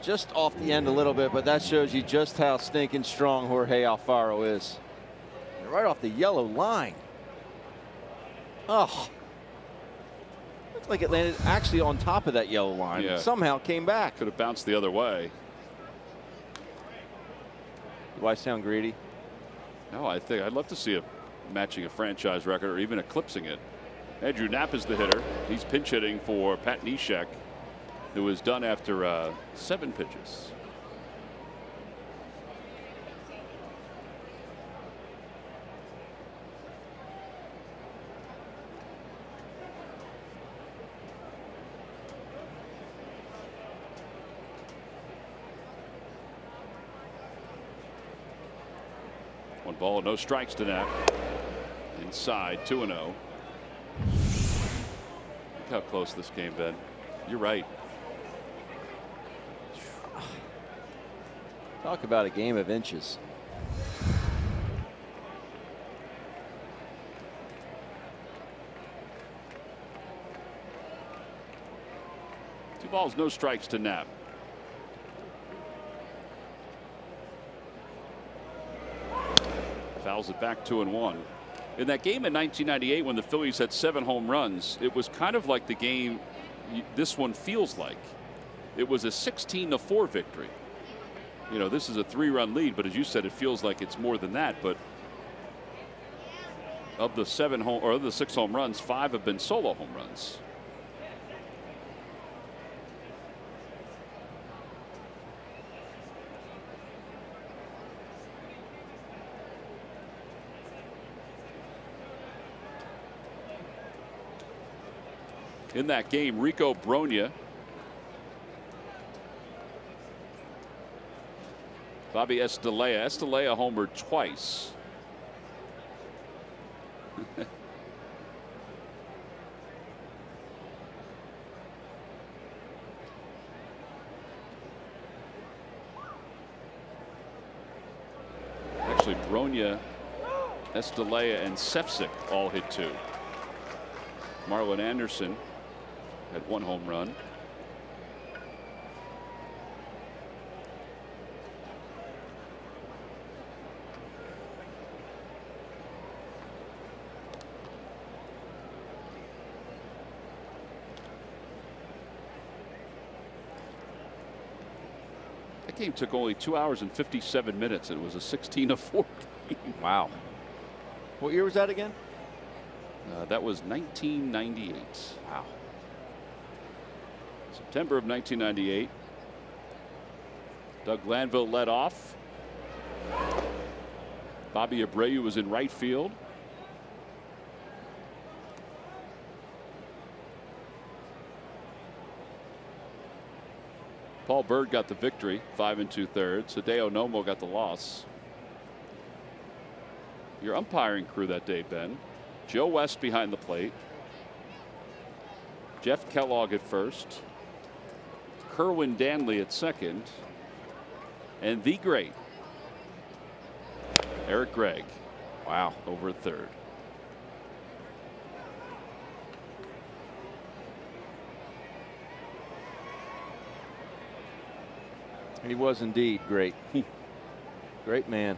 just off the end a little bit, but that shows you just how stinking strong Jorge Alfaro is. Right off the yellow line. Oh. Looks like it landed actually on top of that yellow line. Yeah. Somehow came back. Could have bounced the other way. Do I sound greedy? No, I think I'd love to see it matching a franchise record or even eclipsing it. Andrew Knapp is the hitter. He's pinch hitting for Pat Neshek, who was done after 7 pitches. One ball, no strikes to Knapp. Inside, 2-0. Look how close this game, Ben. You're right. Talk about a game of inches. Two balls, no strikes to Knapp. Fouls it back 2-1. In that game in 1998, when the Phillies had 7 home runs, it was kind of like the game this one feels like. It was a 16-4 victory. You know, this is a 3-run lead, but as you said, it feels like it's more than that. But of the 6 home runs, 5 have been solo home runs. In that game, Rico Brogna, Bobby Estelea. Estelea homered twice. Actually, Brogna, Estelea, and Sefcik all hit 2. Marlon Anderson had 1 home run. That game took only 2 hours and 57 minutes. It was a 16-4 game. Wow. What year was that again? That was 1998. Wow. September of 1998. Doug Glanville led off. Bobby Abreu was in right field. Paul Bird got the victory, 5 2/3. Hideo Nomo got the loss. Your umpiring crew that day, Ben. Joe West behind the plate. Jeff Kellogg at first. Kerwin Danley at second. And the great Eric Gregg. Wow, over at third. He was indeed great. Great man.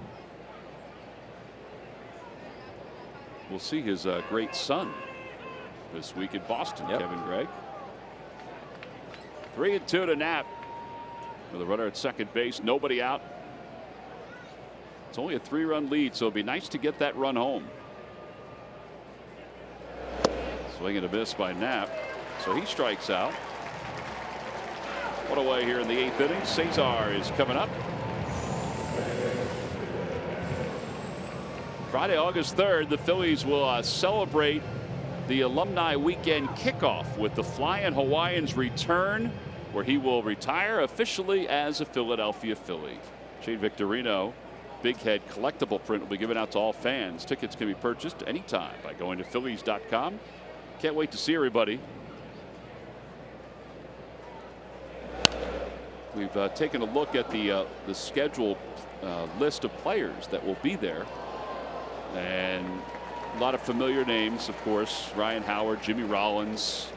We'll see his great son this week in Boston, Kevin Gregg. 3-2 to Knapp with a runner at second base, nobody out. It's only a 3-run lead, so it'd be nice to get that run home. Swing and a miss by Knapp, so he strikes out. One away here in the 8th inning. Cesar is coming up. Friday, August 3rd, the Phillies will celebrate the alumni weekend kickoff with the Flying Hawaiians return, where he will retire officially as a Philadelphia Philly. Shane Victorino, Big Head collectible print will be given out to all fans. Tickets can be purchased anytime by going to Phillies.com. Can't wait to see everybody. We've taken a look at the scheduled list of players that will be there, and a lot of familiar names, of course. Ryan Howard, Jimmy Rollins,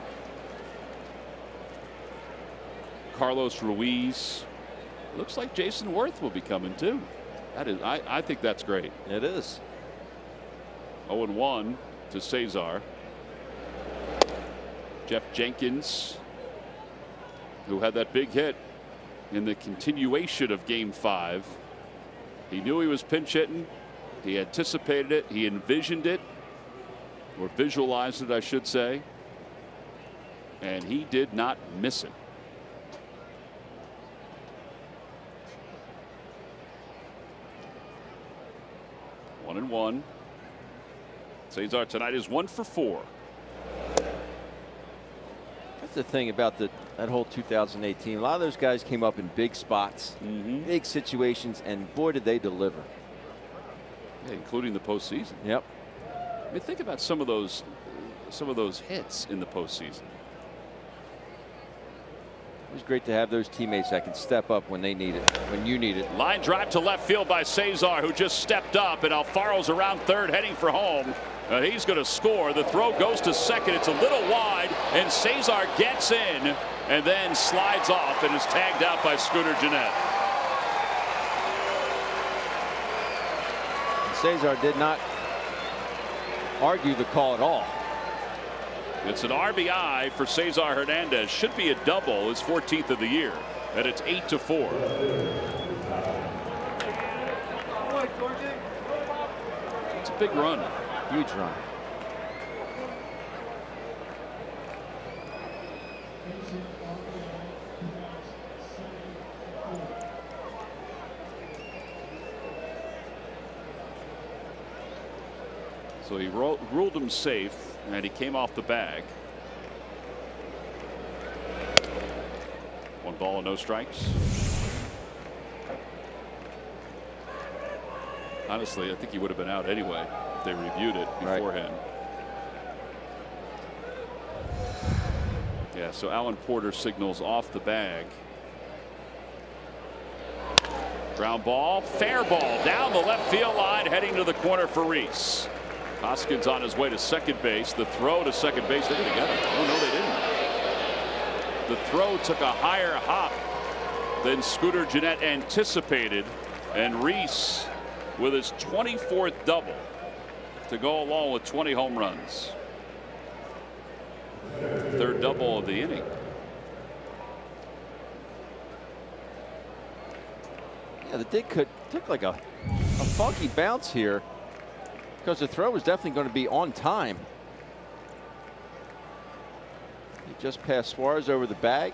Carlos Ruiz. Looks like Jason Worth will be coming too. That is, I think that's great. It is. 0-1 to Cesar. Jeff Jenkins, who had that big hit in the continuation of Game 5. He knew he was pinch hitting. He anticipated it. He envisioned it, or visualized it, I should say. And he did not miss it. One and one. Cesar tonight is 1 for 4. That's the thing about that whole 2018. A lot of those guys came up in big spots, big situations, and boy, did they deliver. Yeah, including the postseason. Yep. I mean, think about some of those hits in the postseason. It was great to have those teammates that can step up when they need it, when you need it. Line drive to left field by Cesar, who just stepped up, and Alfaro's around third heading for home. He's going to score. The throw goes to second. It's a little wide, and Cesar gets in and then slides off and is tagged out by Scooter Gennett. Cesar did not argue the call at all. It's an RBI for Cesar Hernandez. Should be a double, his 14th of the year, and it's 8-4. It's a big run. Huge run. So he ruled him safe, and he came off the bag. 1 ball and no strikes. Honestly, I think he would have been out anyway if they reviewed it beforehand. Yeah, so Alan Porter signals off the bag. Ground ball, fair ball down the left field line, heading to the corner for Reese. Hoskins on his way to second base. The throw to second base. They didn't get it. Oh, no, they didn't. The throw took a higher hop than Scooter Gennett anticipated. And Reese with his 24th double to go along with 20 home runs. Third double of the inning. Yeah, the dig took like a funky bounce here, because the throw was definitely going to be on time. He just passed Suarez over the bag.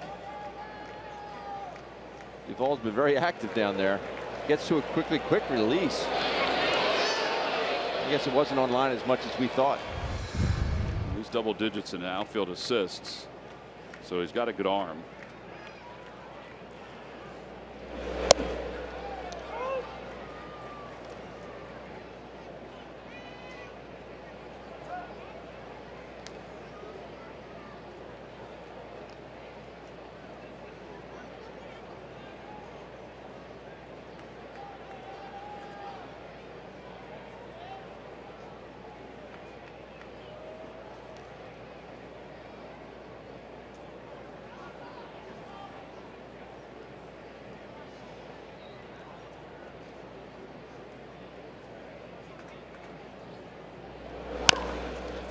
Duvall's been very active down there. Gets to a quick release. I guess it wasn't online as much as we thought. He's double digits in outfield assists, so he's got a good arm.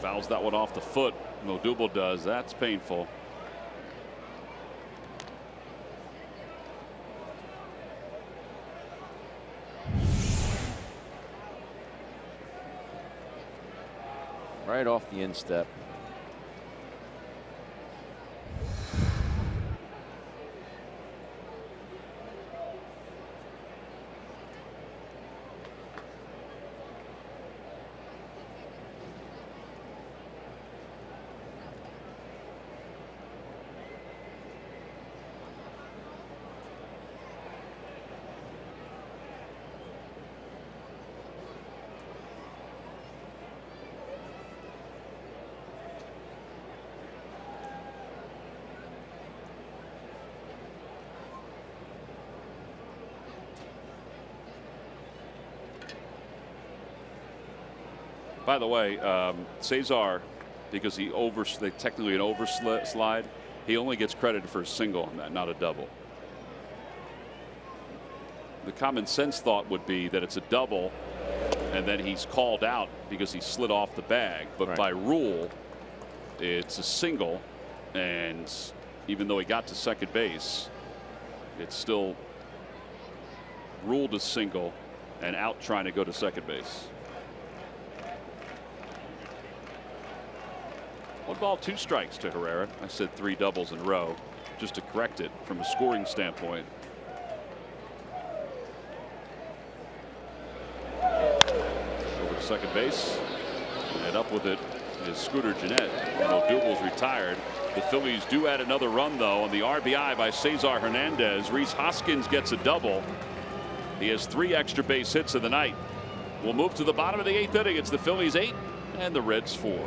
Fouls that one off the foot. Modubel does. That's painful. Right off the instep. By the way, Cesar, because they technically an overslide, he only gets credited for a single on that, not a double. The common sense thought would be that it's a double and then he's called out because he slid off the bag. But right. By rule, it's a single, and even though he got to second base, it's still ruled a single and out trying to go to second base. 1 ball, 2 strikes to Herrera. I said 3 doubles in a row just to correct it from a scoring standpoint. Over to second base, and up with it is Scooter Gennett. Although Double's retired. The Phillies do add another run, though, on the RBI by Cesar Hernandez. Rhys Hoskins gets a double. He has 3 extra base hits of the night. We'll move to the bottom of the 8th inning. It's the Phillies 8 and the Reds 4.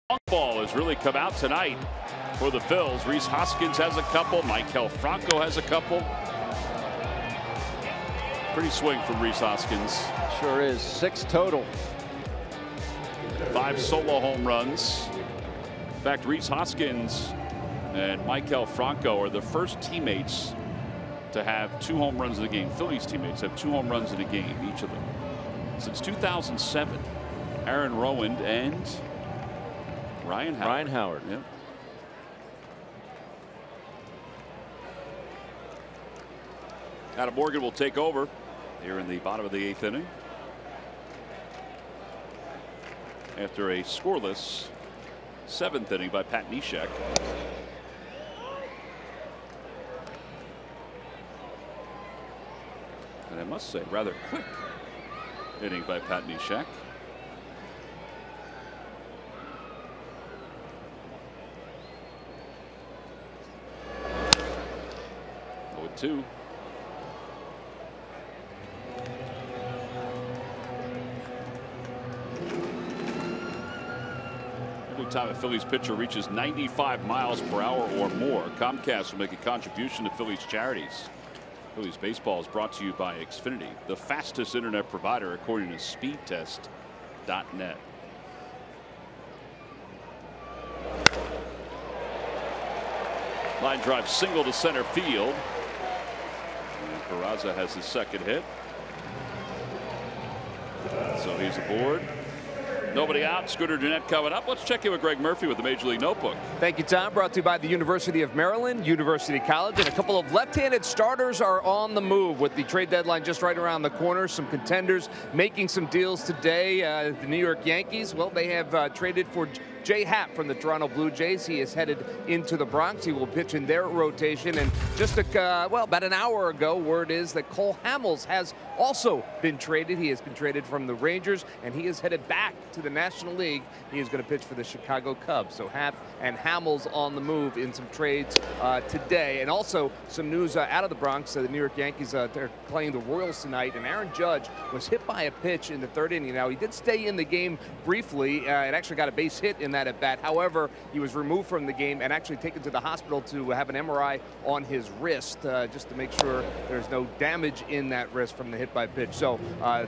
Long ball has really come out tonight for the Phils. Rhys Hoskins has a couple. Franco has a couple. Pretty swing from Rhys Hoskins. Sure is. 6 total. 5 solo home runs. In fact, Rhys Hoskins and Franco are the first teammates to have 2 home runs in a game. Phillies teammates have 2 home runs in a game, each of them, since 2007. Aaron Rowand and Ryan Howard. Yep. Adam Morgan will take over here in the bottom of the 8th inning after a scoreless 7th inning by Pat Neshek. And I must say, rather quick inning by Pat Neshek. Two. Every time a Phillies pitcher reaches 95 miles per hour or more, Comcast will make a contribution to Phillies charities. Phillies baseball is brought to you by Xfinity, the fastest internet provider according to speedtest.net. Line drive single to center field. Peraza has his second hit. So he's aboard. Nobody out. Scooter Gennett coming up. Let's check in with Greg Murphy with the Major League Notebook. Thank you, Tom. Brought to you by the University of Maryland, University College, and a couple of left-handed starters are on the move with the trade deadline just right around the corner. Some contenders making some deals today. The New York Yankees, well, they have traded for Jay Happ from the Toronto Blue Jays. He is headed into the Bronx. He will pitch in their rotation. And just about an hour ago, word is that Cole Hamels has also been traded. He has been traded from the Rangers, and he is headed back to the National League. He is going to pitch for the Chicago Cubs. So Happ and Hamels on the move in some trades today. And also some news out of the Bronx. The New York Yankees, they're playing the Royals tonight, and Aaron Judge was hit by a pitch in the third inning. Now, he did stay in the game briefly. It actually got a base hit in that at bat. However, he was removed from the game and actually taken to the hospital to have an MRI on his wrist, just to make sure there's no damage in that wrist from the hit by pitch. So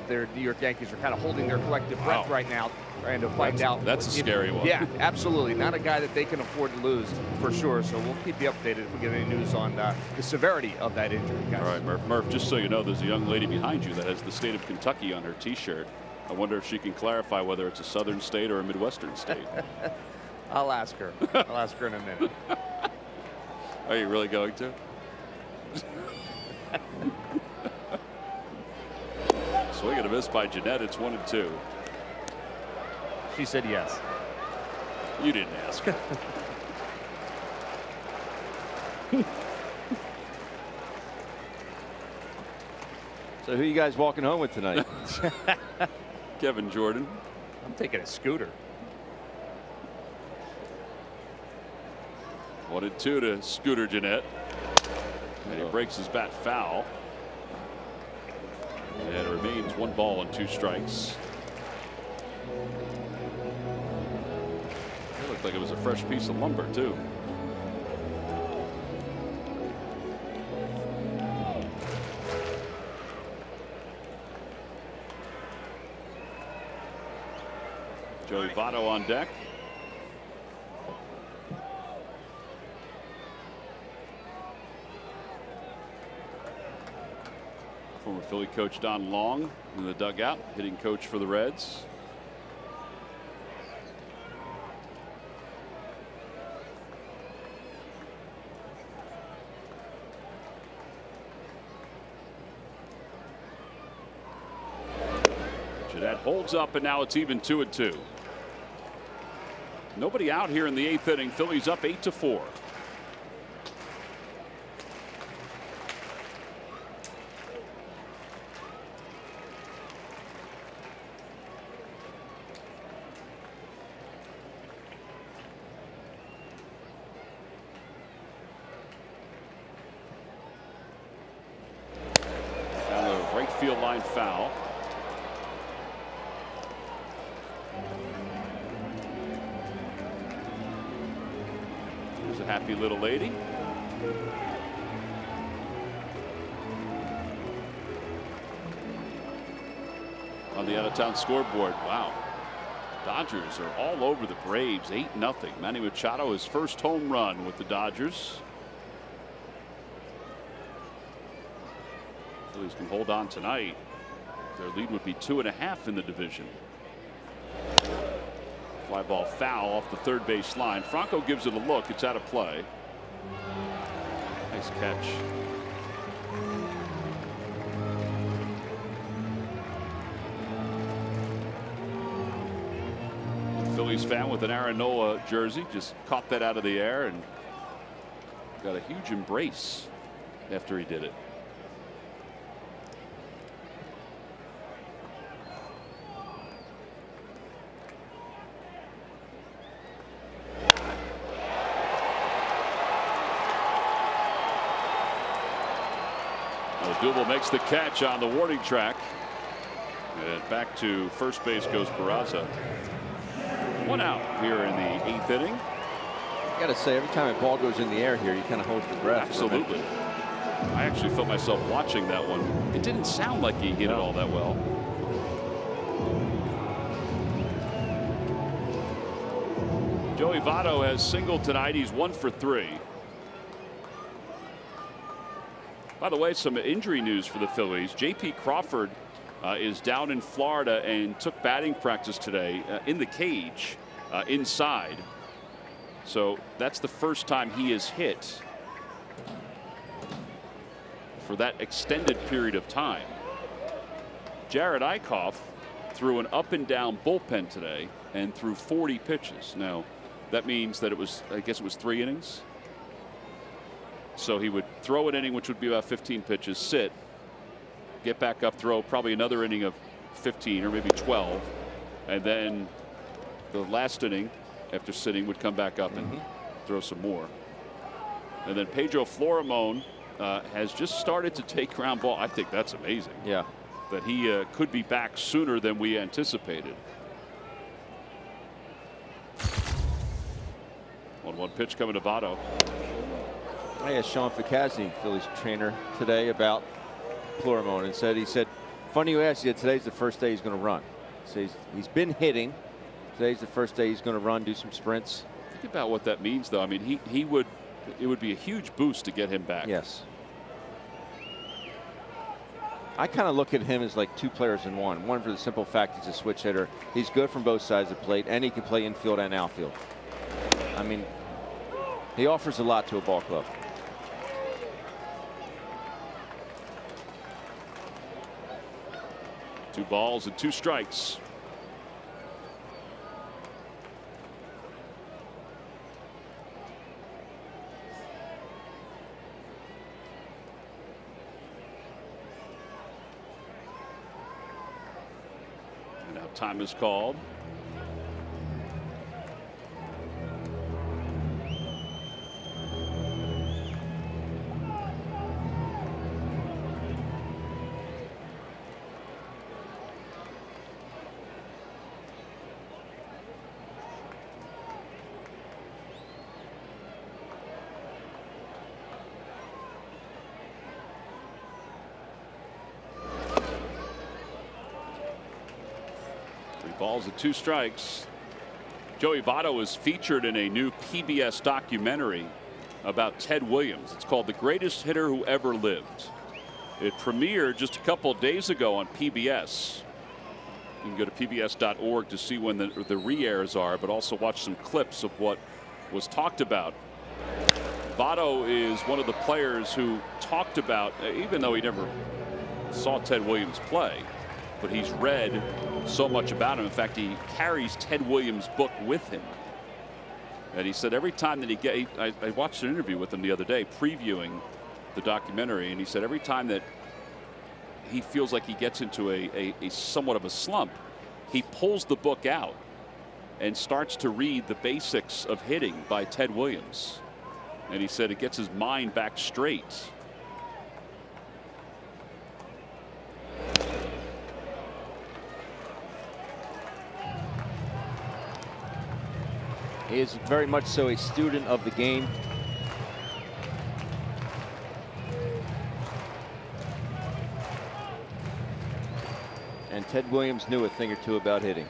their New York Yankees are kind of holding their collective breath right now, trying to find out. That's a scary one. Yeah, absolutely. Not a guy that they can afford to lose, for sure. So we'll keep you updated if we get any news on the severity of that injury, guys. All right, Murph. Murph, just so you know, there's a young lady behind you that has the state of Kentucky on her T-shirt. I wonder if she can clarify whether it's a southern state or a Midwestern state. I'll ask her. I'll ask her in a minute. Are you really going to? Swing and a miss by Jeanette. It's 1-2. She said yes. You didn't ask her. So who you guys walking home with tonight? Kevin Jordan. I'm taking a scooter. 1-2 to Scooter Jeanette. And he breaks his bat foul. And it remains 1 ball and 2 strikes. It looked like it was a fresh piece of lumber, too. Joey Votto on deck. Former Philly coach Don Long in the dugout, hitting coach for the Reds. Jeanette holds up, and now it's even 2-2. Nobody out here in the 8th inning. Phillies up 8-4. Down the right field line foul. There's a happy little lady. On the out-of-town scoreboard. Wow. Dodgers are all over the Braves. 8-0. Manny Machado, his first home run with the Dodgers. Phillies can hold on tonight. Their lead would be 2.5 in the division. Fly ball foul off the third base line. Franco gives it a look. It's out of play. Nice catch. Phillies fan with an Aaron Nola jersey just caught that out of the air and got a huge embrace after he did it. Double makes the catch on the warning track. And back to first base goes Peraza. 1 out here in the 8th inning. I gotta say, every time a ball goes in the air here, you kind of hold your breath. Absolutely. I actually felt myself watching that one. It didn't sound like he hit it all that well. Joey Votto has singled tonight. He's 1 for 3. By the way, some injury news for the Phillies. J.P. Crawford is down in Florida and took batting practice today in the cage inside. So that's the first time he is hit for that extended period of time. Jared Eichhoff threw an up and down bullpen today. and threw 40 pitches. Now, that means that it was, I guess it was 3 innings. So he would throw an inning, which would be about 15 pitches, sit, get back up, throw probably another inning of 15 or maybe 12, and then the last inning after sitting would come back up and throw some more. And then Pedro Florimon has just started to take ground ball. I think that's amazing. Yeah. That he could be back sooner than we anticipated. 1-1 pitch coming to Votto. I asked Sean Ficazzi, Phillies trainer, today about Florimon, and he said, funny you asked, today's the first day he's going to run. So he's been hitting. Today's the first day he's going to run, do some sprints. Think about what that means, though. I mean, it would be a huge boost to get him back. Yes. I kind of look at him as like 2 players in one. One for the simple fact he's a switch hitter. He's good from both sides of the plate, and he can play infield and outfield. I mean, he offers a lot to a ball club. Two balls and 2 strikes. And now time is called. Balls and 2 strikes. Joey Votto was featured in a new PBS documentary about Ted Williams. It's called The Greatest Hitter Who Ever Lived. It premiered just a couple of days ago on PBS. You can go to pbs.org to see when the re-airs are, but also watch some clips of what was talked about. Votto is one of the players who talked about, even though he never saw Ted Williams play, but he's read so much about him. In fact, he carries Ted Williams' book with him. And he said every time that I watched an interview with him the other day previewing the documentary, and he said every time that he feels like he gets into a somewhat of a slump, he pulls the book out and starts to read the basics of hitting by Ted Williams. And he said it gets his mind back straight. He is very much so a student of the game. And Ted Williams knew a thing or two about hitting.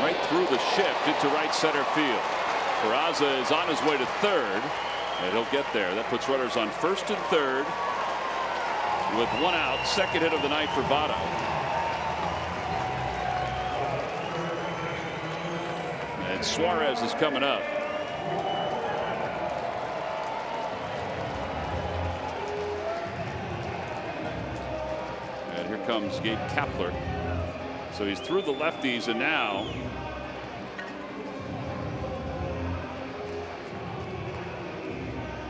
Right through the shift into right center field. Peraza is on his way to third, and he'll get there. That puts runners on first and third with 1 out. Second hit of the night for Votto. And Suarez is coming up. And here comes Gabe Kapler. So he's through the lefties, and now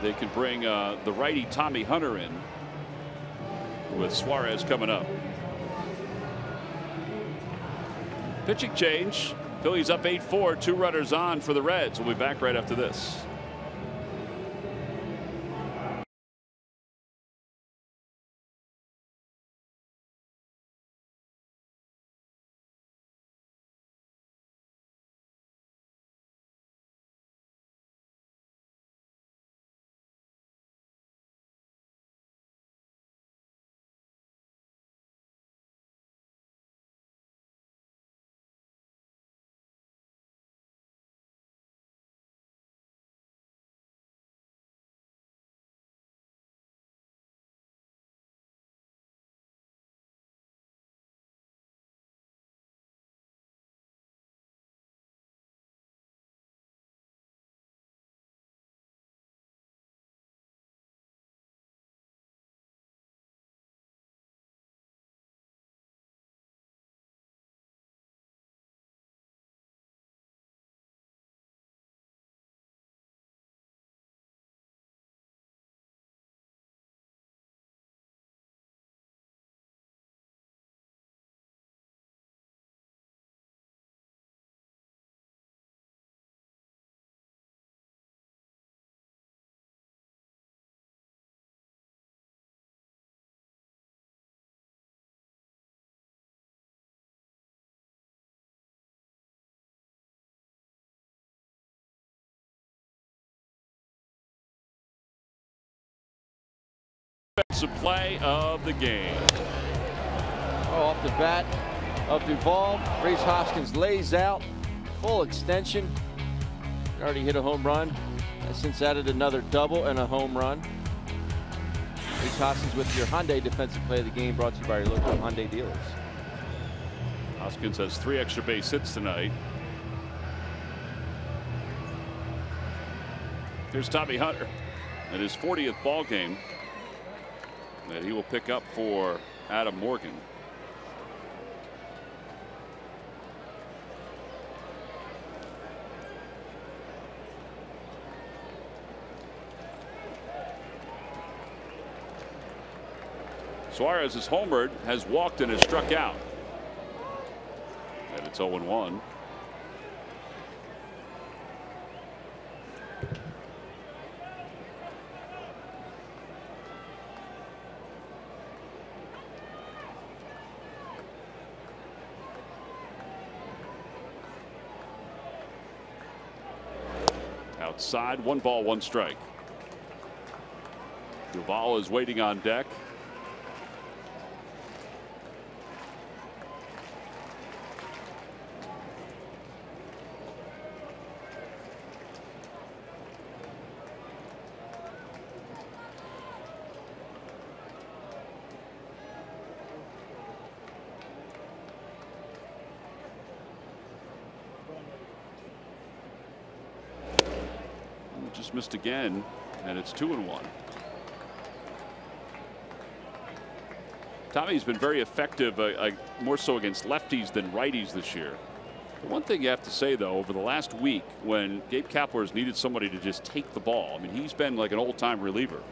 they can bring the righty Tommy Hunter in with Suarez coming up. Pitching change. Phillies up 8-4, 2 runners on for the Reds. We'll be back right after this. play of the game. Oh, off the bat of Duvall. Rhys Hoskins lays out. Full extension. Already hit a home run. Has since added another double and a home run. Rhys Hoskins with your Hyundai defensive play of the game, brought to you by your local Hyundai dealers. Hoskins has 3 extra base hits tonight. Here's Tommy Hunter in his 40th ball game that he will pick up for Adam Morgan. Suarez has homered, has walked, and has struck out. And it's 0-1. Outside, 1 ball, 1 strike. Duvall is waiting on deck. Just missed again, and it's 2-1. Tommy's been very effective, more so against lefties than righties this year. The one thing you have to say, though, over the last week, when Gabe Kapler has needed somebody to just take the ball, I mean, he's been like an old-time reliever,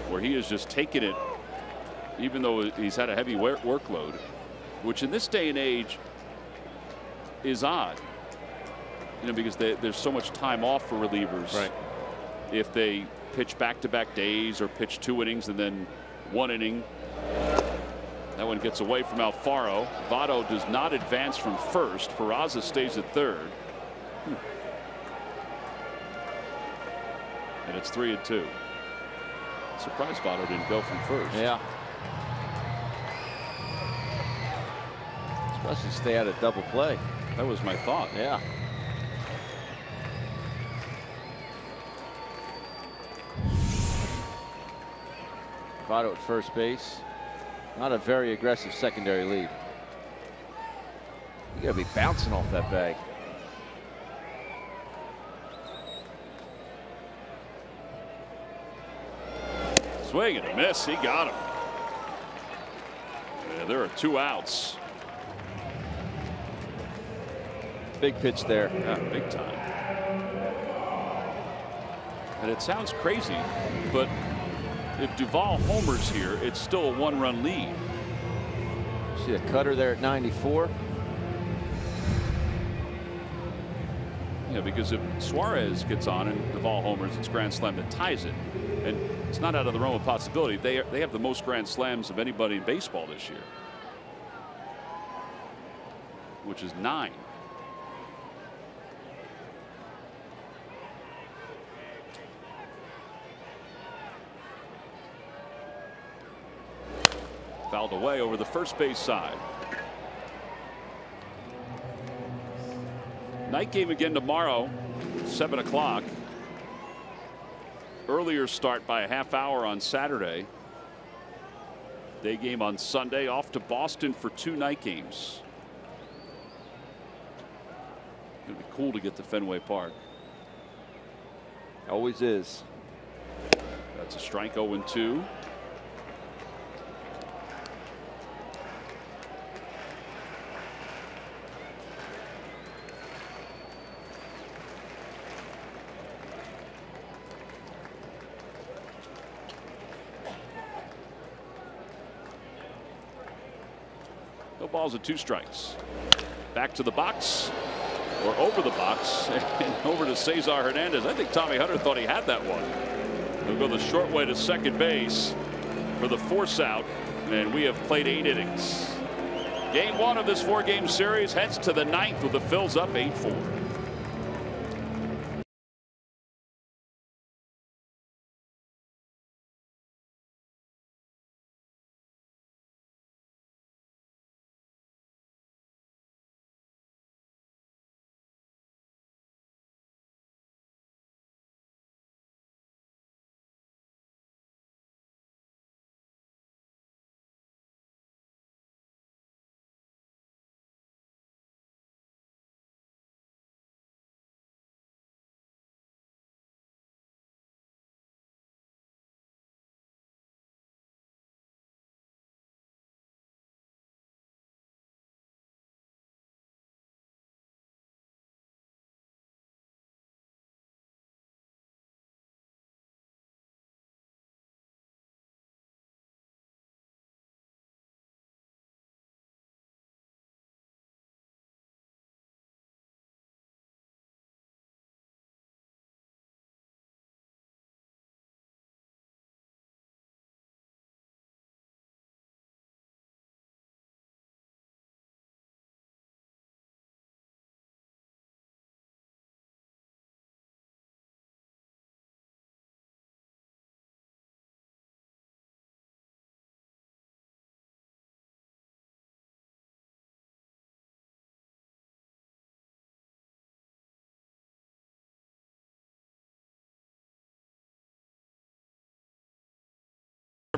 where he has just taken it, even though he's had a heavy workload, which in this day and age is odd. You know, because there's so much time off for relievers. Right. If they pitch back-to-back days or pitch 2 innings and then 1 inning. That one gets away from Alfaro. Votto does not advance from first. Peraza stays at third. And it's 3-2. Surprised Votto didn't go from first. Yeah. Especially stay out of double play. That was my thought. Yeah. Votto at first base. Not a very aggressive secondary lead. You gotta be bouncing off that bag. Swing and a miss. He got him. Yeah, there are 2 outs. Big pitch there. Yeah, big time. And it sounds crazy, but if Duvall homers here, it's still a 1-run lead. See a cutter there at 94. Yeah, because if Suarez gets on and Duvall homers, it's grand slam that ties it. And it's not out of the realm of possibility. They have the most grand slams of anybody in baseball this year, which is 9. Fouled away over the first base side. Night game again tomorrow, 7 o'clock. Earlier start by a half hour on Saturday. Day game on Sunday. Off to Boston for 2 night games. It'd be cool to get to Fenway Park. Always is. That's a strike. 0-2. No balls and 2 strikes. Back to the box, or over the box, and over to Cesar Hernandez. I think Tommy Hunter thought he had that one. He'll go the short way to second base for the force out, and we have played 8 innings. Game 1 of this 4-game series heads to the 9th with the Phils up 8-4.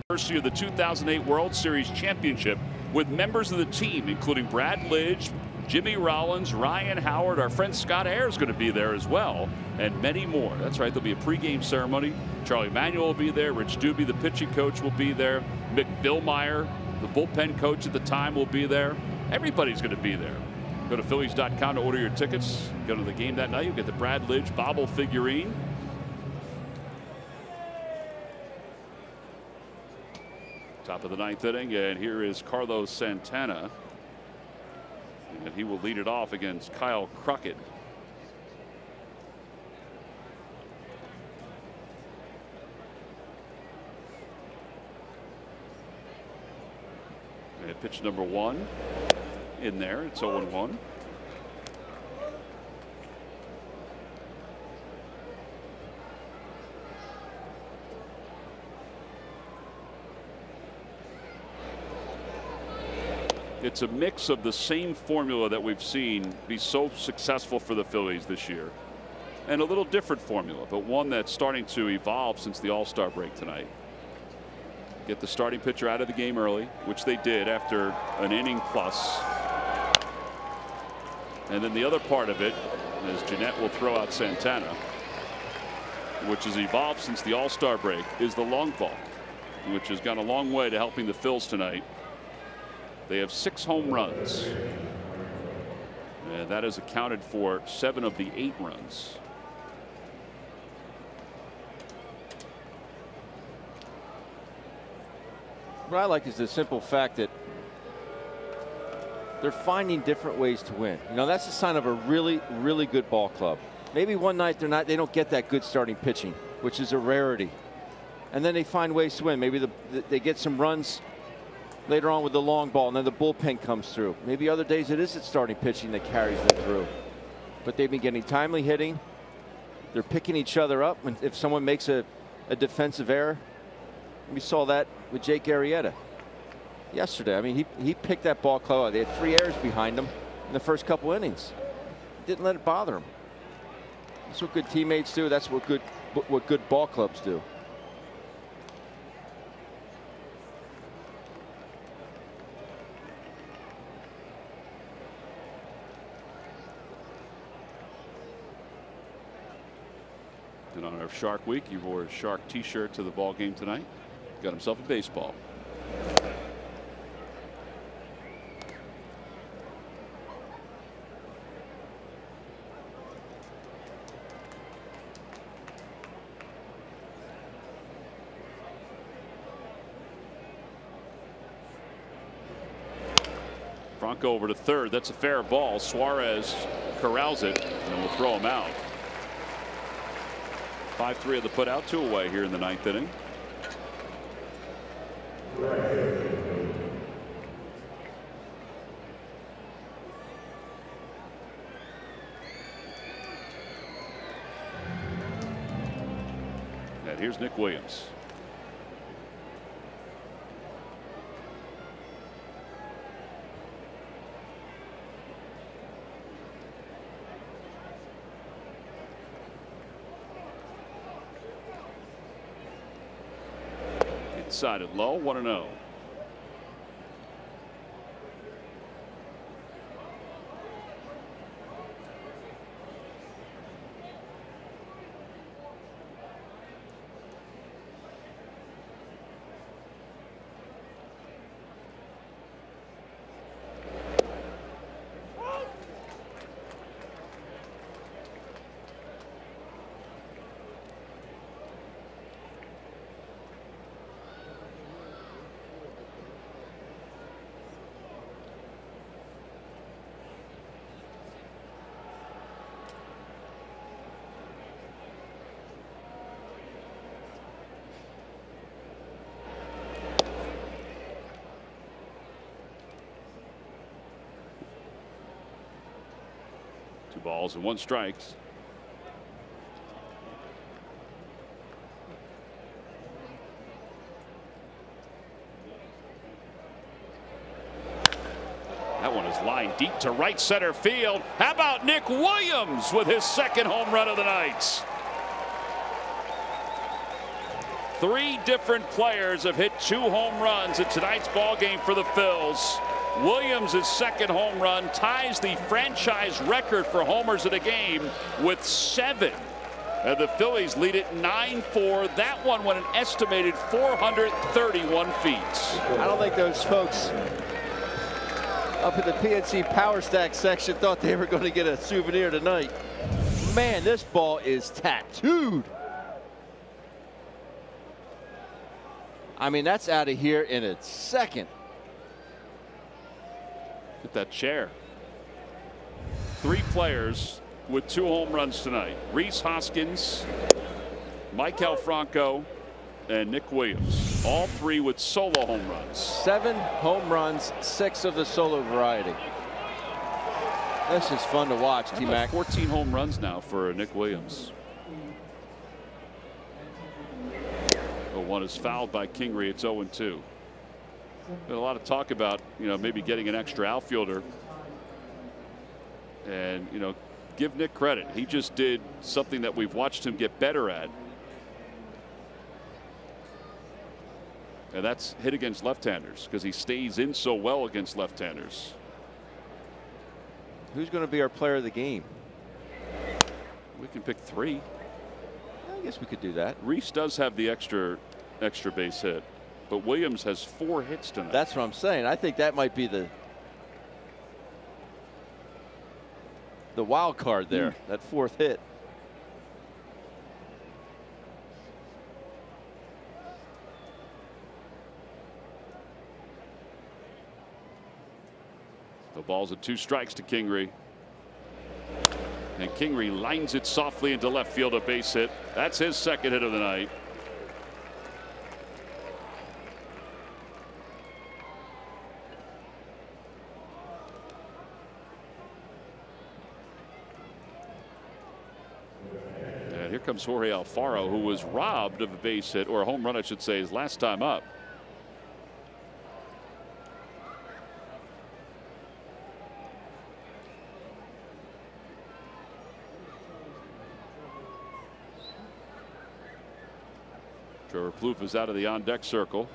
Anniversary of the 2008 World Series Championship with members of the team, including Brad Lidge, Jimmy Rollins, Ryan Howard, our friend Scott Ayers is going to be there as well, and many more. That's right, there'll be a pregame ceremony. Charlie Manuel will be there. Rich Doobie, the pitching coach, will be there. Mick Billmeyer, the bullpen coach at the time, will be there. Everybody's going to be there. Go to Phillies.com to order your tickets. Go to the game that night. You'll get the Brad Lidge bobble figurine. Top of the 9th inning, and here is Carlos Santana. And he will lead it off against Kyle Crockett. And pitch number 1 in there. It's 0-1. It's a mix of the same formula that we've seen be so successful for the Phillies this year, and a little different formula, but one that's starting to evolve since the All-Star break tonight. Get the starting pitcher out of the game early, which they did after an inning plus. And then the other part of it, as Jeanette will throw out Santana, which has evolved since the All-Star break, is the long ball, which has gone a long way to helping the Phils tonight. They have 6 home runs, and that has accounted for 7 of the 8 runs. What I like is the simple fact that they're finding different ways to win. You know, that's a sign of a really, really good ball club. Maybe one night they don't get that good starting pitching, which is a rarity, and then they find ways to win. Maybe they get some runs later on with the long ball, and then the bullpen comes through. Maybe other days it isn't starting pitching that carries them through. But they've been getting timely hitting. They're picking each other up. And if someone makes a defensive error, we saw that with Jake Arrieta yesterday. I mean, he picked that ball club. They had 3 errors behind him in the first couple innings. Didn't let it bother him. That's what good teammates do. That's what good ball clubs do. And on our Shark Week, he wore a Shark t-shirt to the ball game tonight. Got himself a baseball. Franco over to third. That's a fair ball. Suarez corrals it, and we'll throw him out. 5-3 of the put out, 2 away here in the 9th inning. And here's Nick Williams. Inside it low, 1-0. Balls and 1 strike. That one is lined deep to right center field. How about Nick Williams with his 2nd home run of the night? Three different players have hit 2 home runs in tonight's ball game for the Phils. Williams' second home run ties the franchise record for homers in a game with 7. And the Phillies lead it 9-4. That one went an estimated 431 feet. I don't think those folks up in the PNC Power Stack section thought they were going to get a souvenir tonight. Man, this ball is tattooed. I mean, that's out of here in a second. At that chair. 3 players with 2 home runs tonight. Rhys Hoskins, Michael Franco, and Nick Williams. All 3 with solo home runs. 7 home runs, 6 of the solo variety. This is fun to watch, T-Mac. 14 home runs now for Nick Williams. One is fouled by Kingery. It's 0-2. Been a lot of talk about, maybe getting an extra outfielder. And, give Nick credit. He just did something that we've watched him get better at. And that's hit against left-handers, because he stays in so well against left-handers. Who's going to be our player of the game? We can pick 3. I guess we could do that. Rhys does have the extra base hit, but Williams has 4 hits tonight. That's what I'm saying. I think that might be the wild card there, that 4th hit. The ball's at 2 strikes to Kingery. And Kingery lines it softly into left field, a base hit. That's his second hit of the night. And here comes Jorge Alfaro, who was robbed of a base hit, or a home run, I should say, his last time up. Trevor Plouffe is out of the on-deck circle.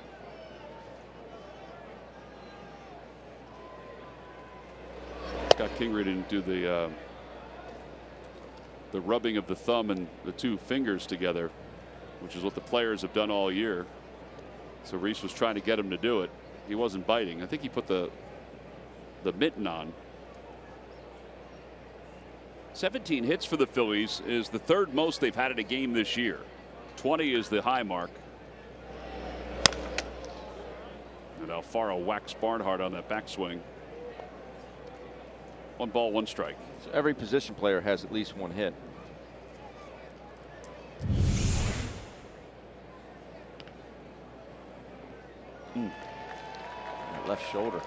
Scott Kingery didn't do the rubbing of the thumb and the 2 fingers together, which is what the players have done all year. So Rhys was trying to get him to do it. He wasn't biting. I think he put the mitten on. 17 hits for the Phillies is the 3rd most they've had in a game this year. 20 is the high mark. And Alfaro whacks Barnhart on that backswing. 1 ball, 1 strike. So every position player has at least 1 hit. Left shoulder.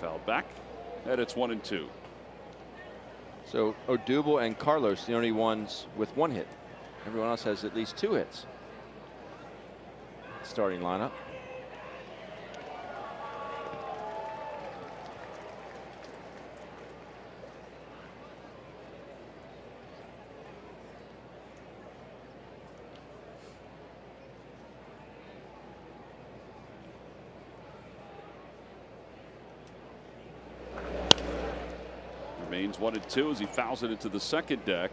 Fouled back, and it's 1-2. So Odubel and Carlos, the only ones with 1 hit. Everyone else has at least 2 hits. Starting lineup. Remains 1-2 as he fouls it into the second deck.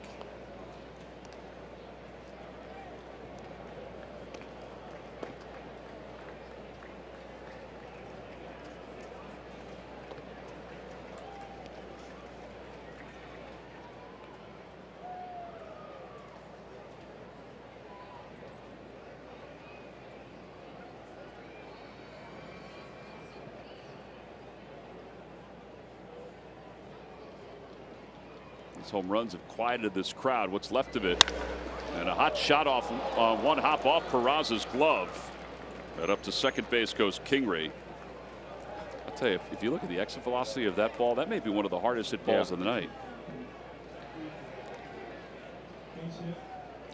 Home runs have quieted this crowd, what's left of it, and a hot shot off 1 hop off Peraza's glove, and up to second base goes Kingery. I'll tell you, if you look at the exit velocity of that ball, that may be one of the hardest hit balls of the night.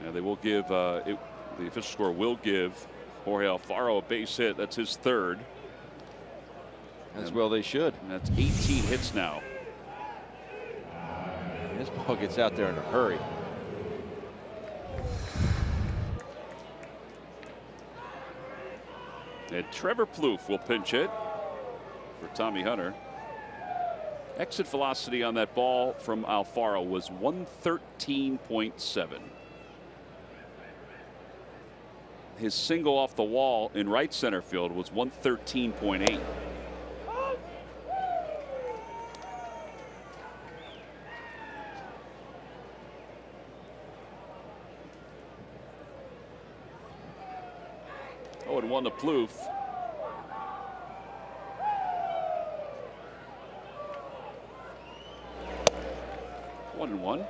And they will give The official score will give Jorge Alfaro a base hit. That's his third. As well they should. And that's 18 hits now. This ball gets out there in a hurry. And Trevor Plouffe will pinch hit for Tommy Hunter. Exit velocity on that ball from Alfaro was 113.7. His single off the wall in right center field was 113.8. Oh, and 1 to Plouffe. One and one.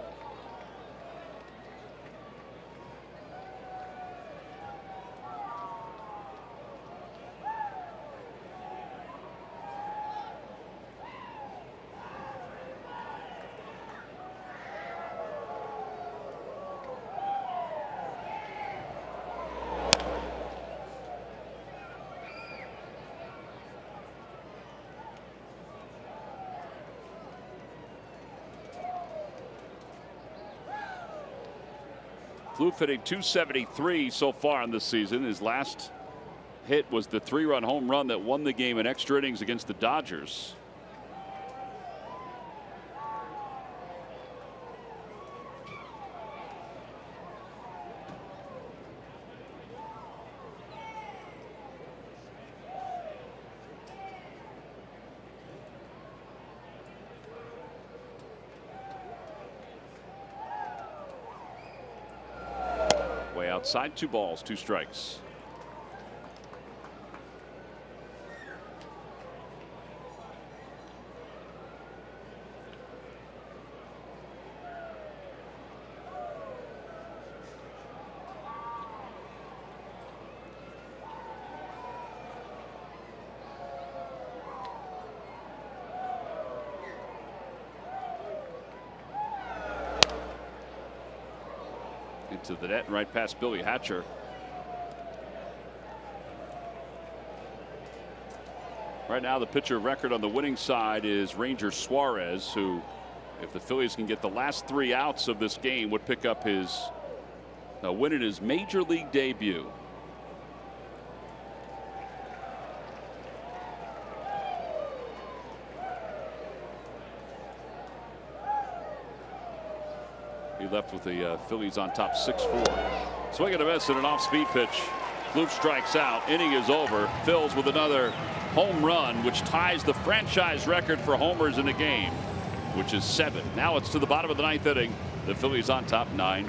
Plouffe hitting .273 so far in this season. His last hit was the 3-run home run that won the game in extra innings against the Dodgers. Outside, 2 balls, 2 strikes. Into the net and right past Billy Hatcher. Right now the pitcher record on the winning side is Ranger Suarez, who, if the Phillies can get the last 3 outs of this game, would pick up his win in his major league debut. He left with the Phillies on top 6-4. Swing and a miss and an off-speed pitch. Plouffe strikes out. Inning is over. Phils with another home run, which ties the franchise record for homers in a game, which is 7. Now it's to the bottom of the 9th inning. The Phillies on top 9-4.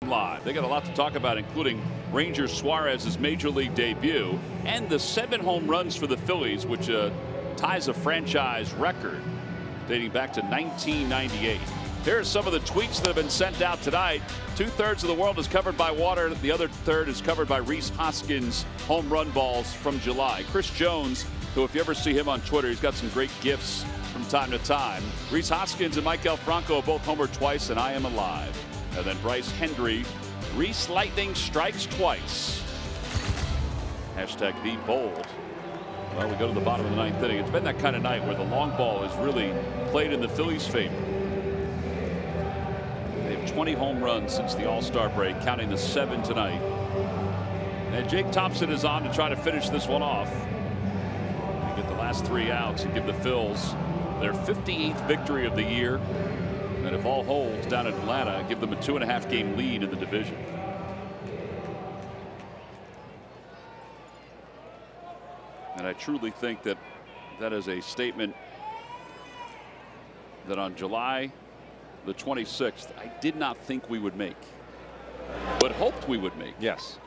Live. They got a lot to talk about, including Ranger Suarez's major league debut and the 7 home runs for the Phillies, which ties a franchise record dating back to 1998. Here are some of the tweets that have been sent out tonight. 2/3 of the world is covered by water. The other third is covered by Rhys Hoskins home run balls from July. Chris Jones, who if you ever see him on Twitter, he's got some great gifs from time to time. Rhys Hoskins and Maikel Franco both homered twice, and I am alive. And then Bryce Hendry, Reese Lightning strikes twice. Hashtag be bold. Well, we go to the bottom of the 9th inning. It's been that kind of night where the long ball has really played in the Phillies' favor. They have 20 home runs since the All-Star break, counting the 7 tonight. And Jake Thompson is on to try to finish this one off. They get the last 3 outs and give the Phils their 58th victory of the year. And if all holds down in Atlanta, give them a 2.5 game lead in the division. And I truly think that that is a statement that on July the 26th, I did not think we would make, but hoped we would make. Yes.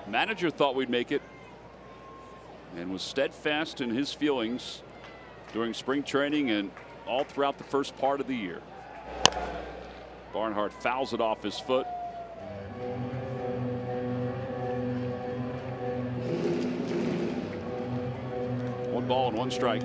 Manager thought we'd make it and was steadfast in his feelings during spring training and all throughout the first part of the year. Barnhart fouls it off his foot. One ball and 1 strike.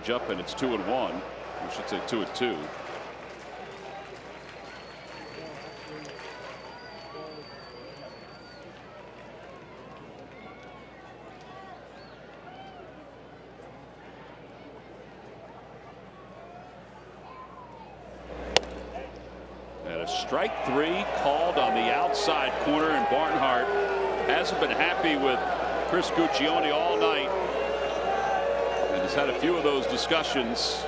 Up, and it's 2-1. We should say 2-2. And a strike 3 called on the outside corner, and Barnhart hasn't been happy with Chris Guccione all night. Has had a few of those discussions.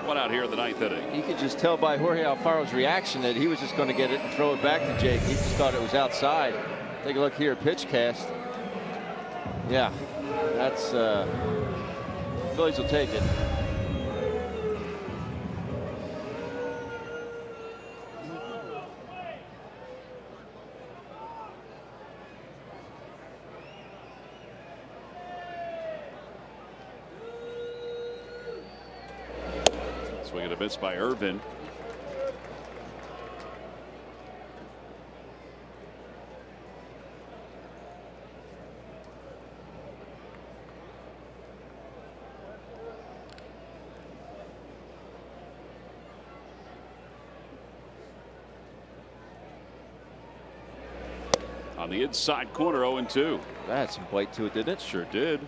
One out here in the 9th inning. You could just tell by Jorge Alfaro's reaction that he was just going to get it and throw it back to Jake. He just thought it was outside. Take a look here at pitch cast. Yeah, that's Phillies will take it. Swing and a miss by Irvin. On the inside corner, 0-2. That had some bite to it, didn't it? Sure did.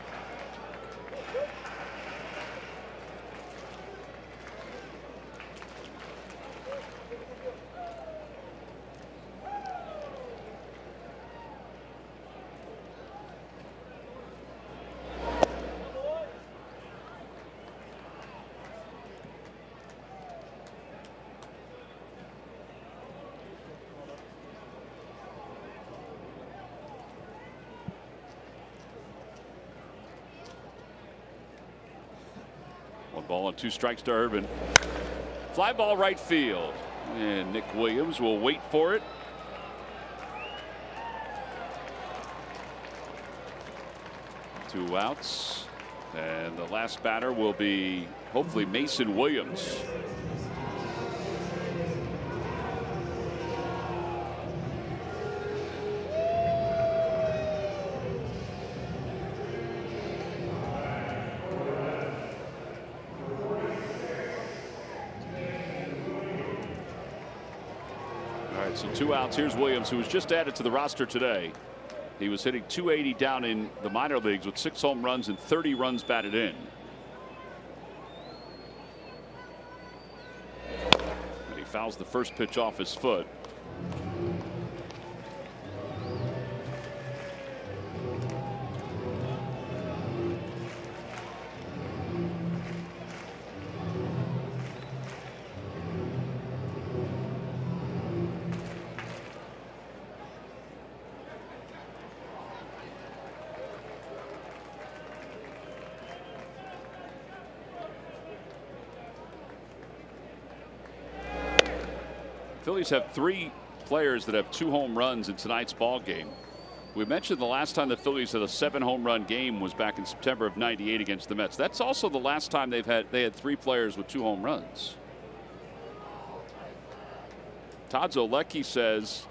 Ball and 2 strikes to Irvin. Fly ball right field, and Nick Williams will wait for it. Two outs, and the last batter will be hopefully Mason Williams. So 2 outs. Here's Williams, who was just added to the roster today. He was hitting .280 down in the minor leagues with 6 home runs and 30 runs batted in. And he fouls the first pitch off his foot. Phillies have 3 players that have 2 home runs in tonight's ball game. We mentioned the last time the Phillies had a 7-home run game was back in September of '98 against the Mets. That's also the last time they had 3 players with 2 home runs. Todd Zolecki says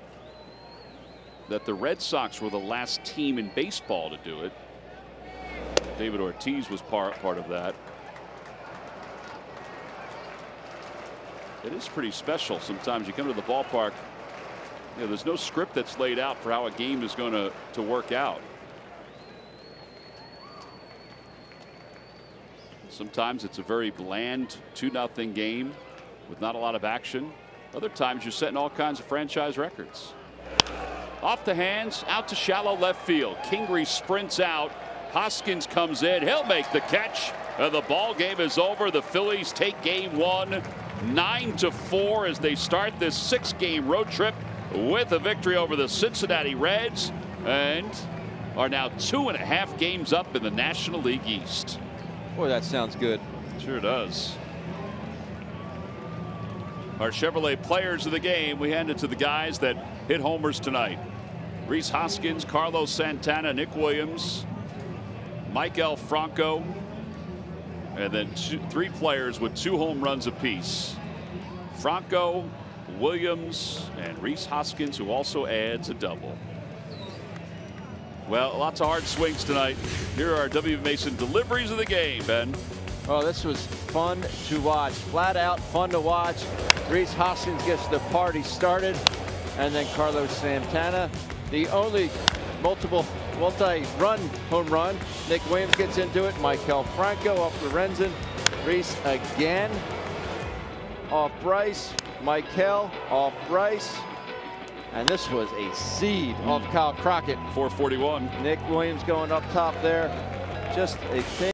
that the Red Sox were the last team in baseball to do it. David Ortiz was part of that. It is pretty special. Sometimes you come to the ballpark, you know, there's no script that's laid out for how a game is going to work out. Sometimes it's a very bland 2-0 game with not a lot of action. Other times you're setting all kinds of franchise records. Off the hands, out to shallow left field. Kingery sprints out. Hoskins comes in. He'll make the catch. And the ball game is over. The Phillies take game 1 9-4 as they start this 6-game road trip with a victory over the Cincinnati Reds and are now 2.5 games up in the National League East. Boy, that sounds good. Sure does. Our Chevrolet players of the game, we hand it to the guys that hit homers tonight. Rhys Hoskins, Carlos Santana, Nick Williams, Michael Franco, and then 3 players with 2 home runs apiece. Franco, Williams, and Rhys Hoskins, who also adds a double. Well, lots of hard swings tonight. Here are W. Mason deliveries of the game, Ben. Oh, this was fun to watch. Flat out fun to watch. Rhys Hoskins gets the party started. And then Carlos Santana, the only multi-run home run. Nick Williams gets into it. Michael Franco off Lorenzen. Rhys again. Off Bryce. Michael off Bryce. And this was a seed off Kyle Crockett. 441. Nick Williams going up top there. Just a thing.